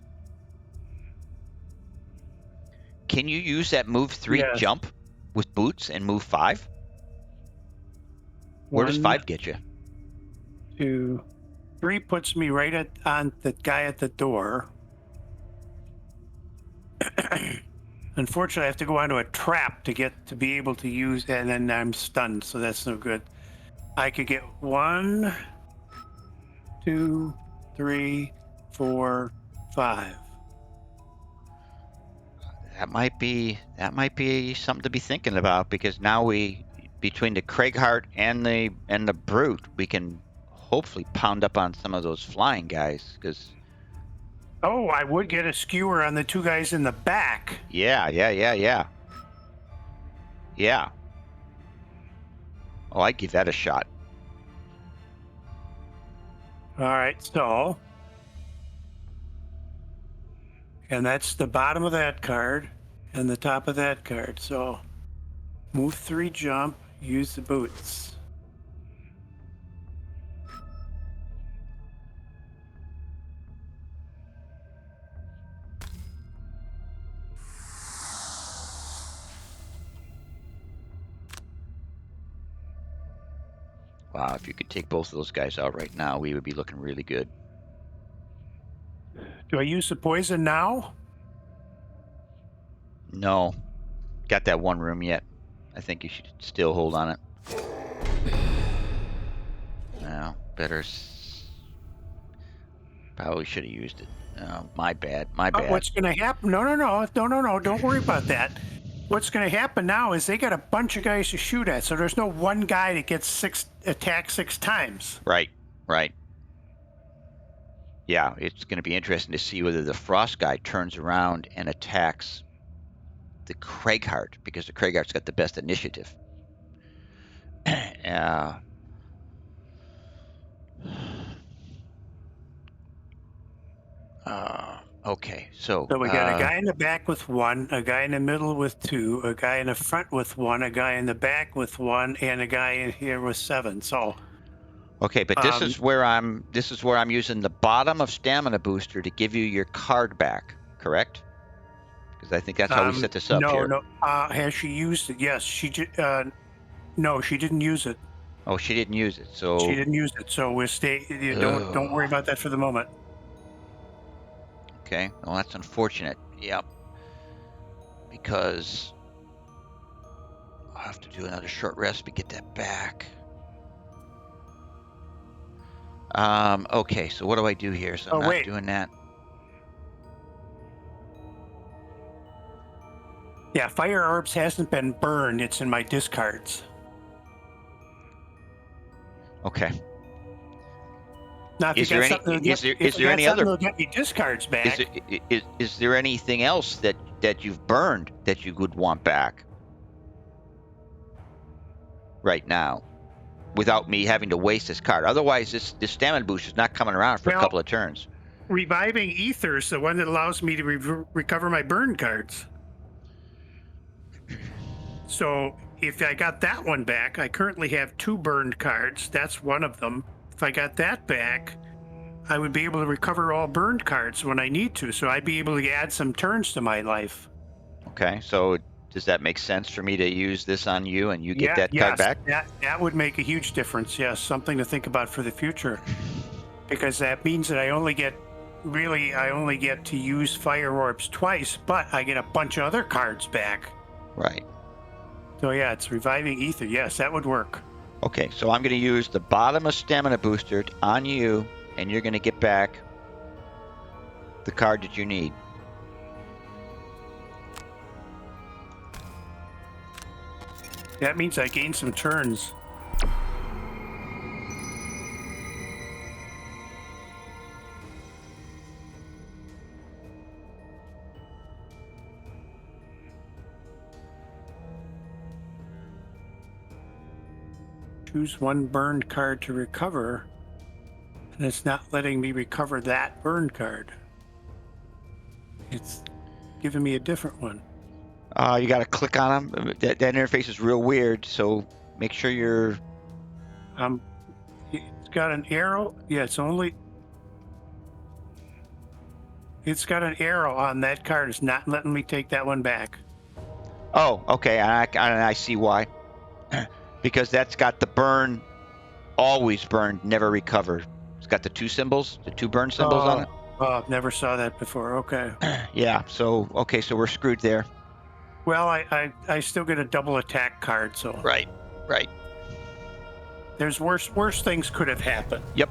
Can you use that move 3 Yes. jump with boots and move 5? Where does 5 get you? 2, 3 puts me right on the guy at the door. Unfortunately, I have to go onto a trap to be able to use, and then I'm stunned, so that's no good. I could get 1, 2, 3, 4, 5. That might be something to be thinking about, because now between the Craighheart and the Brute, we can hopefully pound up on some of those flying guys. Because Oh, I would get a skewer on the 2 guys in the back. yeah. Oh, I'd give that a shot. All right, so, and that's the bottom of that card and the top of that card. So move 3 jump, use the boots. Wow, if you could take both of those guys out right now, we would be looking really good. Do I use the poison now? No. Got that one room yet. I think you should still hold on it. No, better. Probably should have used it. My bad. What's going to happen? No. Don't worry about that. What's going to happen now is they got a bunch of guys to shoot at, so there's no one guy that gets attacked 6 times. Right. Yeah, it's going to be interesting to see whether the Frost guy turns around and attacks the Craighheart, because the Craighart's got the best initiative. Okay, so So we got a guy in the back with 1, a guy in the middle with 2, a guy in the front with 1, a guy in the back with 1, and a guy in here with 7. So okay, but this is where I'm using the bottom of stamina booster to give you your card back, correct? Because I think that's how we set this up here. No. Has she used it? Yes, she did. No, she didn't use it. Oh, she didn't use it. So She didn't use it. So we'll stay. Don't worry about that for the moment. okay, well, that's unfortunate. Yep. Because I'll have to do another short rest to get that back. Okay, so what do I do here? So I'm not doing that. Yeah, fire orbs hasn't been burned. It's in my discards. Okay. Now, if Is you there got any? something, Is there any other? that'll get me discards back. Is there anything else that you've burned that you would want back right now, without me having to waste this card? Otherwise, this stamina boost is not coming around for a couple of turns. Reviving Ether is the one that allows me to recover my burn cards. So if I got that one back, I currently have 2 burned cards. That's one of them. If I got that back, I would be able to recover all burned cards when I need to. So I'd be able to add some turns to my life. Okay, so does that make sense for me to use this on you and you get Yeah, that card yes, back? that would make a huge difference. Yes, something to think about for the future, because that means that I only get to use fire orbs twice, but I get a bunch of other cards back. Right. So yeah, it's reviving ether. Yes, that would work. Okay, so I'm going to use the bottom of stamina booster on you, and you're going to get back the card that you need. That means I gain some turns. Choose one burned card to recover, and it's not letting me recover that burned card. It's giving me a different one. You got to click on them. That interface is real weird, so make sure you're... It's got an arrow. Yeah, it's got an arrow on that card. It's not letting me take that one back. Oh, okay, I see why. Because that's got the burn, always burned, never recovered. It's got the 2 symbols, the 2 burn symbols on it. Oh, never saw that before. Okay. Yeah, so we're screwed there. Well, I still get a double attack card, so Right. there's worse things could have happened. Yep.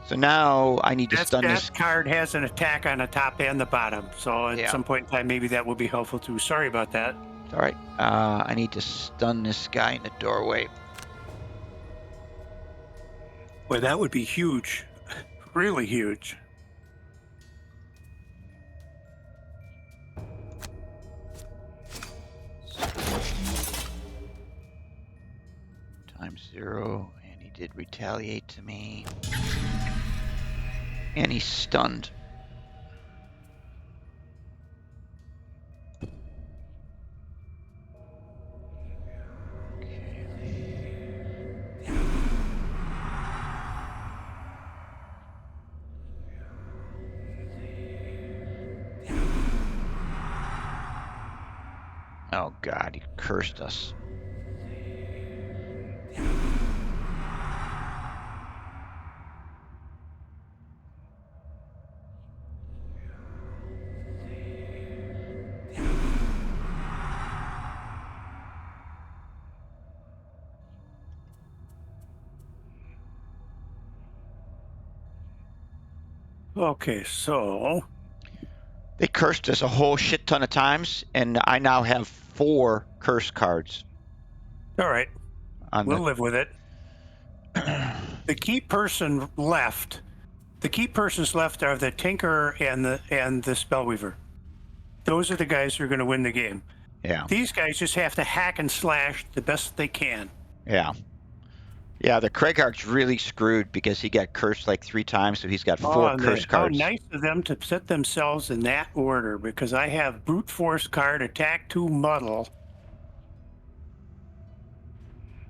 So now I need to stun this. That card has an attack on the top and the bottom, so at some point in time, maybe that will be helpful too. Sorry about that. All right. I need to stun this guy in the doorway. Well, that would be huge. Really huge. ×0, and he did retaliate to me. And he's stunned. Oh God, he cursed us. Okay, so They cursed us a whole shit ton of times, and I now have 4 curse cards. All right, we'll live with it. The key persons left are the Tinker and the Spellweaver. Those are the guys who are going to win the game. Yeah. These guys just have to hack and slash the best they can. Yeah. Yeah, the Craigarch's really screwed because he got cursed like 3 times, so he's got 4 curse cards. How nice of them to set themselves in that order, because I have Brute Force card, Attack 2 Muddle.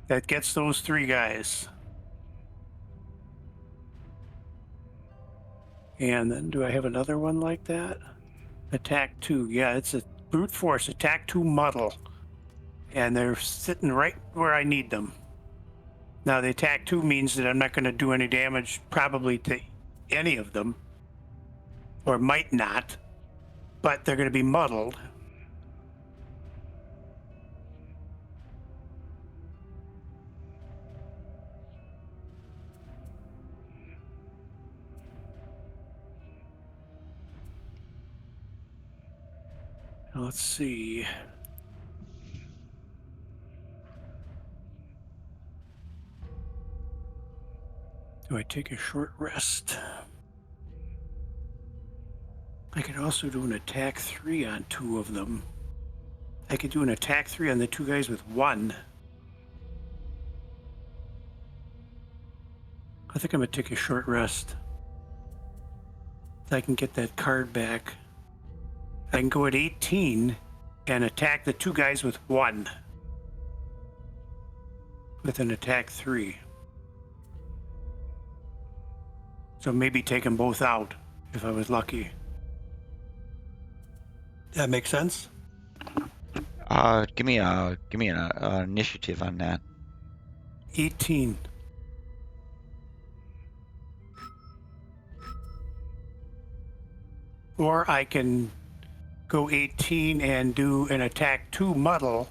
That gets those 3 guys. And then do I have another one like that? Attack 2. Yeah, it's a Brute Force, Attack 2 Muddle. And they're sitting right where I need them. Now, the attack 2 means that I'm not going to do any damage probably to any of them, or might not, but they're going to be muddled. Now, let's see. Do I take a short rest? I could also do an attack 3 on 2 of them. I could do an attack 3 on the 2 guys with 1. I think I'm going to take a short rest. I can get that card back. I can go at 18 and attack the two guys with 1. With an attack 3. So maybe take them both out if I was lucky. That makes sense? Give me an initiative on that. 18. Or I can go 18 and do an attack 2 muddle.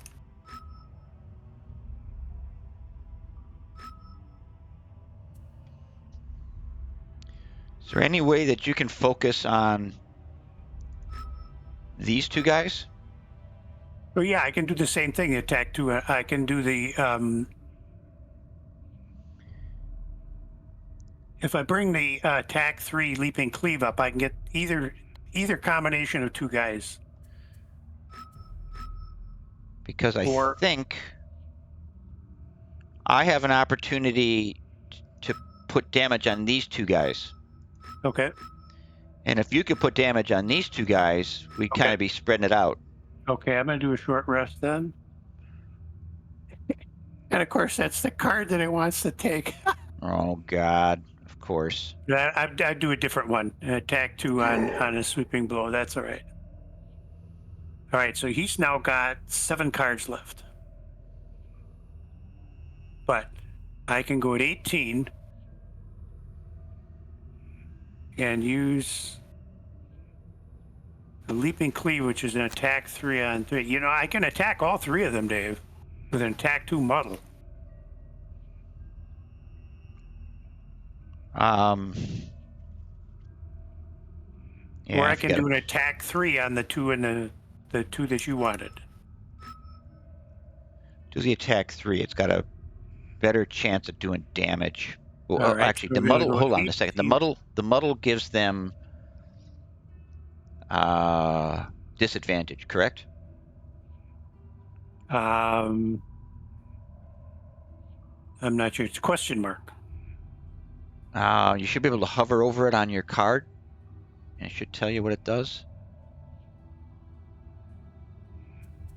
Is there any way that you can focus on these two guys? Oh yeah, I can do the same thing. Attack 2. I can do the if I bring the attack 3 leaping cleave up, I can get either combination of 2 guys. Because I Or- think I have an opportunity to put damage on these two guys. Okay. And if you could put damage on these two guys, we'd Okay. kind of be spreading it out. Okay, I'm gonna do a short rest then. And of course, that's the card that it wants to take. Oh, God. Of course. I'd do a different one. An attack 2 on a sweeping blow. That's all right. All right, so he's now got 7 cards left. But I can go at 18 and use the leaping cleave, which is an attack 3 on 3. You know, I can attack all 3 of them, Dave, with an attack 2 muddle. Yeah, Or I can do an attack 3 on the 2 and the 2 that you wanted. Do the attack 3. It's got a better chance of doing damage. Well, All right, actually, so the we're gonna muddle. go Hold on a second. The 18. muddle gives them disadvantage. Correct? I'm not sure. It's a question mark. You should be able to hover over it on your card, and it should tell you what it does.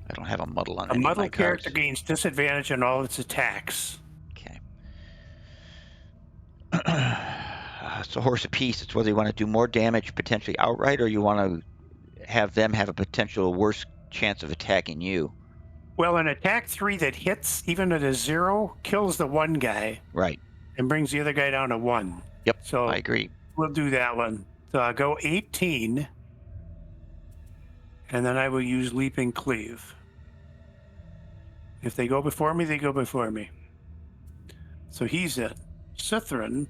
I don't have a muddle on A any of my muddle character cards. gains disadvantage on all its attacks. Okay. It's a horse apiece. It's whether you want to do more damage potentially outright, or you want to have them have a potential worse chance of attacking you. Well, an attack 3 that hits, even at a 0, kills the one guy. Right. And brings the other guy down to 1. Yep. So I agree. we'll do that one. So I'll go 18. And then I will use leaping cleave. If they go before me, they go before me. So he's it. Cithrin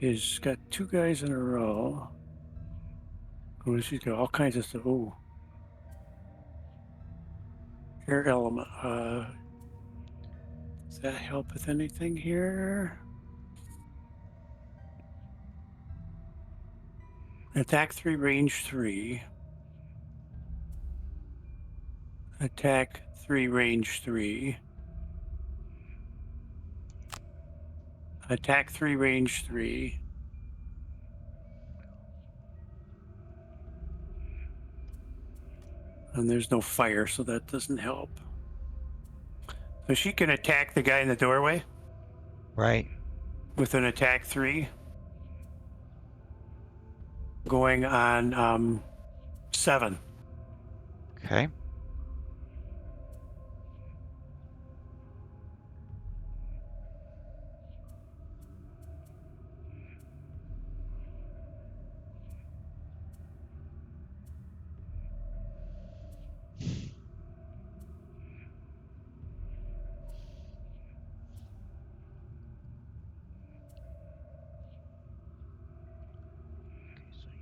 is got 2 guys in a row. Oh, she's got all kinds of stuff. Oh. Air element. Does that help with anything here? Attack 3, range 3. Attack 3, range 3. Attack 3, range 3. And there's no fire, so that doesn't help. So she can attack the guy in the doorway Right. with an attack 3. Going on 7. Okay.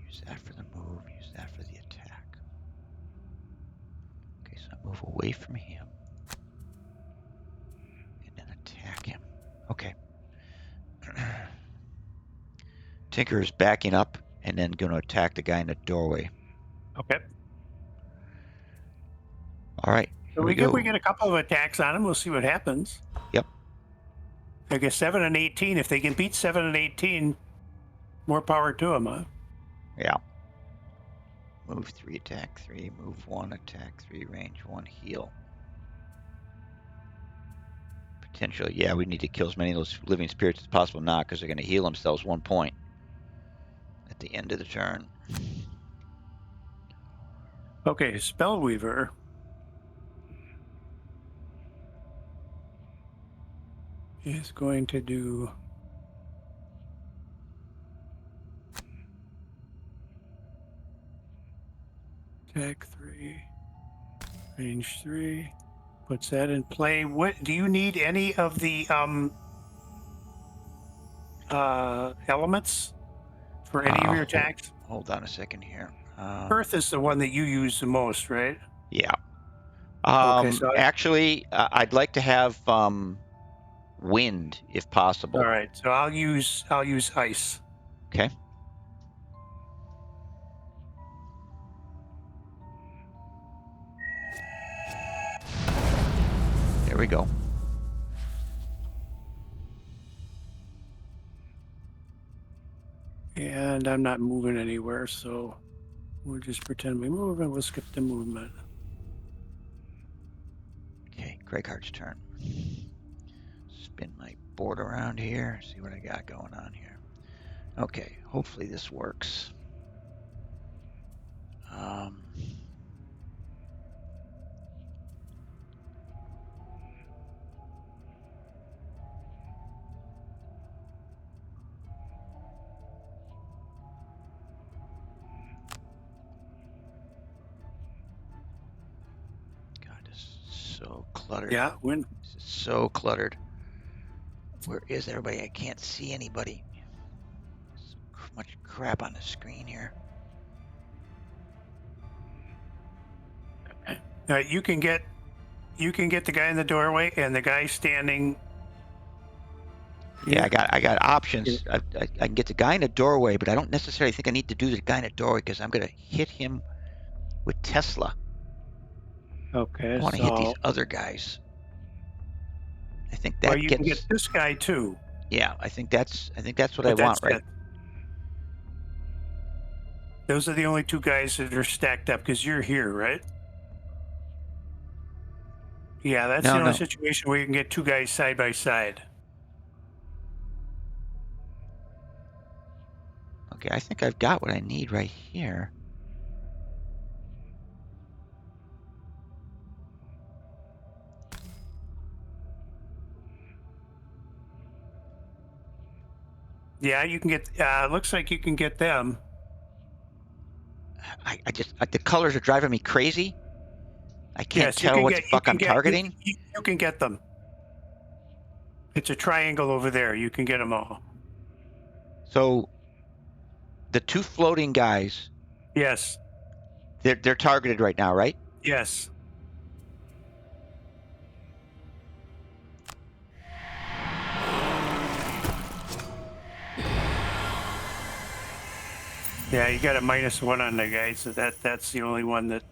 Use that for the move, use that for the attack. Okay, so I move away from him. And then attack him. Okay. Tinker is backing up and then going to attack the guy in the doorway. Okay. All right. So we get a couple of attacks on him. We'll see what happens. Yep. I guess 7 and 18. If they can beat 7 and 18, more power to them, huh? Yeah. Move 3, attack 3, move 1, attack 3, range 1, heal. Potentially, yeah, we need to kill as many of those living spirits as possible now because they're going to heal themselves 1 point at the end of the turn. Okay, Spellweaver. Is going to do attack 3, range 3. Puts that in play. What do you need any of the elements for any of your attacks? Hold on a second here. Earth is the one that you use the most, right? Yeah. Okay, so Actually, I'd like to have wind if possible. all right, so I'll use ice. Okay. There we go. And I'm not moving anywhere, so we'll just pretend we move and we'll skip the movement. Okay, Greghart's turn. Spin my board around here, see what I got going on here. Okay, hopefully this works. God, this is so cluttered. Yeah, when This is so cluttered. Where is everybody? I can't see anybody. So much crap on the screen here. you can get the guy in the doorway and the guy standing. Yeah, I got options. I can get the guy in the doorway, but I don't necessarily think I need to do the guy in the doorway because I'm going to hit him with Tesla. Okay, I want to so hit these other guys. I think that well, you gets. can get this guy too. Yeah, I think that's what But I want, right? it. Those are the only two guys that are stacked up because you're here, right? Yeah, that's the only situation where you can get two guys side by side. Okay, I think I've got what I need right here. Yeah, you can get. Looks like you can get them. I just the colors are driving me crazy. I can't Yes, tell what the fuck I'm targeting. You can get them. It's a triangle over there. You can get them all. So the two floating guys, Yes. they're targeted right now, right? Yes. Yeah, you got a -1 on the guy, so that's the only one that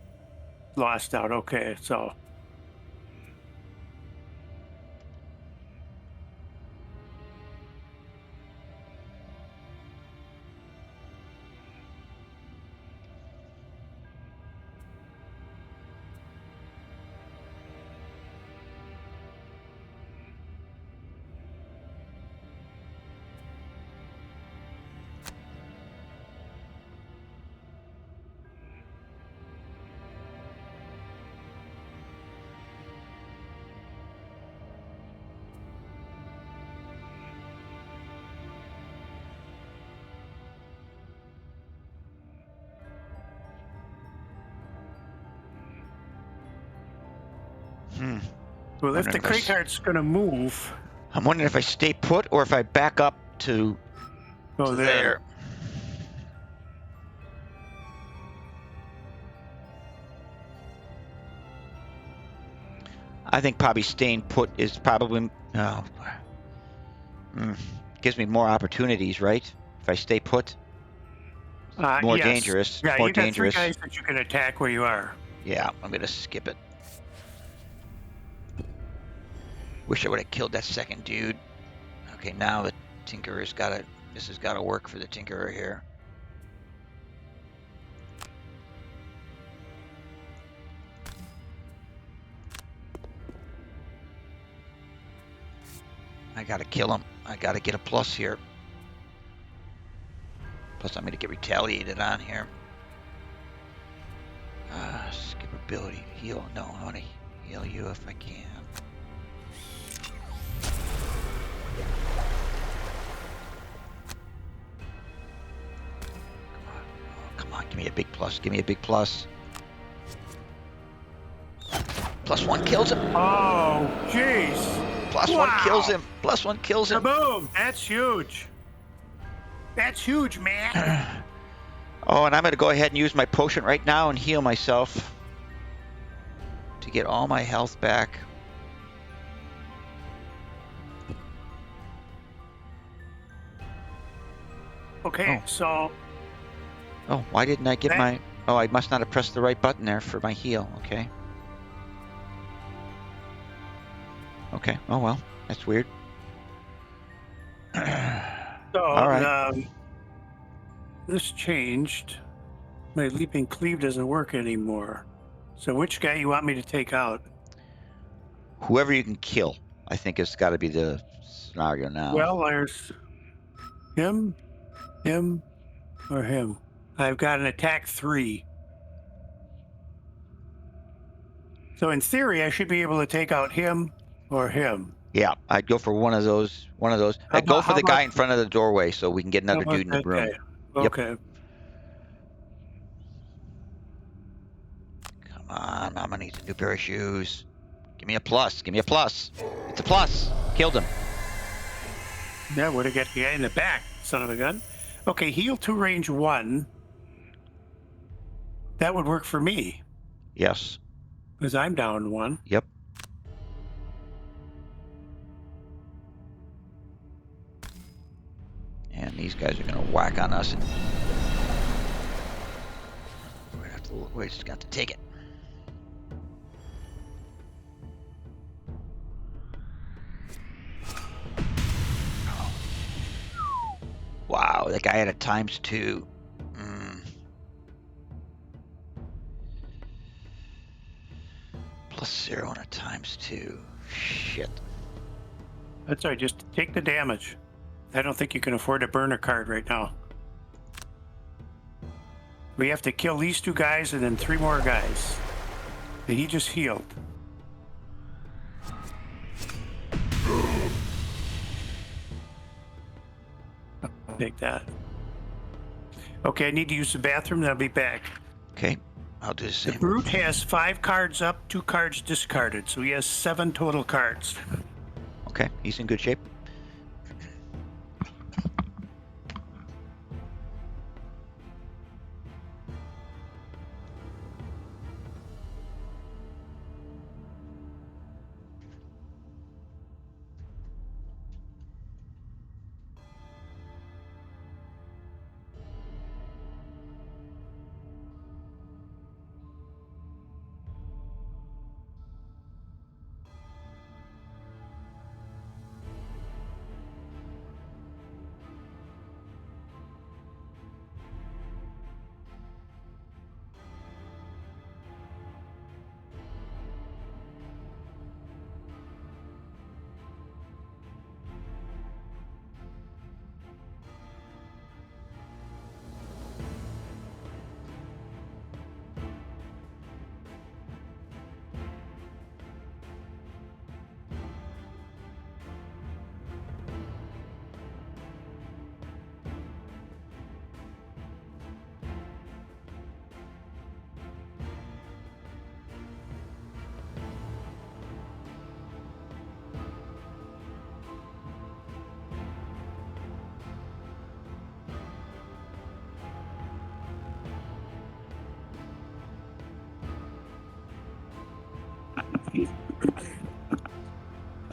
lost out. Okay, so well, if the crate heart's going to move, I'm wondering if I stay put or if I back up to go there. I think probably staying put is probably gives me more opportunities, right? If I stay put, more yes. dangerous. Yeah, more you got dangerous. 3 guys that you can attack where you are. Yeah, I'm gonna skip it. Wish I would have killed that second dude. Okay, now the Tinkerer's gotta. This has gotta work for the Tinkerer here. I gotta kill him. I gotta get a plus here. Plus, I'm gonna get retaliated on here. Skip ability. Heal. No, I wanna heal you if I can. Come on, give me a big plus. Give me a big plus. +1 kills him. Oh, jeez. +1 kills him. +1 kills him. Kaboom! That's huge. That's huge, man. Oh, and I'm going to go ahead and use my potion right now and heal myself to get all my health back. Okay, so... Oh, why didn't I get my... Oh, I must not have pressed the right button there for my heal. Okay. Okay. Oh, well. That's weird. So, all right. This changed. My leaping cleave doesn't work anymore. So which guy you want me to take out? Whoever you can kill, I think has got to be the scenario now. Well, there's him, or him. I've got an attack 3. So in theory, I should be able to take out him or him. Yeah, I'd go for one of those. I'd go for the guy in front of the doorway so we can get another dude in the room. Guy? Okay. Yep. Come on, Mama needs a new pair of shoes. Give me a plus. Give me a plus. It's a plus. Killed him. Yeah, would have got the guy in the back, son of a gun. Okay, heal to range 1. That would work for me. Yes. Because I'm down 1. Yep. And these guys are going to whack on us. And we're just got to take it. Wow, that guy had a ×2. +0 and a ×2. Shit. That's all right, just take the damage. I don't think you can afford to burn a card right now. We have to kill these 2 guys and then 3 more guys. And he just healed. Take that. Okay, I need to use the bathroom, then I'll be back. Okay, I'll do the same. The brute has 5 cards up, 2 cards discarded, so he has 7 total cards. Okay, he's in good shape.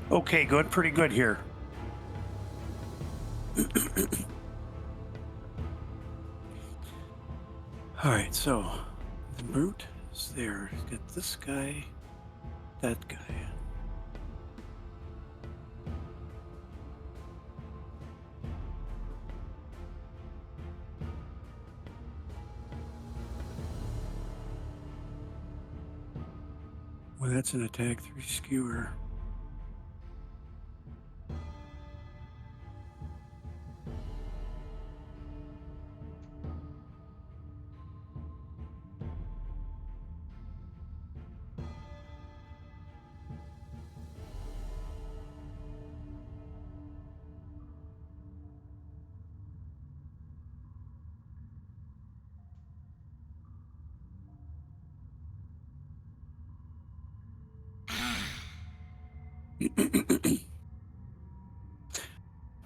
Okay, good, pretty good here. All right, so the brute is there. He's got this guy, that guy. Well, that's an attack 3 skewer.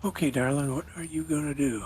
Okay, darling, what are you gonna do?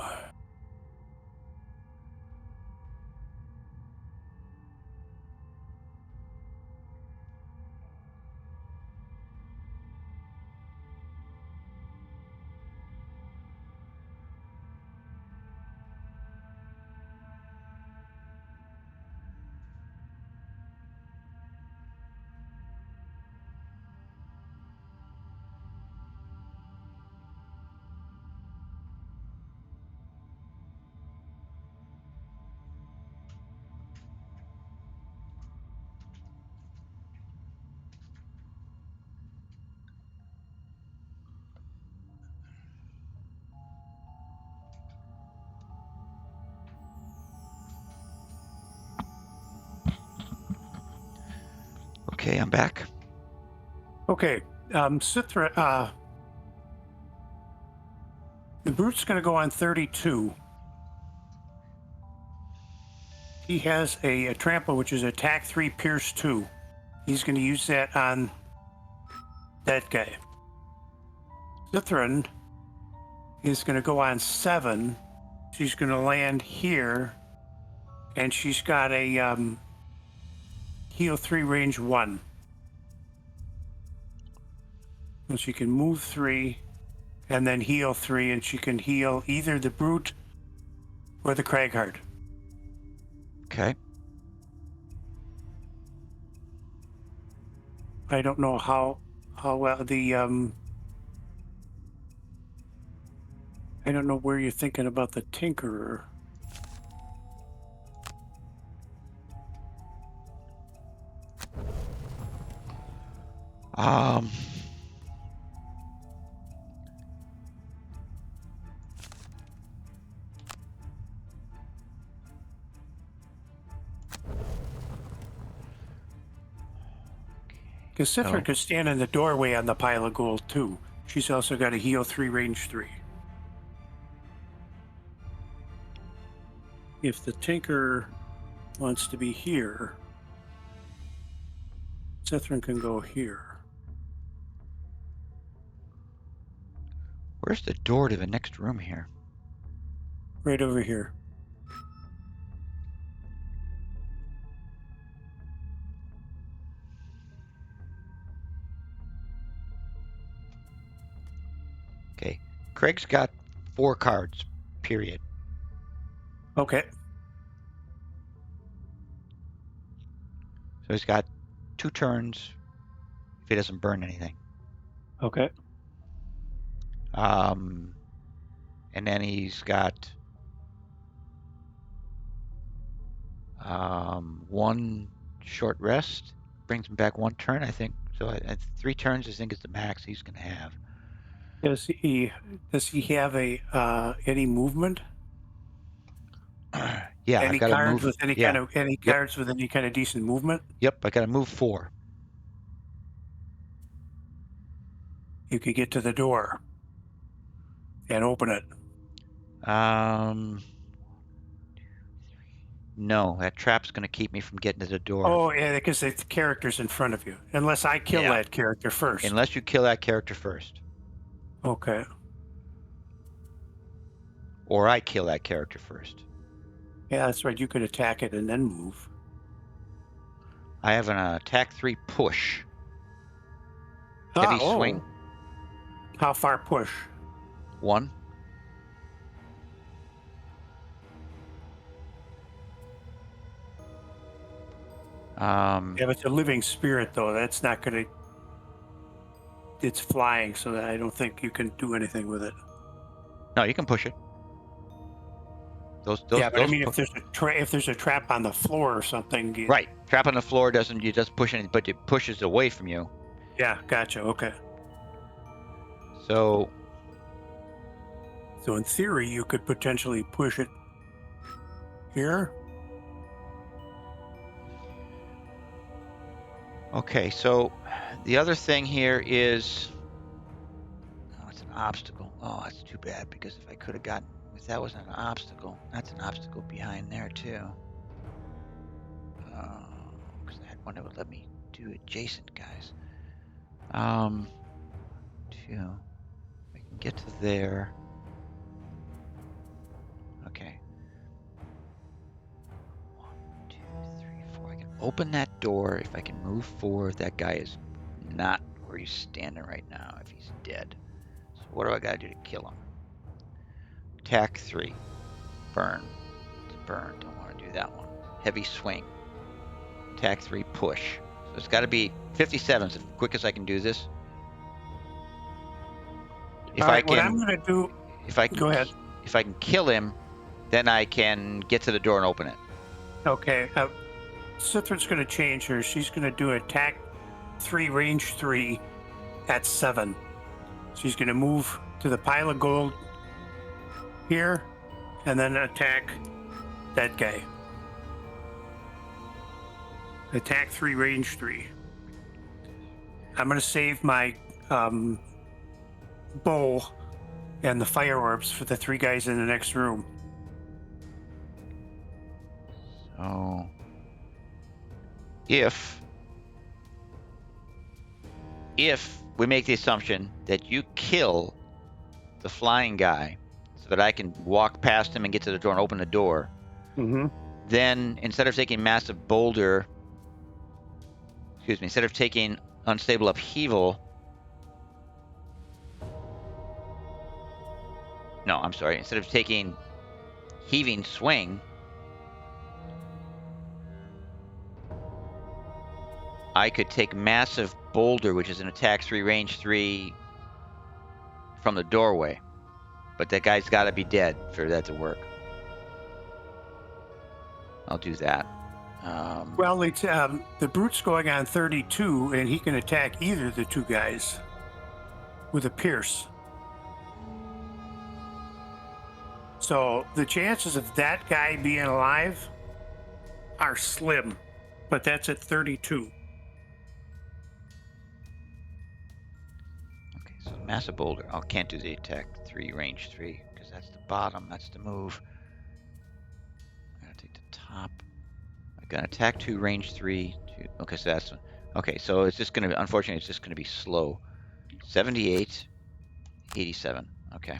Okay, I'm back. Okay, Cithra, the brute's gonna go on 32. He has a trample, which is attack 3, pierce 2. He's gonna use that on that guy. Cithran is gonna go on 7. She's gonna land here, and she's got a heal 3, range 1. And she can move 3 and then heal 3, and she can heal either the brute or the Cragheart. Okay. I don't know how well the I don't know where you're thinking about the Tinkerer. Um. Because Cithra could stand in the doorway on the pile of gold too. She's also got a heal 3, range 3. If the Tinker wants to be here, Cithran can go here. Where's the door to the next room here? Right over here. Okay. Craig's got 4 cards, period. Okay. So he's got 2 turns if he doesn't burn anything. Okay. And then he's got 1 short rest, brings him back 1 turn, I think. So 3 turns, I think, is the max he's going to have. Does he have a any movement? Yeah, Any I've got to cards move. with any Yeah. cards with any kind of decent movement? Yep, I got to move 4. You could get to the door and open it. No, that trap's going to keep me from getting to the door. Oh, yeah, because the character's in front of you. Unless I kill Yeah. that character first. Unless you kill that character first. Okay. Or I kill that character first. Yeah, that's right. You could attack it and then move. I have an attack 3 push. Heavy swing. How far push? 1. Yeah, but it's a living spirit, though. That's not going to... It's flying, so that I don't think you can do anything with it. No, you can push it. Yeah, but I mean, if there's a trap on the floor or something... Right. Trap on the floor doesn't... You just push it, but it pushes away from you. Yeah, gotcha. Okay. So in theory, you could potentially push it here. Okay, so the other thing here is... Oh, it's an obstacle. Oh, that's too bad, because if I could have gotten... If that was an obstacle, that's an obstacle behind there, too. Because I had one that would let me do adjacent guys. 2. I can get to there. Okay. 1, 2, 3, 4. I can open that door if I can move forward. That guy is not where he's standing right now if he's dead. So what do I gotta do to kill him? Attack 3. Burn. It's burn. Don't want to do that one. Heavy swing. Attack 3. Push. So it's got to be 57 as quick as I can do this. If All I right, what I'm can, going to do, if I can, go ahead. if I can kill him, then I can get to the door and open it. Okay, Cithrin's going to change her. She's going to do attack 3, range 3 at 7. She's going to move to the pile of gold here and then attack that guy. Attack 3, range 3. I'm going to save my bow and the fire orbs for the 3 guys in the next room. So, if we make the assumption that you kill the flying guy so that I can walk past him and get to the door and open the door, then instead of taking massive boulder, instead of taking unstable upheaval, no, I'm sorry, instead of taking heaving swing, I could take massive boulder, which is an attack 3, range 3 from the doorway. But that guy's got to be dead for that to work. I'll do that. Well, it's the brute's going on 32, and he can attack either of the 2 guys with a pierce. So the chances of that guy being alive are slim, but that's at 32. Okay, so massive boulder. I can't do the attack 3, range 3, because that's the bottom. That's the move. I'm gonna take the top. I got attack 2, range 3. 2. Okay, so that's okay. So it's just gonna be, unfortunately, it's just gonna be slow. 78, 87. Okay.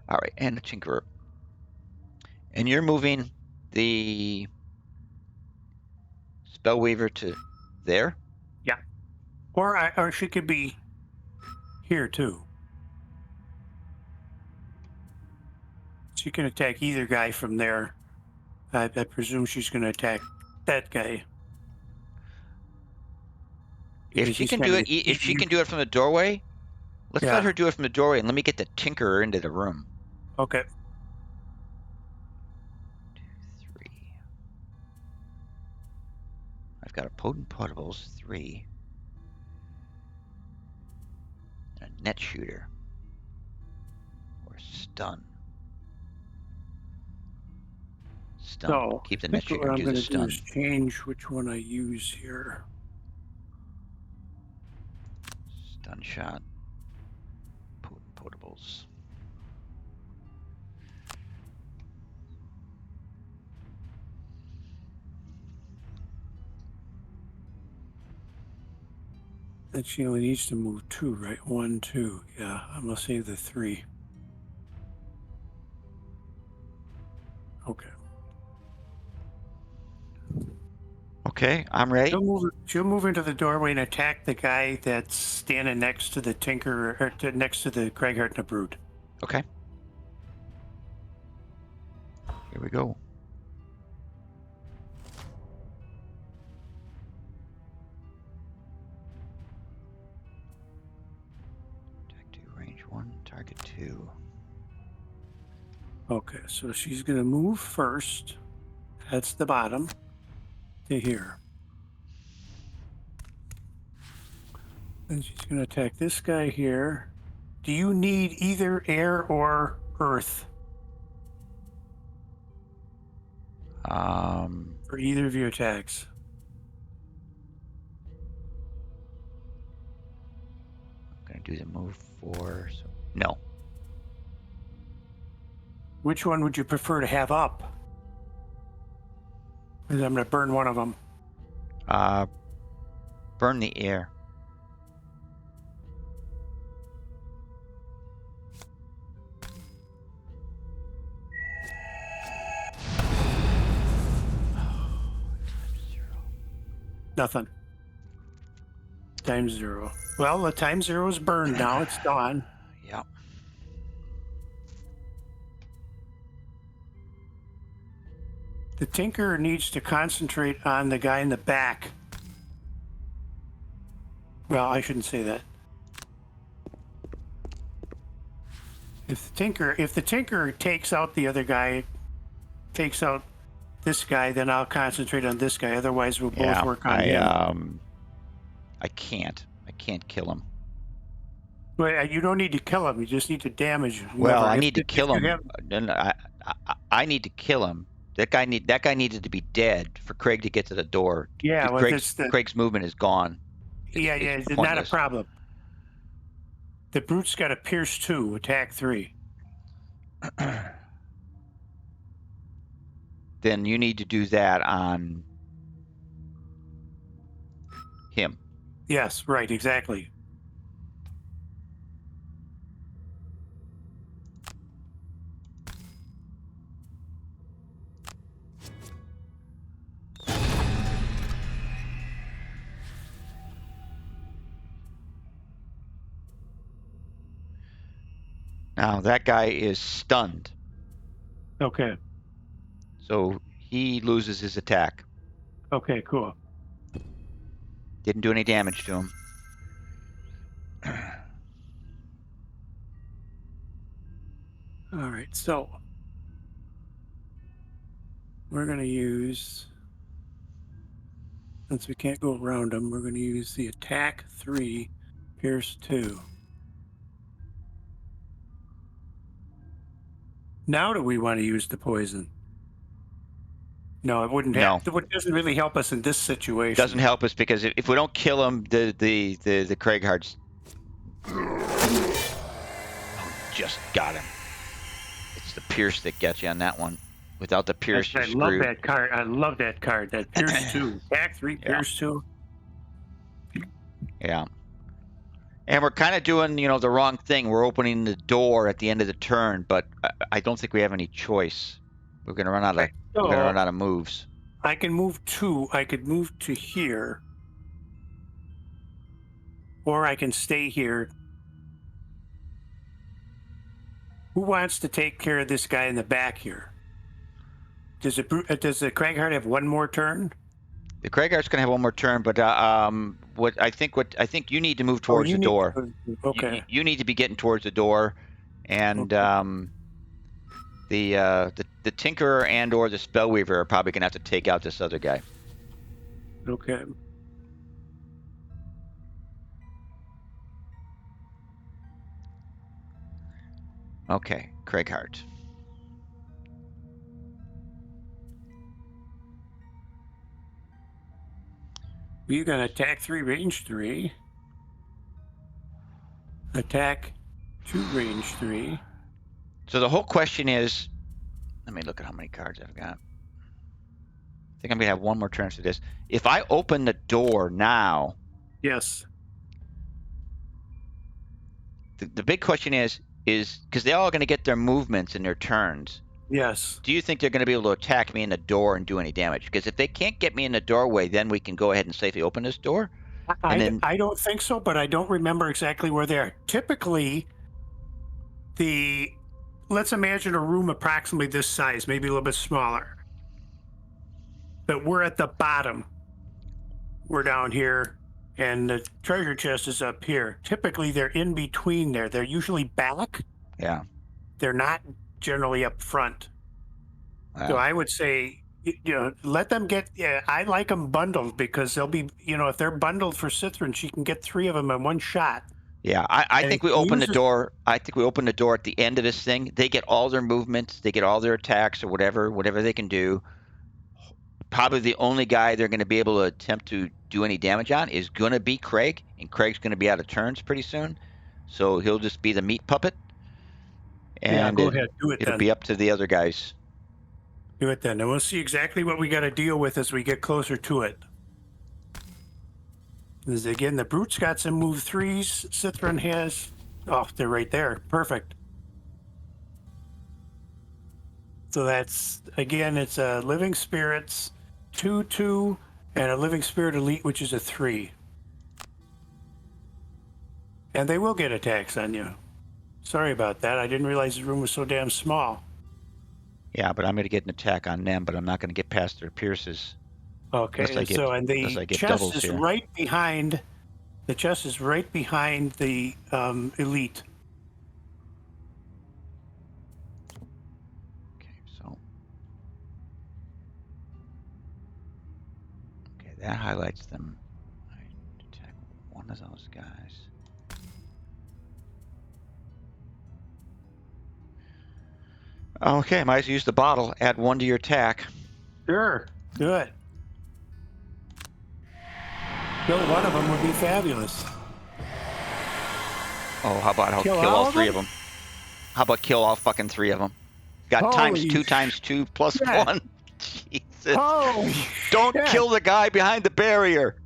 All right, and the Tinkerer. And you're moving the Spellweaver to there? Yeah. Or she could be here too. She can attack either guy from there. I presume she's going to attack that guy. If she can do it, if she can do it from the doorway, let's let her do it from the doorway, and let me get the Tinkerer into the room. Okay. 2, 3. I've got a potent potables 3, and a net shooter, or stun. Stun. So Keep the net shooter. What I'm Do going the to do stun. is change which one I use here. Stun shot. Potent potables. And she only needs to move 2, right? 1, 2. Yeah, I'm going to save the 3. Okay. Okay, I'm ready. She'll move into the doorway and attack the guy that's standing next to the Tinker, or next to the Craighart and the Brute. Okay. Here we go. Attack 2, range 1, target 2. Okay, so she's going to move first. That's the bottom. To here. And she's going to attack this guy here. Do you need either air or earth for either of your attacks? I'm going to do the move 4. So, no. Which one would you prefer to have up? Because I'm going to burn one of them. Burn the air. Nothing. Times 0. Well, the times 0 is burned now. It's gone. Yeah. The Tinker needs to concentrate on the guy in the back. Well, I shouldn't say that. If the Tinker takes out the other guy, takes out this guy, then I'll concentrate on this guy. Otherwise, we'll both work on him. I can't kill him. Well, you don't need to kill him. You just need to damage him. Well, I need to kill him. I need to kill him. That guy needed to be dead for Craig to get to the door. Yeah, well, Craig's movement is gone. It's not a problem. The Brute's got a Pierce 2, attack 3. Then you need to do that on him. Yes, right, exactly. Now that guy is stunned. Okay. So he loses his attack. Okay, cool. Didn't do any damage to him. All right, so we're going to use, since we can't go around them, we're going to use the attack 3, Pierce 2. Now do we want to use the poison? No, it wouldn't. No. It doesn't really help us in this situation. It doesn't help us because if we don't kill him, the Craig Hards just got him. It's the Pierce that gets you on that one. Without the Pierce, you're screwed. I love that card. I love that card. That Pierce 2. Attack 3, Pierce 2. Yeah. And we're kind of doing, the wrong thing. We're opening the door at the end of the turn, but I don't think we have any choice. We're going to run out of moves. I can move 2. I could move to here. Or I can stay here. Who wants to take care of this guy in the back here? Does the Craighart have one more turn? The Craighart's going to have one more turn, but I think you need to move towards the door. Okay. You need to be getting towards the door, and the Tinkerer and or the Spellweaver are probably going to have to take out this other guy. Okay. Okay, Craighart. You got attack 3, range 3. Attack 2, range 3. So the whole question is, let me look at how many cards I've got. I think I'm going to have one more turn for this. If I open the door now. Yes. The big question is because they're all going to get their movements and their turns. Yes. Do you think they're going to be able to attack me in the door and do any damage? Because if they can't get me in the doorway, then we can go ahead and safely open this door. I don't think so, but I don't remember exactly where they are. Typically, let's imagine a room approximately this size, maybe a little bit smaller. But we're at the bottom. We're down here, and the treasure chest is up here. Typically, they're in between there. They're usually back. Yeah. They're not generally up front. Wow. So I would say, let them get. I like them bundled because they'll be, if they're bundled for Cithrin, she can get 3 of them in one shot. Yeah, I think we open the door. I think we open the door at the end of this thing. They get all their movements. They get all their attacks or whatever they can do. Probably the only guy they're going to be able to attempt to do any damage on is going to be Craig, and Craig's going to be out of turns pretty soon. So he'll just be the meat puppet. And go ahead, do it. It'll be up to the other guys. Do it then, and we'll see exactly what we got to deal with as we get closer to it. Again, the Brute's got some move 3s. Cithrin has... Oh, they're right there. Perfect. So that's, again, it's a Living Spirits 2/2 and a Living Spirit Elite, which is a 3. And they will get attacks on you. Sorry about that. I didn't realize the room was so damn small. Yeah, but I'm going to get an attack on them, but I'm not going to get past their pierces. Okay, Unless I get- so and unless the I get chest doubles is here. right behind. The chest is right behind the elite. Okay, so. Okay, that highlights them. I attack one of those guys. Okay, might as well use the bottle. Add 1 to your attack. Sure, do it. Kill one of them would be fabulous. Oh, how about I'll Kill kill all all of 3 them? of them? How about kill all fucking 3 of them? Got Holy times 2 times 2 plus shit. 1. Jesus. Holy Don't shit. kill the guy behind the barrier.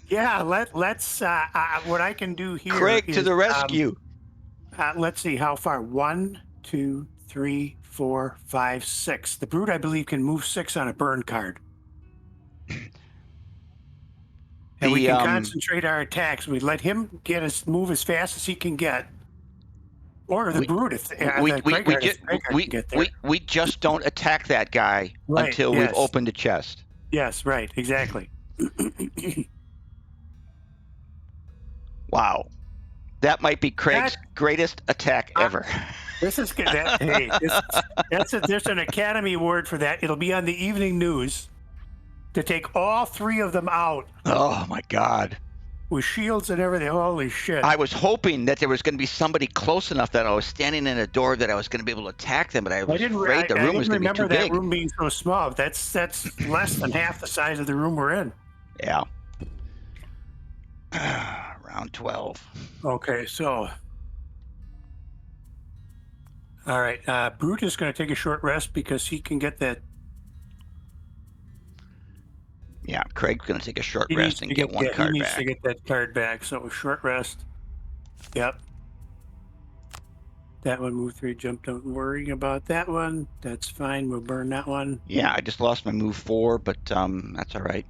Yeah, let's. What I can do here. Craig to is, the rescue. Let's see how far. 1, 2, 3, 4, 5, 6. The Brute, I believe, can move 6 on a burn card. And we can concentrate our attacks. We let him move as fast as he can get, or the Brute if can get there. We just don't attack that guy Right, until yes. we've opened the chest. Yes, right, exactly. Wow, that might be Craig's greatest attack ever. This is good. There's an Academy Award for that. It'll be on the evening news. To take all 3 of them out Oh my God. with shields and everything. Holy shit. I was hoping that there was going to be somebody close enough that I was standing in a door that I was going to be able to attack them, but I was afraid the room was going to be too big. I didn't remember that room being so small. That's less than half the size of the room we're in. Yeah. Round 12. Okay, so. All right. Brute is going to take a short rest because he can get that. Yeah, Craig's going to take a short rest and get 1 card back. He needs to get that card back. So short rest. Yep. That one, move 3, jump. Don't worry about that one. That's fine. We'll burn that one. Yeah, I just lost my move 4, but that's all right.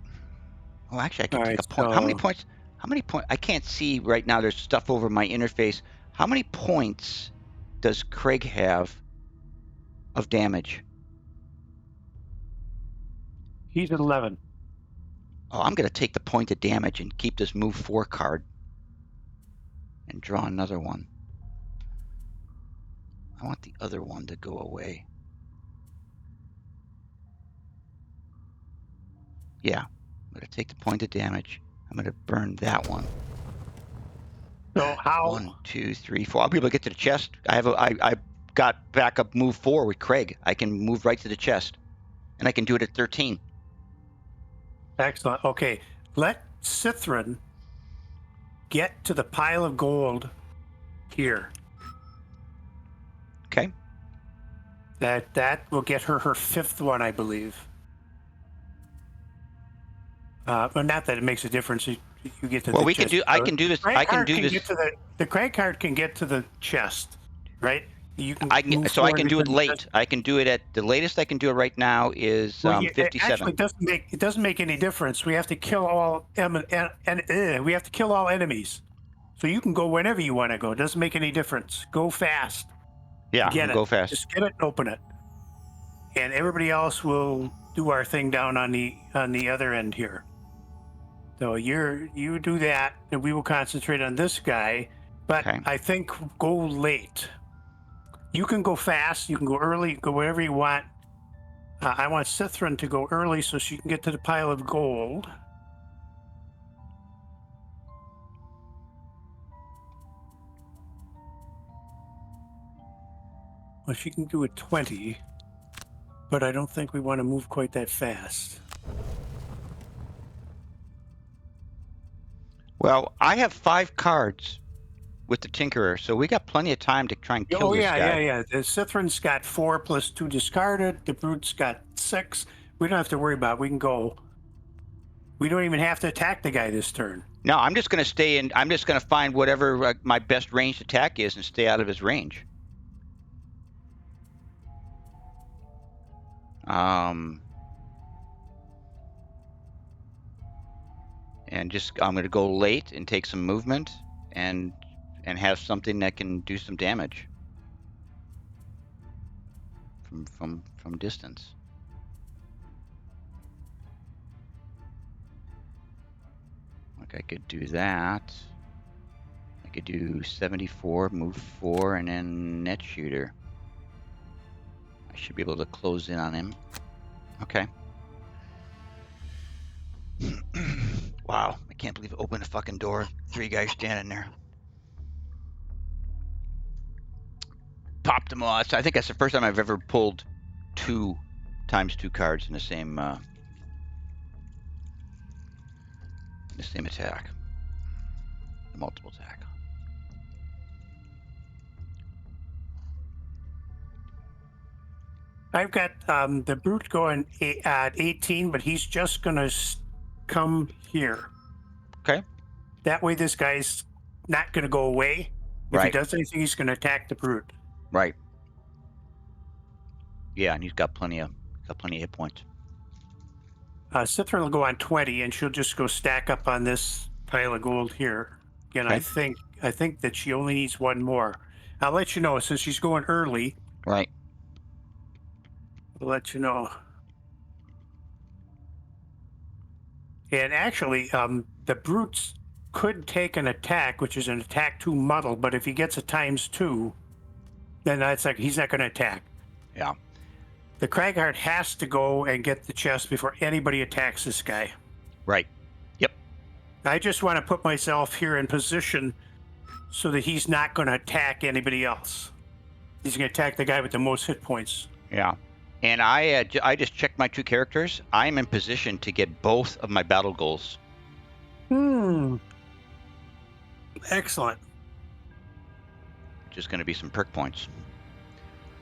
Oh, actually, I can take a point. How many points? I can't see right now. There's stuff over my interface. How many points does Craig have of damage? He's at 11. Oh, I'm going to take the point of damage and keep this move 4 card and draw another one. I want the other one to go away. Yeah, I'm going to take the point of damage. I'm going to burn that one. So how? 1, 2, 3, 4. I'll be able to get to the chest. I got backup move 4 with Craig. I can move right to the chest, and I can do it at 13. Excellent. Okay, let Cithrin get to the pile of gold here. Okay. That will get her 5th one, I believe. But not that it makes a difference. You get to. Well, the we chest. can do. I can do this. I can do this. The Craig card can get to the chest, right? You can. I can do it late. I can do it at the latest. I can do it right now is 57. Actually, it doesn't make any difference. We have to kill all we have to kill all enemies. So you can go whenever you want to go. It doesn't make any difference. Go fast. Yeah, go fast. Just get it and open it. And everybody else will do our thing down on the other end here. So you do that, and we will concentrate on this guy. But Okay. I think go late. You can go fast. You can go early. Go wherever you want. I want Cithrin to go early so she can get to the pile of gold. Well, she can do it 20, but I don't think we want to move quite that fast. Well, I have 5 cards with the Tinkerer, so we got plenty of time to try and kill this guy. Yeah. The Cithrin's got 4 plus 2 discarded. The Brute's got 6. We don't have to worry about it. We can go. We don't even have to attack the guy this turn. No, I'm just going to stay in. I'm just going to find whatever my best ranged attack is and stay out of his range. And just I'm going to go late and take some movement and have something that can do some damage from distance. Like I could do that. I could do 74, move 4, and then net shooter. I should be able to close in on him. Okay. Wow, I can't believe it opened a fucking door. 3 guys standing there. Popped them all. I think that's the first time I've ever pulled 2 times 2 cards in the same attack. Multiple attack. I've got the brute going at 18, but he's just going to come here. Okay. That way, this guy's not going to go away. If he does anything, he's going to attack the brute. Right. Yeah, and he's got plenty of hit points. Cithra will go on 20, and she'll just go stack up on this pile of gold here. Again, Okay. I think that she only needs 1 more. I'll let you know since she's going early. Right. I'll let you know. And actually, the brutes could take an attack, which is an attack 2 muddle, but if he gets a ×2, then that's like he's not going to attack. Yeah. The Cragheart has to go and get the chest before anybody attacks this guy. Right. Yep. I just want to put myself here in position so that he's not going to attack anybody else. He's going to attack the guy with the most hit points. Yeah. And I just checked my 2 characters. I'm in position to get both of my battle goals. Excellent. Which is going to be some perk points.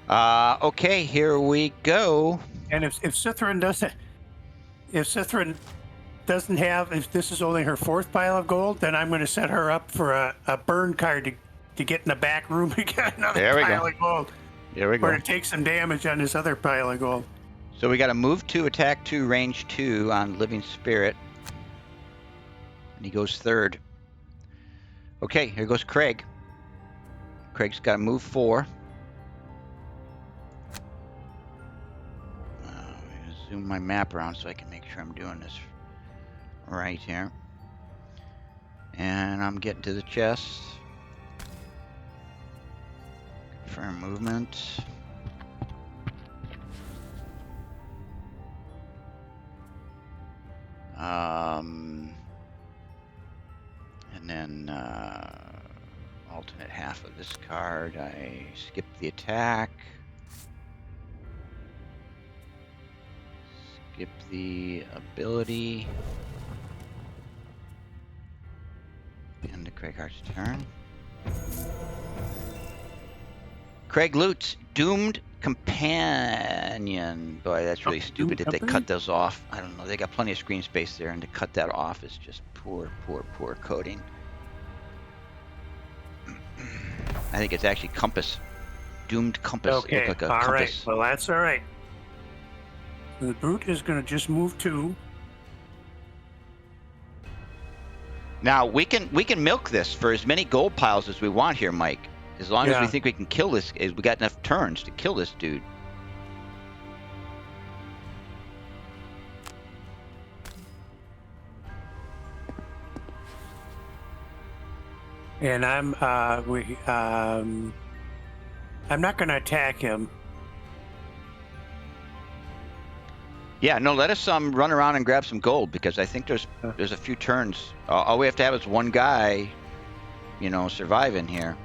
Okay, here we go. And if Cithrin doesn't have, if this is only her 4th pile of gold, then I'm going to set her up for a burn card to get in the back room and get another pile of gold. There we go. Or to take some damage on this other pile of gold. So we got a move 2, attack 2, range 2 on Living Spirit. And he goes 3rd. Okay, here goes Craig. Craig's got a move 4. I'm going to zoom my map around so I can make sure I'm doing this right here. And I'm getting to the chest. Confirm movement. And then alternate half of this card. I skip the attack. Skip the ability. And the Craigheart's turn. Craig loots Doomed Companion. Boy, that's really stupid if they cut those off. I don't know. They got plenty of screen space there, and to cut that off is just poor coding. I think it's actually Compass. Doomed Compass. Okay, Like a all compass. right. Well, that's all right. The brute is going to just move 2. Now we can milk this for as many gold piles as we want here, Mike. As long as we think we can kill this, we got enough turns to kill this dude. And I'm not going to attack him. Yeah, no, let us run around and grab some gold, because I think there's a few turns. All we have to have is one guy, surviving here.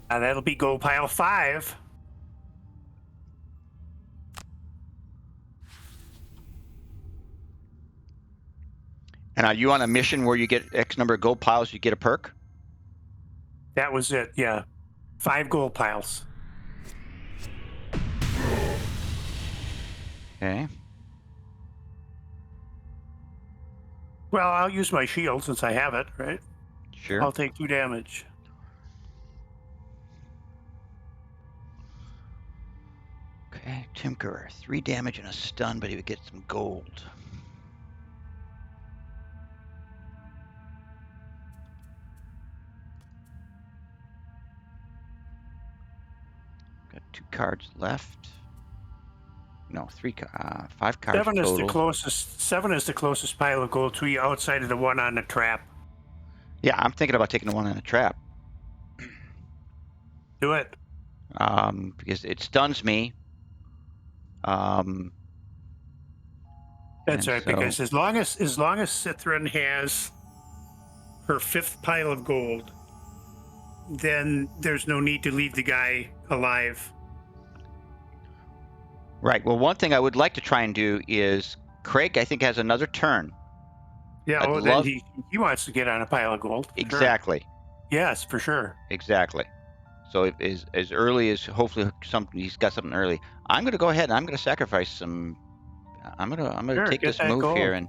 That'll be gold pile 5. And are you on a mission where you get X number of gold piles, you get a perk? That was it. Yeah, 5 gold piles. Okay. Well, I'll use my shield since I have it, right? Sure. I'll take 2 damage. Okay, Tinkerer, 3 damage and a stun, but he would get some gold. Got 2 cards left. No, 5 cards 7 is the total. closest. 7 is the closest pile of gold to you outside of the one on the trap. Yeah, I'm thinking about taking the one on the trap. Do it. Because it stuns me. That's And right. so- Because as long as Cithrin has her 5th pile of gold, then there's no need to leave the guy alive. Right. Well, one thing I would like to try and do is Craig, I think, has another turn. Yeah. I'd Oh, love- then he wants to get on a pile of gold. Sure. Exactly. Yes, for sure. Exactly. So if as early as hopefully he's got something early. I'm going to go ahead and I'm going to sacrifice some. I'm going to Sure, take get this that move gold. here and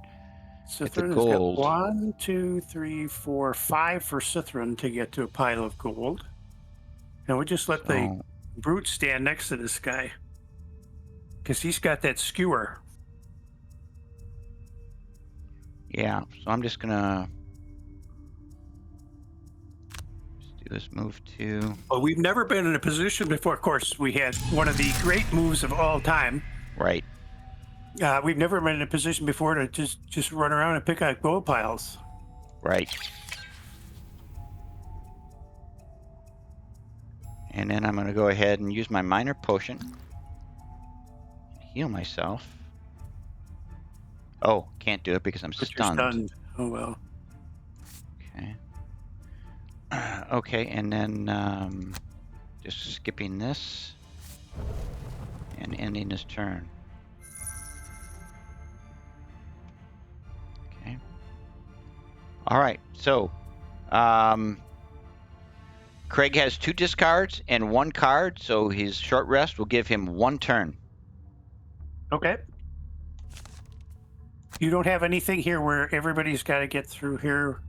Cithrin has gold. got 1, 2, 3, 4, 5 for Cithrin to get to a pile of gold. And we just let the so, brute stand next to this guy. Because he's got that skewer. yeah. So I'm just gonna do this move too. Well, we've never been in a position before. Of course, we had one of the great moves of all time. Right. We've never been in a position before to just run around and pick out gold piles. Right. And then I'm going to go ahead and use my minor potion. Heal myself. Oh, can't do it because I'm But stunned. you're stunned. Oh, well. Okay. Okay, and then just skipping this and ending his turn. Okay. All right. So, Craig has 2 discards and 1 card, so his short rest will give him 1 turn. Okay. You don't have anything here where everybody's got to get through here.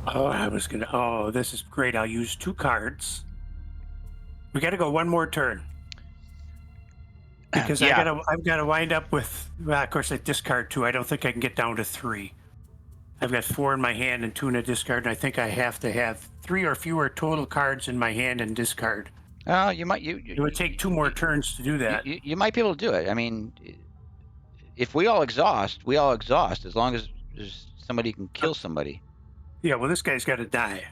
Oh, I was going to. Oh, this is great. I'll use 2 cards. We got to go one more turn. Because Yeah. I've got to wind up with. Well, of course, I discard 2. I don't think I can get down to 3. I've got 4 in my hand and 2 in a discard, and I think I have to have 3 or fewer total cards in my hand and discard. You might. It would take 2 more turns to do that. You might be able to do it. I mean, if we all exhaust, as long as there's somebody who can kill somebody. Yeah, well, this guy's got to die.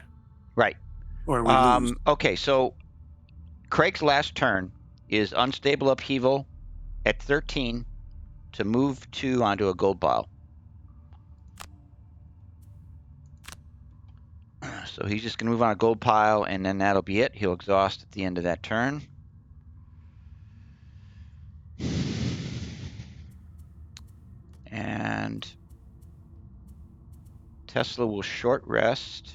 Right. Or we lose. Okay, so Craig's last turn is unstable upheaval at 13 to move 2 onto a gold pile. So he's just going to move on a gold pile, and then that'll be it. He'll exhaust at the end of that turn. And Tesla will short rest.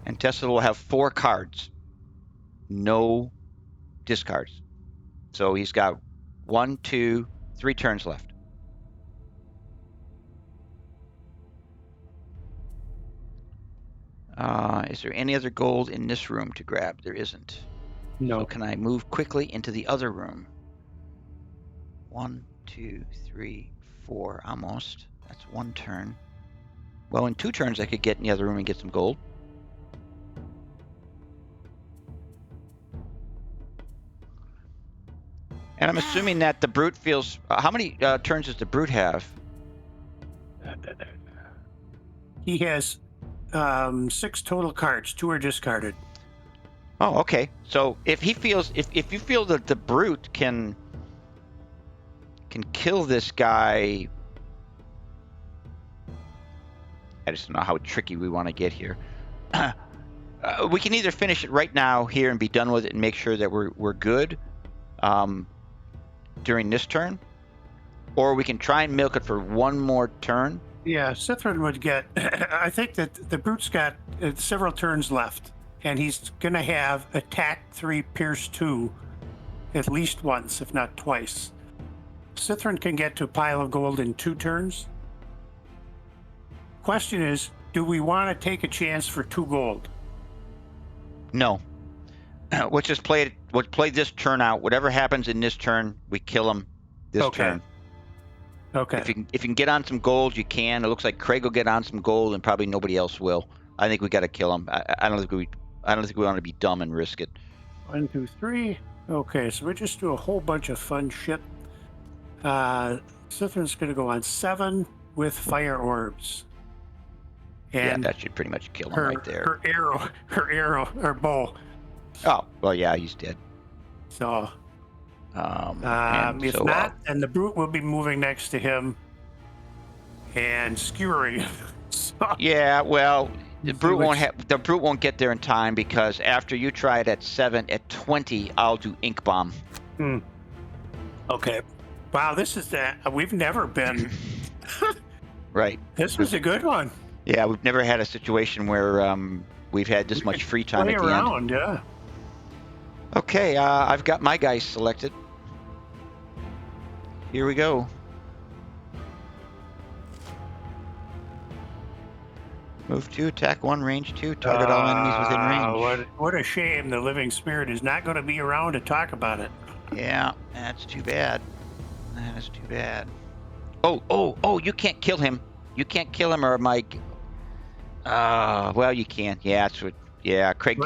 And Tesla will have 4 cards. No discards. So he's got 1, 2, 3 turns left. Is there any other gold in this room to grab? There isn't. No. So can I move quickly into the other room? 1, 2, 3, 4, almost. That's 1 turn. Well, in 2 turns, I could get in the other room and get some gold. And I'm assuming that the brute feels. How many turns does the brute have? He has 6 total cards. 2 are discarded. Oh, okay. So if he feels, if you feel that the brute can kill this guy, I just don't know how tricky we want to get here. We can either finish it right now here and be done with it and make sure that we're good, during this turn, or we can try and milk it for one more turn. Yeah, Cithrin would get. I think that the Brute's got several turns left, and he's going to have attack 3, pierce 2 at least once, if not twice. Cithrin can get to a pile of gold in 2 turns. Question is, do we want to take a chance for 2 gold? No. Let's just play it. Let's play this turn out. Whatever happens in this turn, we kill him this turn. Okay. If you can get on some gold, you can. It looks like Craig will get on some gold, and probably nobody else will. I think we got to kill him. I don't think we want to be dumb and risk it. 1, 2, 3. Okay, so we just do a whole bunch of fun shit. Cithrin's going to go on 7 with fire orbs. And yeah, that should pretty much kill him right there. Her bow. Oh, well, yeah, he's dead. So, if so, not, then the Brute will be moving next to him and skewering. So, yeah, well, the Brute won't get there in time, because after you try it at 7, at 20, I'll do Ink Bomb. Okay. Wow, this is we've never been. Right. This was a good one. Yeah, we've never had a situation where we've had this much free time at the end. Yeah. Okay, I've got my guys selected. Here we go. Move 2, attack 1, range 2, target all enemies within range. What a shame the Living Spirit is not going to be around to talk about it. Yeah, that's too bad. That is too bad. Oh, you can't kill him. You can't kill him, or my... well, you can. Yeah, that's what... Yeah, Craig...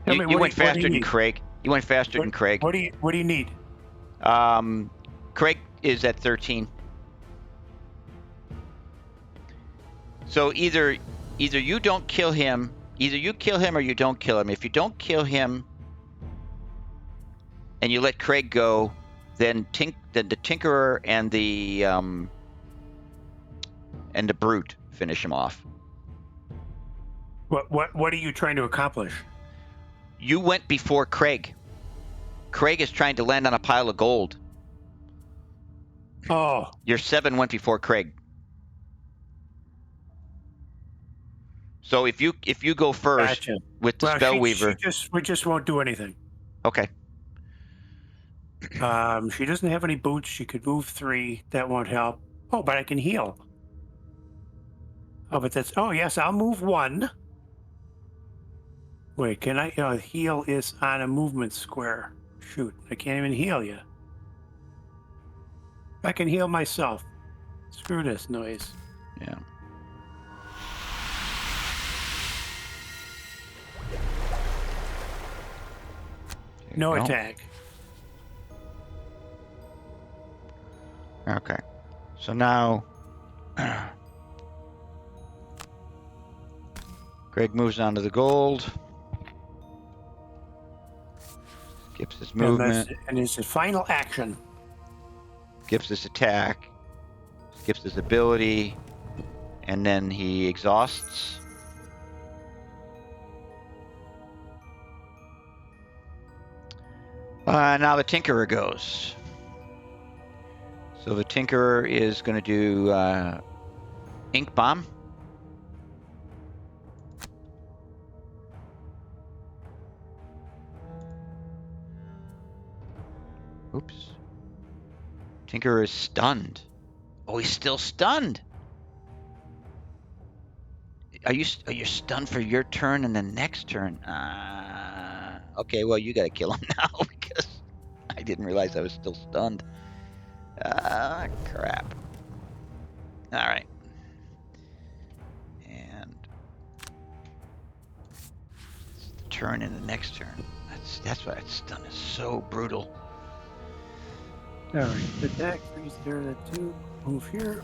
You went faster than Craig. You went faster than Craig. What do you need? Craig is at 13. So either you don't kill him, either you kill him or you don't kill him. If you don't kill him and you let Craig go, then the Tinkerer and the Brute finish him off. What are you trying to accomplish? You went before Craig. Craig is trying to land on a pile of gold. Oh. Your 7 went before Craig. So if you go first Gotcha. with the Spellweaver, we just won't do anything. Okay. She doesn't have any boots. She could move 3. That won't help. Oh, but I can heal. Oh, but that's... Oh, yes, I'll move 1. Wait, can I... heal is on a movement square. Shoot, I can't even heal you. I can heal myself. Screw this noise. Yeah. No attack. Okay. So now... Greg moves on to the gold. Skips his movement. And it's his final action. Skips his attack. Skips his ability. And then he exhausts. Now the Tinkerer goes. So the Tinkerer is going to do Ink Bomb. Oops. Tinkerer is stunned. Oh, he's still stunned. Are you stunned for your turn and the next turn? Okay, well, you got to kill him now because I didn't realize I was still stunned. Crap. All right. And it's the turn in the next turn. That's why that stun is so brutal. All right, attack, freeze there, that 2. Move here.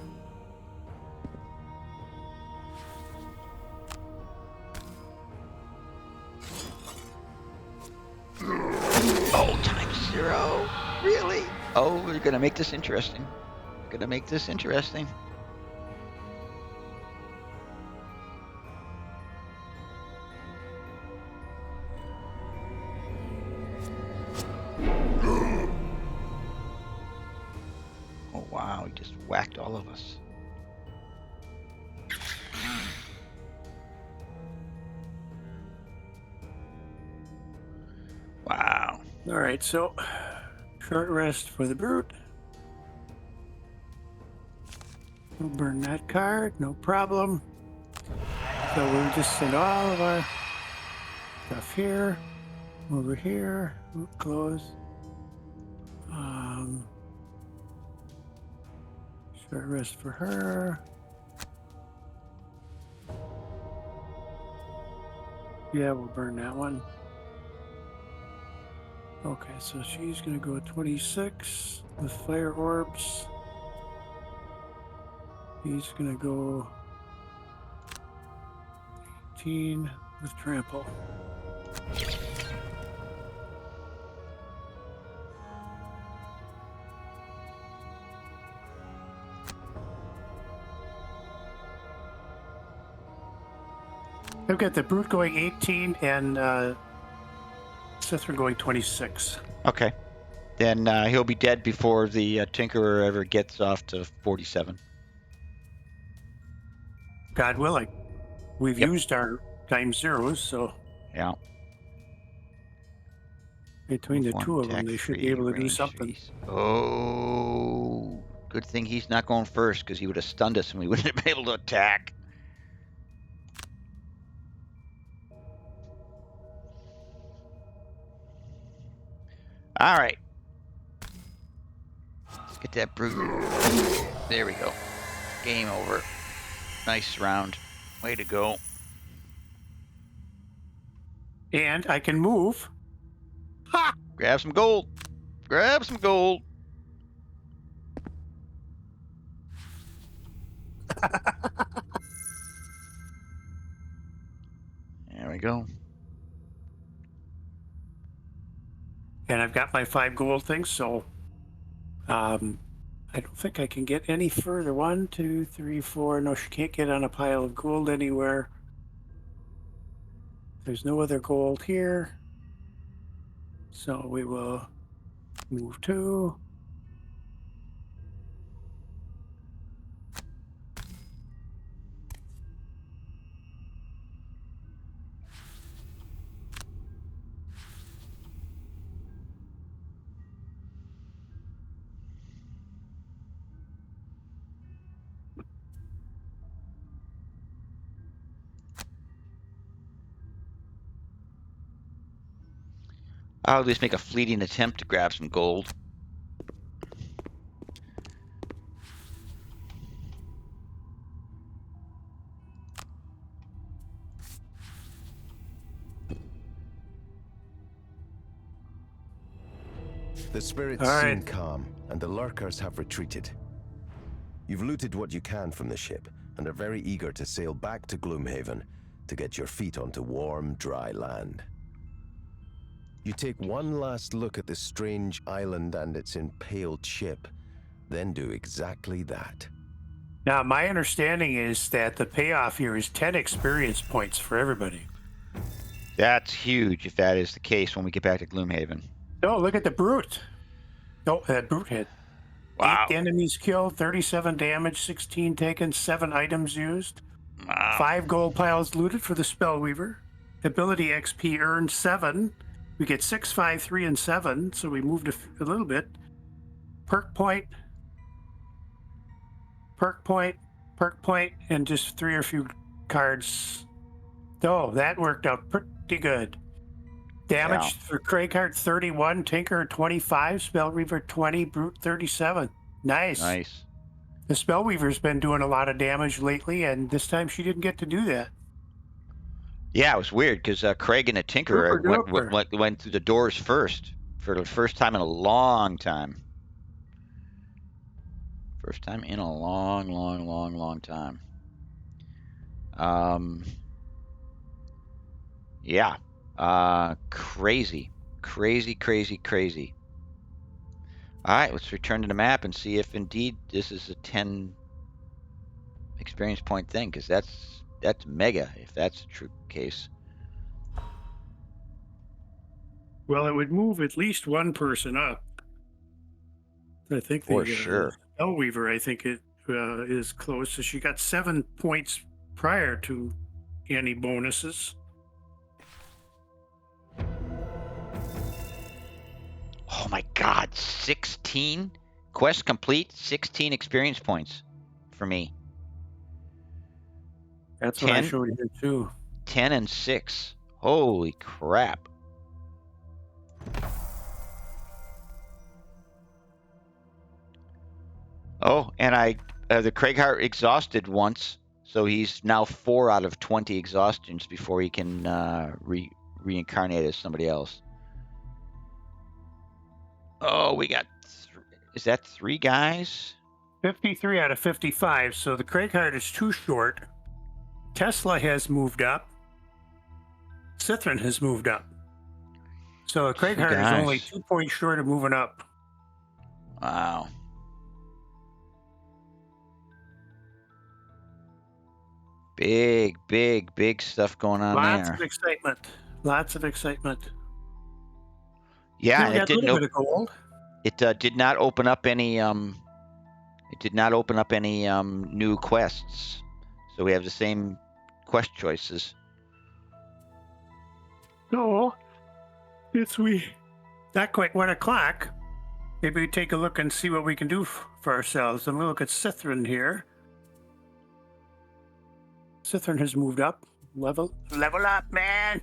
Oh, ×0? Really? Oh, we're gonna make this interesting. We're gonna make this interesting. Oh, wow. He just whacked all of us. Wow. All right, so short rest for the brute. We'll burn that card, no problem. So we'll just send all of our stuff here, over here, close. Short rest for her. Yeah, we'll burn that one. Okay, so she's gonna go 26 with fire orbs. He's gonna go 18 with trample. I've got the brute going 18 and Sithra going 26. Okay. Then he'll be dead before the Tinkerer ever gets off to 47. God willing. We've Yep. used our time zeros, so Yeah. between the One two of them, attack, they should 3, be able to do range something. 3. Oh, good thing he's not going first, because he would have stunned us and we wouldn't have been able to attack. All right. Let's get that brute. There we go. Game over. Nice round. Way to go. And I can move. Ha! Grab some gold. Grab some gold. There we go. And I've got my 5 gold things, so I don't think I can get any further. 1, 2, 3, 4. No, she can't get on a pile of gold anywhere. There's no other gold here. So we will move 2. I'll at least make a fleeting attempt to grab some gold. The spirits All seem right. calm, and the lurkers have retreated. You've looted what you can from the ship, and are very eager to sail back to Gloomhaven to get your feet onto warm, dry land. You take one last look at the strange island and its impaled ship, then do exactly that. Now, my understanding is that the payoff here is 10 experience points for everybody. That's huge if that is the case when we get back to Gloomhaven. Oh, look at the brute. Oh, that brute hit. Wow. 8 enemies killed, 37 damage, 16 taken, 7 items used. Wow. 5 gold piles looted for the Spellweaver. Ability XP earned 7. We get 6, 5, 3, and 7, so we moved a little bit. Perk point, perk point, perk point, and just 3 or few cards. Oh, that worked out pretty good. Damage Yeah. for Craycart 31, Tinker 25, Spellweaver 20, Brute 37. Nice. Nice. The Spellweaver's been doing a lot of damage lately, and this time she didn't get to do that. Yeah, it was weird because Craig and the Tinkerer went through the doors first for the first time in a long time. First time in a long time. Yeah. Crazy. All right, let's return to the map and see if indeed this is a 10 experience point thing, because that's mega if that's a true case. Well, it would move at least one person up. I think For the sure. Spellweaver, I think it is close. So she got 7 points prior to any bonuses. Oh my God, 16 quest complete, 16 experience points for me. That's what I 10, showed here too. 10 and 6. Holy crap. Oh, and the Craighart exhausted once, so he's now 4 out of 20 exhaustions before he can reincarnate as somebody else. Oh, we got, is that 3 guys? 53 out of 55. So the Craighart is too short. Tesla has moved up. Cithrin has moved up. So the 2 Craighart is only guys. 2 points short of moving up. Wow. Big, big, big stuff going on Lots there. of excitement. Lots of excitement. Yeah, So and we got a little bit of gold. it did not open up any new quests. So we have the same quest choices. So it's not quite 1 o'clock. Maybe we take a look and see what we can do for ourselves. I'm going to look at Cithrin here. Cithrin has moved up. Level up, man.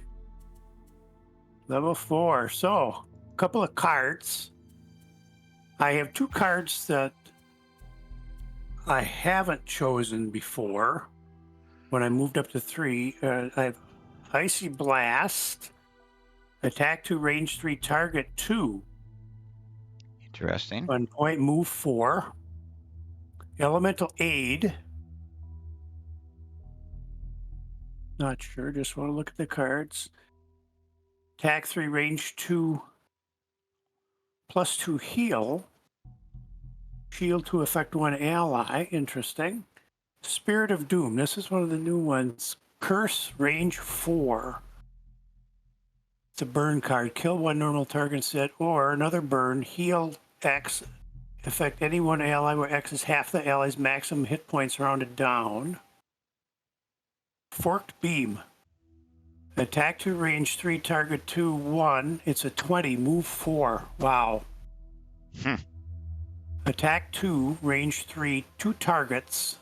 Level 4. So, a couple of cards. I have 2 cards that I haven't chosen before. When I moved up to 3, I have Icy Blast, attack 2, range 3, target 2. Interesting. 1 point, move 4. Elemental Aid. Not sure, just want to look at the cards. Attack 3, range 2, +2 heal. Shield 2, affect 1 ally. Interesting. Spirit of Doom. This is one of the new ones. Curse, range 4. It's a burn card. Kill 1 normal target set or another burn. Heal X. Affect any 1 ally where X is half the ally's maximum hit points rounded down. Forked Beam. Attack 2, range 3, target 2, 1. It's a 20, move 4. Wow. Attack 2, range 3, 2 targets.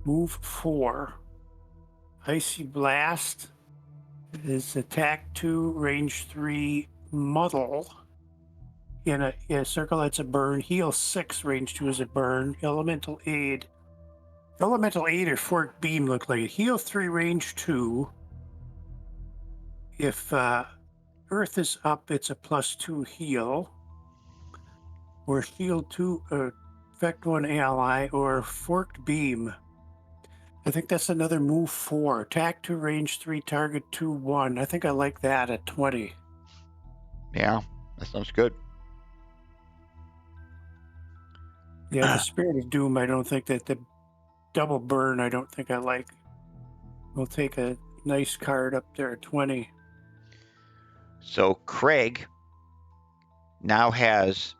Move 4. Icy Blast is attack 2, range 3, muddle. In a circle that's a burn. Heal 6, range 2 is a burn. Elemental Aid. Elemental Aid or Forked Beam look like it. Heal 3, range 2. If Earth is up, it's a +2 heal. Or Shield 2, affect 1 ally, or Forked Beam. I think that's another move 4. Attack 2, range 3, target 2, 1. I think I like that at 20. Yeah, that sounds good. Yeah, the Spirit of Doom, I don't think that the double burn, I don't think I like. We'll take a nice card up there at 20. So Craig now has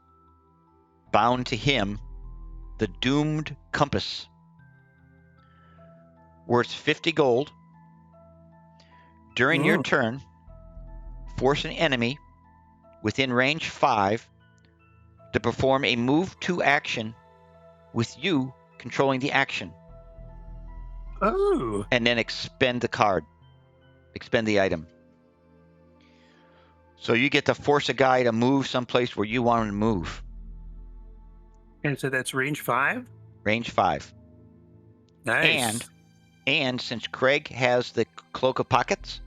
bound to him the Doomed Compass, worth 50 gold. During your turn, force an enemy within range 5 to perform a move 2 action with you controlling the action. Oh. And then expend the card. Expend the item. So you get to force a guy to move someplace where you want him to move. And so that's range 5? Range 5. Nice. And since Craig has the Cloak of Pockets,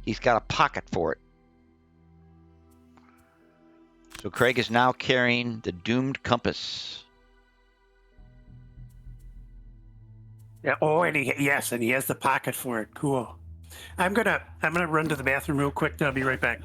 he's got a pocket for it. So Craig is now carrying the Doomed Compass. Yeah. Oh, and he has the pocket for it. Cool. I'm gonna run to the bathroom real quick. I'll be right back.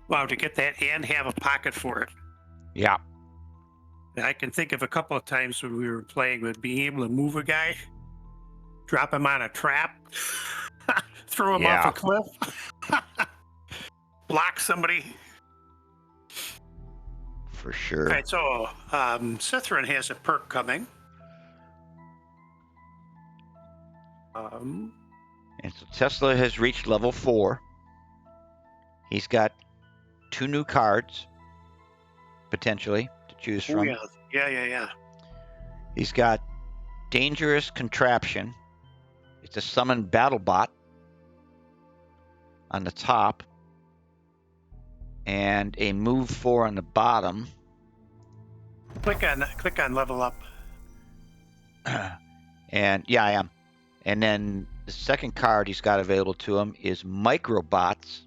Wow, to get that and have a pocket for it. Yeah. I can think of a couple of times when we were playing with being able to move a guy, drop him on a trap, throw him off Yeah. a cliff, block somebody. For All sure. right, so Cithrin has a perk coming. And so Tesla has reached level 4. He's got 2 new cards, potentially, to choose Oh, from. yeah. He's got Dangerous Contraption. It's a summon battle bot on the top. And a move 4 on the bottom. Click on level up. And yeah, I am. And then the second card he's got available to him is Microbots.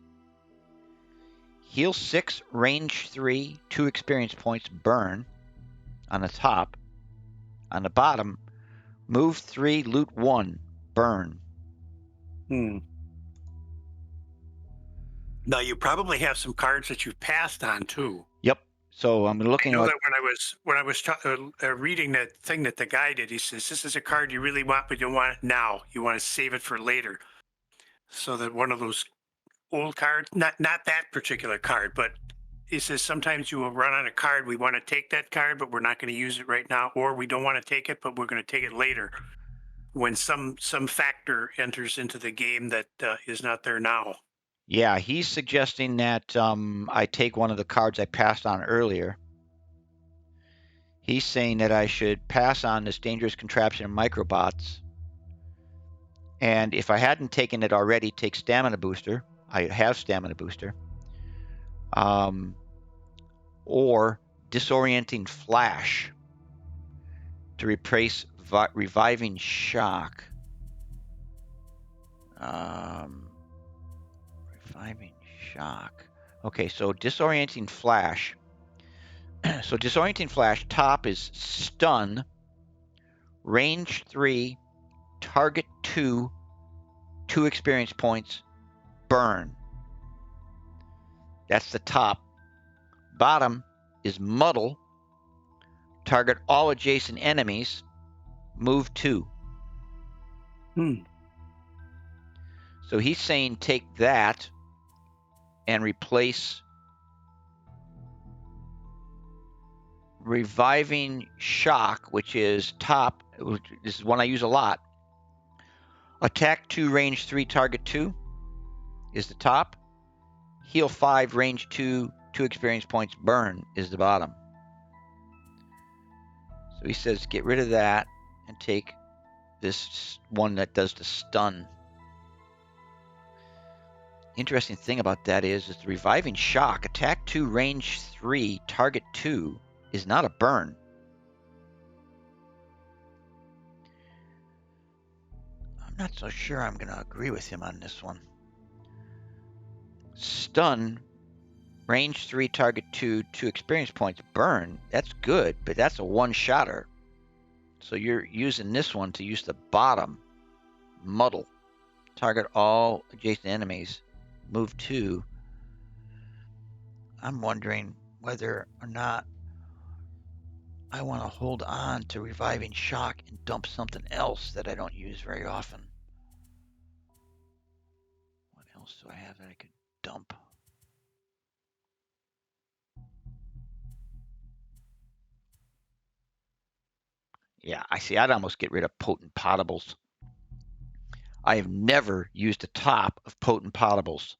Heal 6, range 3, 2 experience points, burn on the top. On the bottom, move 3, loot 1, burn. Now you probably have some cards that you've passed on too. Yep. So I'm looking I know at that when I was reading that thing that the guy did, he says this is a card you really want, but you don't want it now. You want to save it for later. So that one of those old cards, not that particular card, but he says sometimes you will run on a card. We want to take that card, but we're not going to use it right now, or we don't want to take it, but we're going to take it later when some factor enters into the game that is not there now. Yeah, he's suggesting that I take one of the cards I passed on earlier. He's saying that I should pass on this Dangerous Contraption and Microbots. And if I hadn't taken it already, take Stamina Booster. I have Stamina Booster. Or Disorienting Flash to replace Reviving Shock. Reviving Shock. Okay, so Disorienting Flash. So Disorienting Flash, top is Stun, range 3, target 2, 2 experience points, burn. That's the top. Bottom is Muddle, target all adjacent enemies, move 2. So he's saying take that and replace Reviving Shock, which is top. This is one I use a lot. Attack 2, range 3, target 2 is the top. Heal 5, range 2, 2 experience points, burn is the bottom. So he says get rid of that and take this one that does the stun. Interesting thing about that is the Reviving Shock, attack 2, range 3, target 2 is not a burn. I'm not so sure I'm going to agree with him on this one. Stun, range 3, target 2, 2 experience points, burn. That's good, but that's a one-shotter. So you're using this one to use the bottom. Muddle, target all adjacent enemies, move 2. I'm wondering whether or not I want to hold on to Reviving Shock and dump something else that I don't use very often. What else do I have that I could dump? Yeah, I see. I'd almost get rid of Potent Potables. I have never used the top of Potent Potables.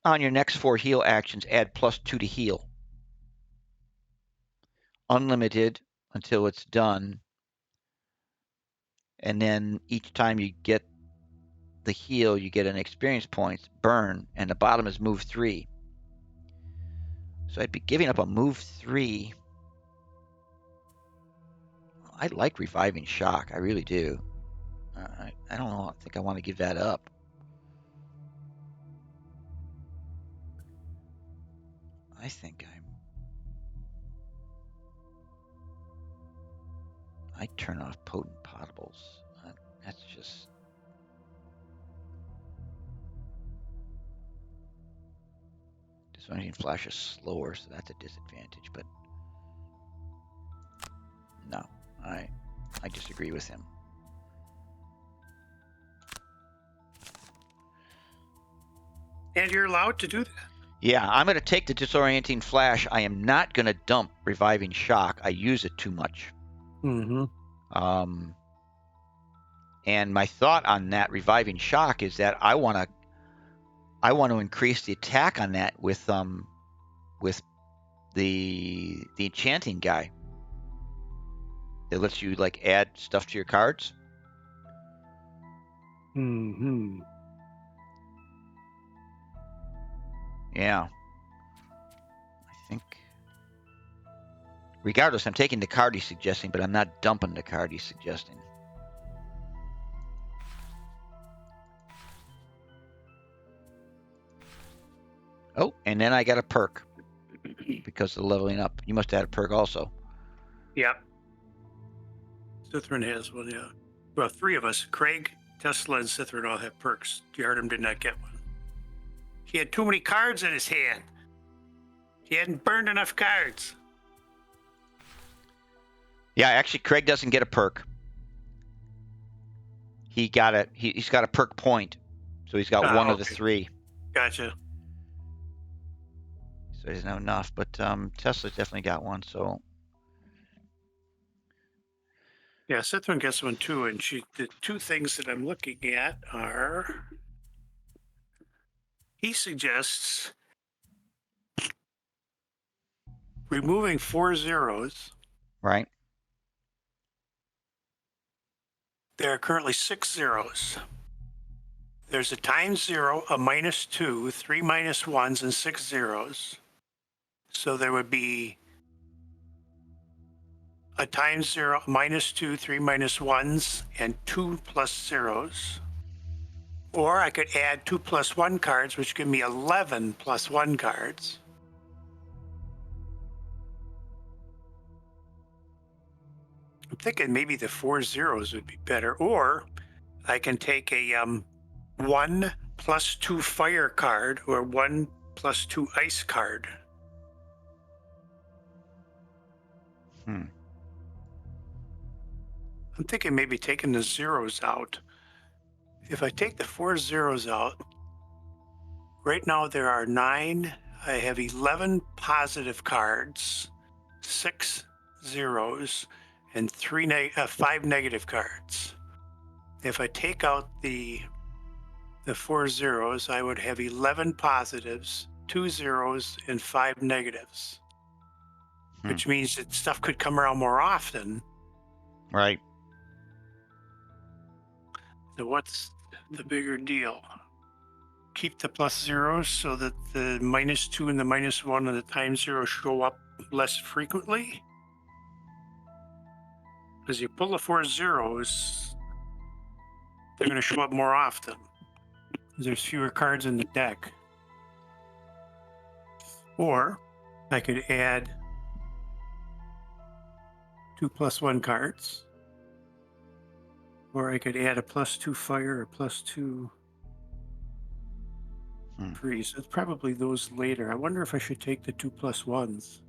On your next 4 heal actions, add +2 to heal. Unlimited until it's done. And then each time you get the heal, you get an experience points, burn, and the bottom is move 3. So I'd be giving up a move 3. I like Reviving Shock. I really do. I don't know. I think I want to give that up. I think I turn off Potent Potables. That's just... Disorienting Flash is slower, so that's a disadvantage. But no, I disagree with him. And you're allowed to do that. Yeah, I'm going to take the Disorienting Flash. I am not going to dump Reviving Shock. I use it too much. Mm-hmm. And my thought on that Reviving Shock is that I want to increase the attack on that with the enchanting guy. That lets you like add stuff to your cards. Mm-hmm. Yeah. I think. Regardless, I'm taking the card he's suggesting, but I'm not dumping the card he's suggesting. Oh, and then I got a perk because of the leveling up. You must have had a perk also. Yep. Cithrin has one, yeah. Well, three of us, Craig, Tesla, and Cithrin all have perks. Yardam did not get one. He had too many cards in his hand. He hadn't burned enough cards. Yeah, actually, Craig doesn't get a perk. He got it. He's got a perk point, so he's got one of the three. Gotcha. So he's not enough, but Tesla's definitely got one. So yeah, Cithrin gets one too, and the two things that I'm looking at are he suggests removing 4 zeros. right. There are currently 6 zeros. There's a times 0, a -2, 3 -1s, and 6 zeros. So there would be a times 0, -2, 3 -1s, and 2 + zeros. Or I could add 2 + 1 cards, which give me 11 + 1 cards. I'm thinking maybe the 4 zeros would be better. Or I can take a 1 + 2 fire card or 1 + 2 ice card. I'm thinking maybe taking the zeros out. If I take the 4 zeros out, right now there are 9. I have 11 positive cards, 6 zeros, and 5 negative cards. If I take out the 4 zeros, I would have 11 positives, 2 zeros, and 5 negatives, which means that stuff could come around more often. Right. So what's the bigger deal? Keep the + zeros so that the -2 and the -1 and the times 0 show up less frequently? Because you pull the 4 zeros, they're going to show up more often. There's fewer cards in the deck. Or I could add 2 + 1 cards. Or I could add a +2 fire or +2 freeze. It's probably those later. I wonder if I should take the 2 + 1s.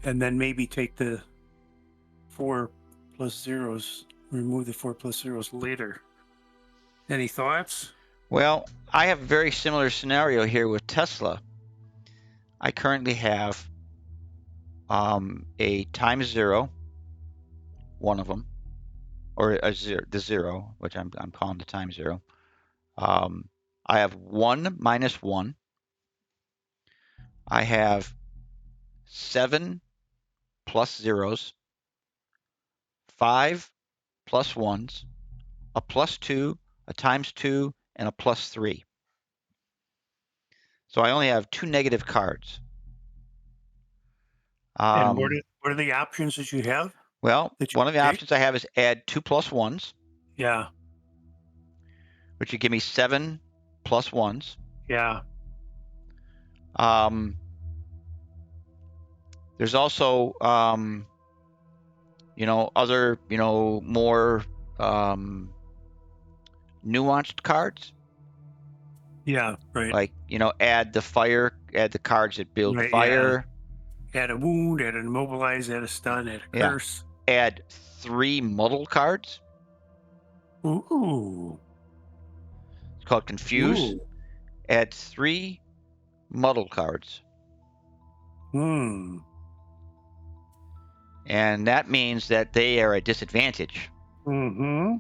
And then maybe take the 4 + zeros, remove the 4 + zeros later. Any thoughts? Well, I have a very similar scenario here with Tesla. I currently have a times 0, one of them, or a zero, the 0, which I'm calling the times 0. I have 1 - 1. I have 7 + zeros, 5 + 1s, a +2, a times 2, and a +3. So I only have 2 negative cards. And what are the options that you have? Well, one of the options I have is add 2 + 1s. Yeah. Which would give me 7 + 1s. Yeah. There's also, other, more nuanced cards. Yeah, right. Like, add the cards that build Right, fire. Add a wound, add an immobilize, add a stun, add a Yeah. curse. Add 3 muddle cards. Ooh. It's called Confuse. Ooh. Add 3 muddle cards. Hmm. And that means that they are at disadvantage. Mm-hmm.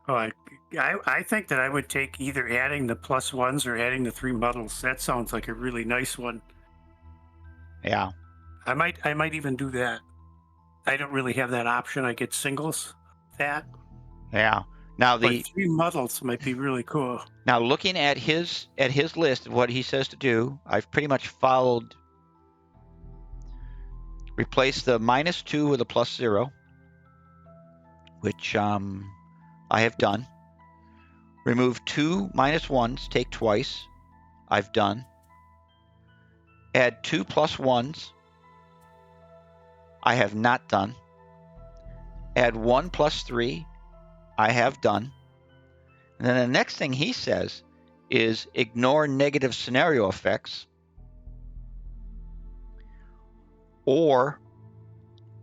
Oh, I think that I would take either adding the +1s or adding the 3 muddles. That sounds like a really nice one. Yeah. I might even do that. I don't really have that option. I get singles that, Yeah. Now but 3 muddles might be really cool. now looking at his list of what he says to do, I've pretty much followed. Replace the -2 with a +0, which I have done. Remove 2 -1s, take twice. I've done. Add 2 +1s. I have not done. Add 1 +3. I have done. And then the next thing he says is ignore negative scenario effects, or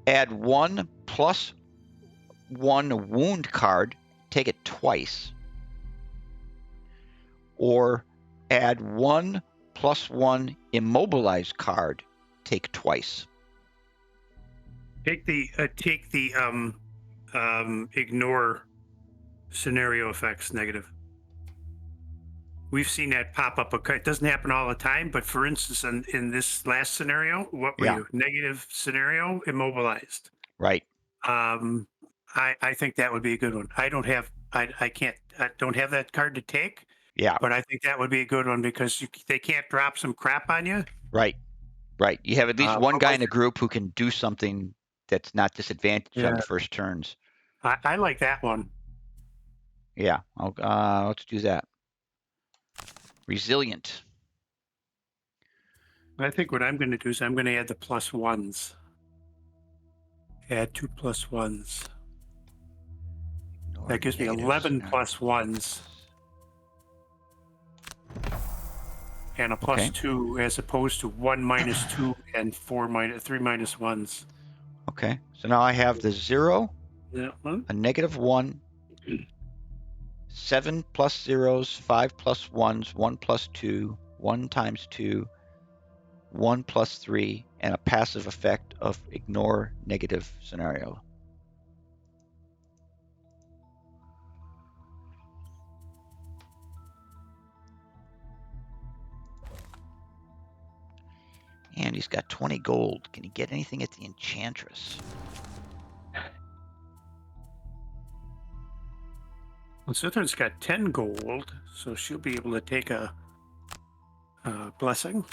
add 1 +1 wound card, take it twice, or add 1 +1 immobilize card, take twice. Take the ignore scenario effects negative. We've seen that pop up. It doesn't happen all the time, but for instance, in this last scenario, what were Yeah. you? Negative scenario, immobilized. Right. I think that would be a good one. I don't have that card to take, Yeah. but I think that would be a good one because they can't drop some crap on you. Right. Right. You have at least one What guy was in the group who can do something that's not disadvantaged on Yeah. the first turns. I like that one. Yeah. Let's do that. Resilient. I think what I'm going to do is I'm going to add the +1s. Add 2 +1s. Ignore That gives me negative 11 scenario +1s and a Okay. +2 as opposed to 1 -2 and 3 -1s. Okay. So now I have the 0, Yeah. One. a -1, 7 +0s, 5 +1s, 1 +2, 1 × 2, 1 +3, and a passive effect of ignore negative scenario. And he's got 20 gold. Can he get anything at the Enchantress? Well, Cithrin's got 10 gold, so she'll be able to take a blessing.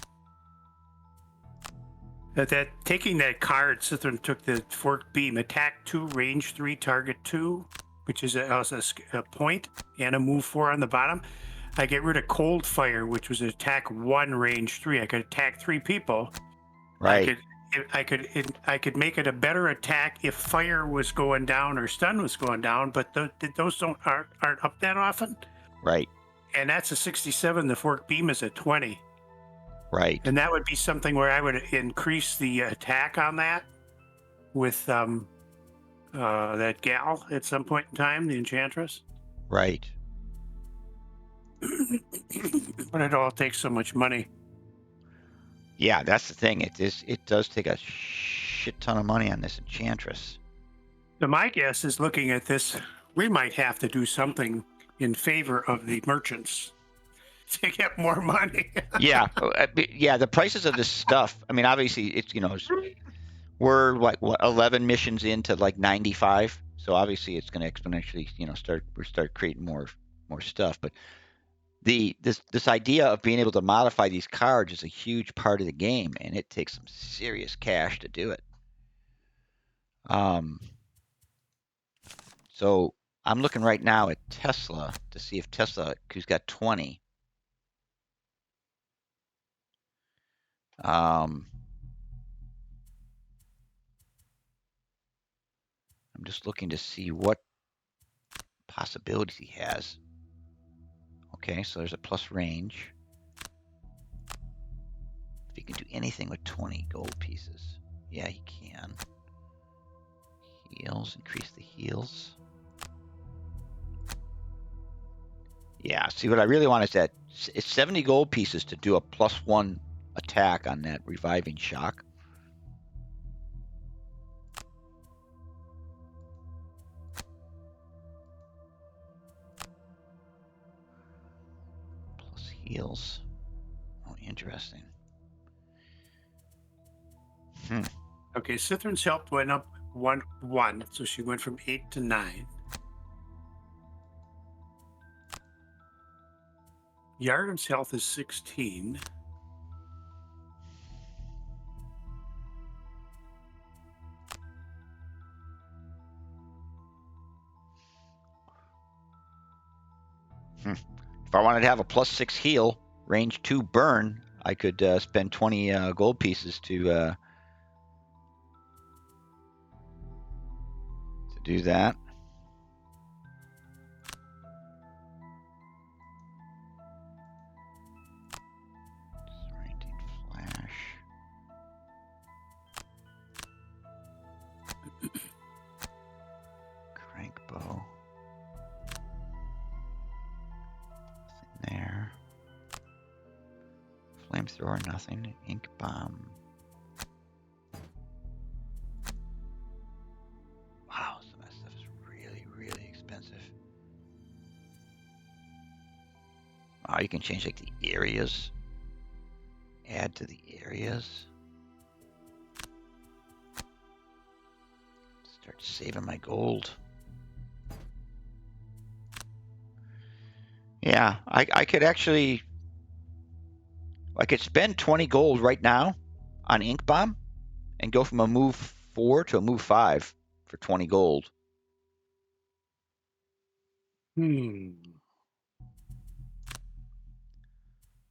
Taking that card, Cithrin took the forked beam, attack 2, range 3, target 2, which is a point, and a move 4 on the bottom. I get rid of cold fire, which was attack 1, range 3. I could attack 3 people. Right. I could make it a better attack if fire was going down or stun was going down, but those aren't up that often. Right. And that's a 67. The fork beam is a 20, Right. and that would be something where I would increase the attack on that with that gal at some point in time, the Enchantress. Right. But it all takes so much money. Yeah, that's the thing. It does take a shit ton of money on this Enchantress. So my guess is, looking at this, we might have to do something in favor of the merchants to get more money. Yeah. Yeah, the prices of this stuff, I mean, obviously it's, we're like 11 missions into like 95. So obviously it's going to exponentially, start creating more stuff, but this idea of being able to modify these cards is a huge part of the game, and it takes some serious cash to do it. So I'm looking right now at Tesla to see if Tesla, who's got 20. I'm just looking to see what possibilities he has. Okay, so there's a plus range. If he can do anything with 20 gold pieces. Yeah, he can. Heals, increase the heals. Yeah, see what I really want is that it's 70 gold pieces to do a +1 attack on that reviving shock. Plus heals. Oh, interesting. Okay, Cithrin's health went up one, so she went from 8 to 9. Yardim's health is 16. If I wanted to have a +6 heal, range 2 burn, I could spend 20 gold pieces to do that. Disorienting flash. Crank bow. Nothing there. Flamethrower, nothing. Ink bomb. Wow, some of that stuff is really, really expensive. Wow, you can change like the areas. Add to the areas. Start saving my gold. Yeah, I could actually, I could spend 20 gold right now on Ink Bomb and go from a move 4 to a move 5 for 20 gold. Hmm.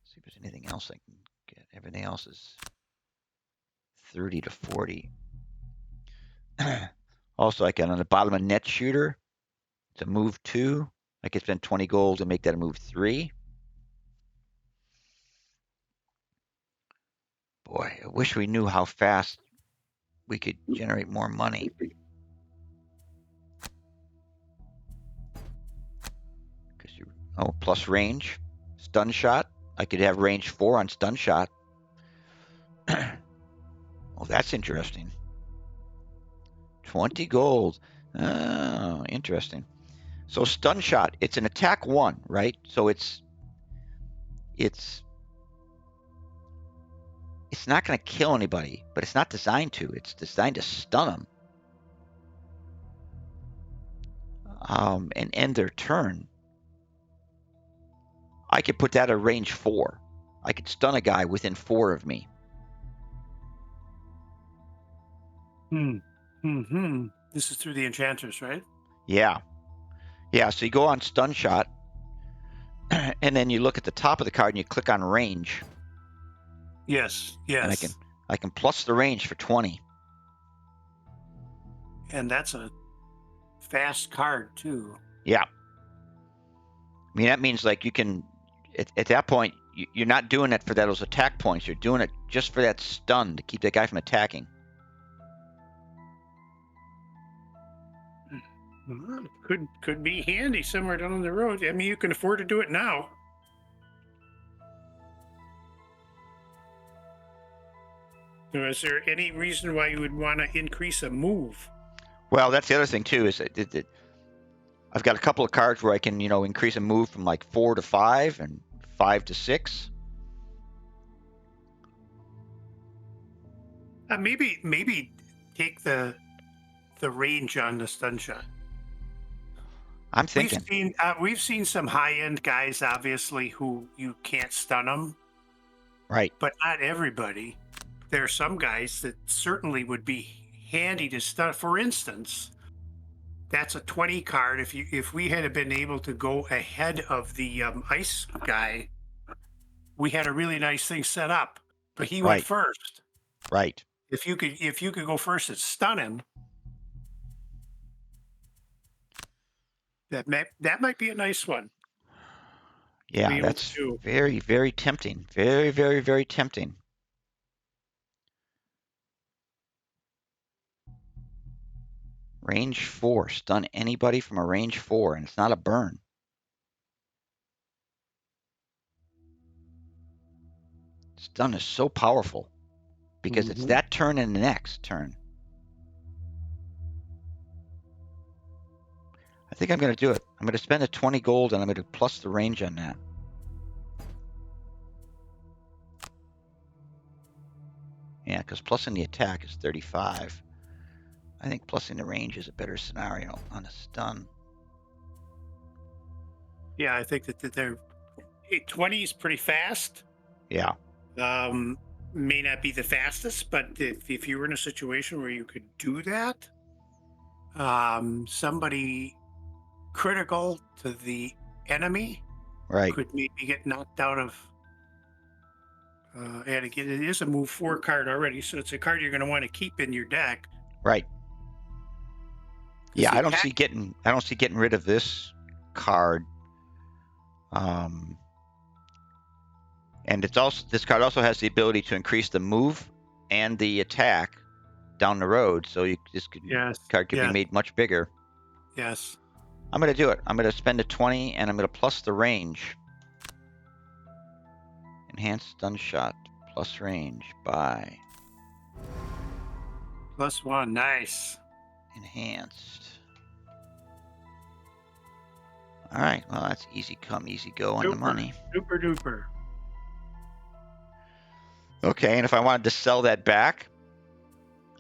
See if there's anything else I can get. Everything else is 30 to 40. Also, I can, on the bottom of Net Shooter, it's a move 2. I could spend 20 gold to make that a move 3. Boy, I wish we knew how fast we could generate more money. Because you, oh, plus range, stun shot. I could have range 4 on stun shot. Oh, that's interesting. 20 gold. Oh, interesting. So stun shot, it's an attack 1, right? So it's not going to kill anybody, but it's not designed to. It's designed to stun them and end their turn. I could put that at range 4. I could stun a guy within 4 of me. This is through the enchanters, right? Yeah. Yeah, so you go on stun shot, and then you look at the top of the card and you click on range. Yes. And I can plus the range for 20. And that's a fast card too. Yeah. I mean, that means like you can, at that point, you're not doing it for those attack points. You're doing it just for that stun to keep that guy from attacking. Well, could be handy somewhere down the road. I mean, you can afford to do it now. So is there any reason why you would want to increase a move? Well, that's the other thing too, is that I've got a couple of cards where I can, increase a move from like 4 to 5 and 5 to 6. Maybe take the range on the stun shot. I'm thinking. We've seen some high end guys, obviously, who you can't stun them, Right. but not everybody. There are some guys that certainly would be handy to stun. For instance, that's a 20 card. If we had been able to go ahead of the ice guy, we had a really nice thing set up. But he went Right. first. Right. If you could go first and stun him, that might be a nice one. Yeah, 3 over that's 2. very, very tempting. Very, very, very tempting. Range 4. Stun anybody from a range 4, and it's not a burn. Stun is so powerful because it's Mhm. that turn and the next turn. I think I'm going to do it. I'm going to spend the 20 gold and I'm going to plus the range on that. Yeah, because plussing the attack is 35. I think plussing the range is a better scenario on a stun. Yeah, I think that they're 20 is pretty fast. Yeah. May not be the fastest, but if you were in a situation where you could do that, somebody critical to the enemy Right. could maybe get knocked out of. And again, it is a move 4 card already, so it's a card you're going to want to keep in your deck. Right. Yeah, the I don't attack- see getting rid of this card. And this card also has the ability to increase the move and the attack down the road. So Yes. card could be Yes. made much bigger. Yes. I'm going to do it. I'm going to spend a 20 and I'm going to plus the range. Enhanced stun shot plus range by +1. Nice. enhanced. All right. Well, that's easy come, easy go on the money. Super duper. Okay. And if I wanted to sell that back,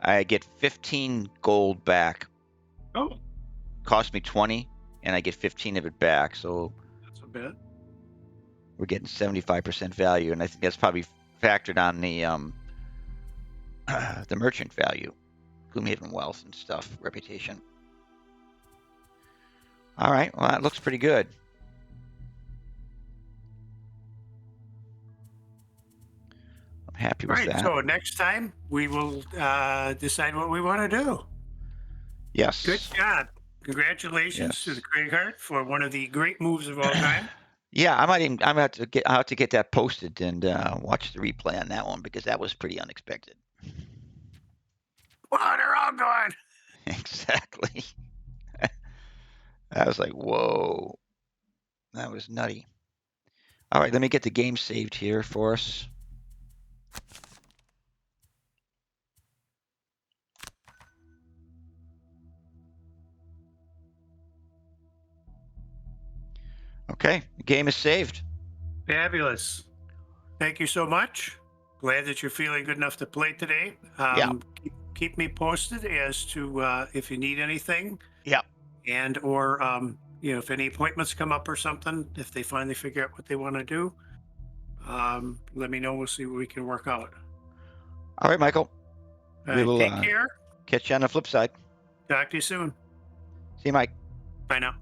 I get 15 gold back. Oh, Cost me 20 and I get 15 of it back. So that's a bit. we're getting 75% value. And I think that's probably factored on the merchant value, Gloomhaven wealth and stuff, reputation. All right. Well, that looks pretty good. I'm happy with that. So next time we will decide what we want to do. Yes. Good job. Congratulations to the Craig Hart for one of the great moves of all time. Yeah, I'll have to get that posted and watch the replay on that one because that was pretty unexpected. Wow, they're all gone. Exactly. I was like, whoa, that was nutty. All right, let me get the game saved here for us. Okay, the game is saved. Fabulous. Thank you so much. Glad that you're feeling good enough to play today. Yeah. Keep me posted as to if you need anything. Yeah. And or if any appointments come up or something, if they finally figure out what they want to do, let me know. We'll see what we can work out. All right, Michael. We will Take care. catch you on the flip side. Talk to you soon. See you, Mike. Bye now.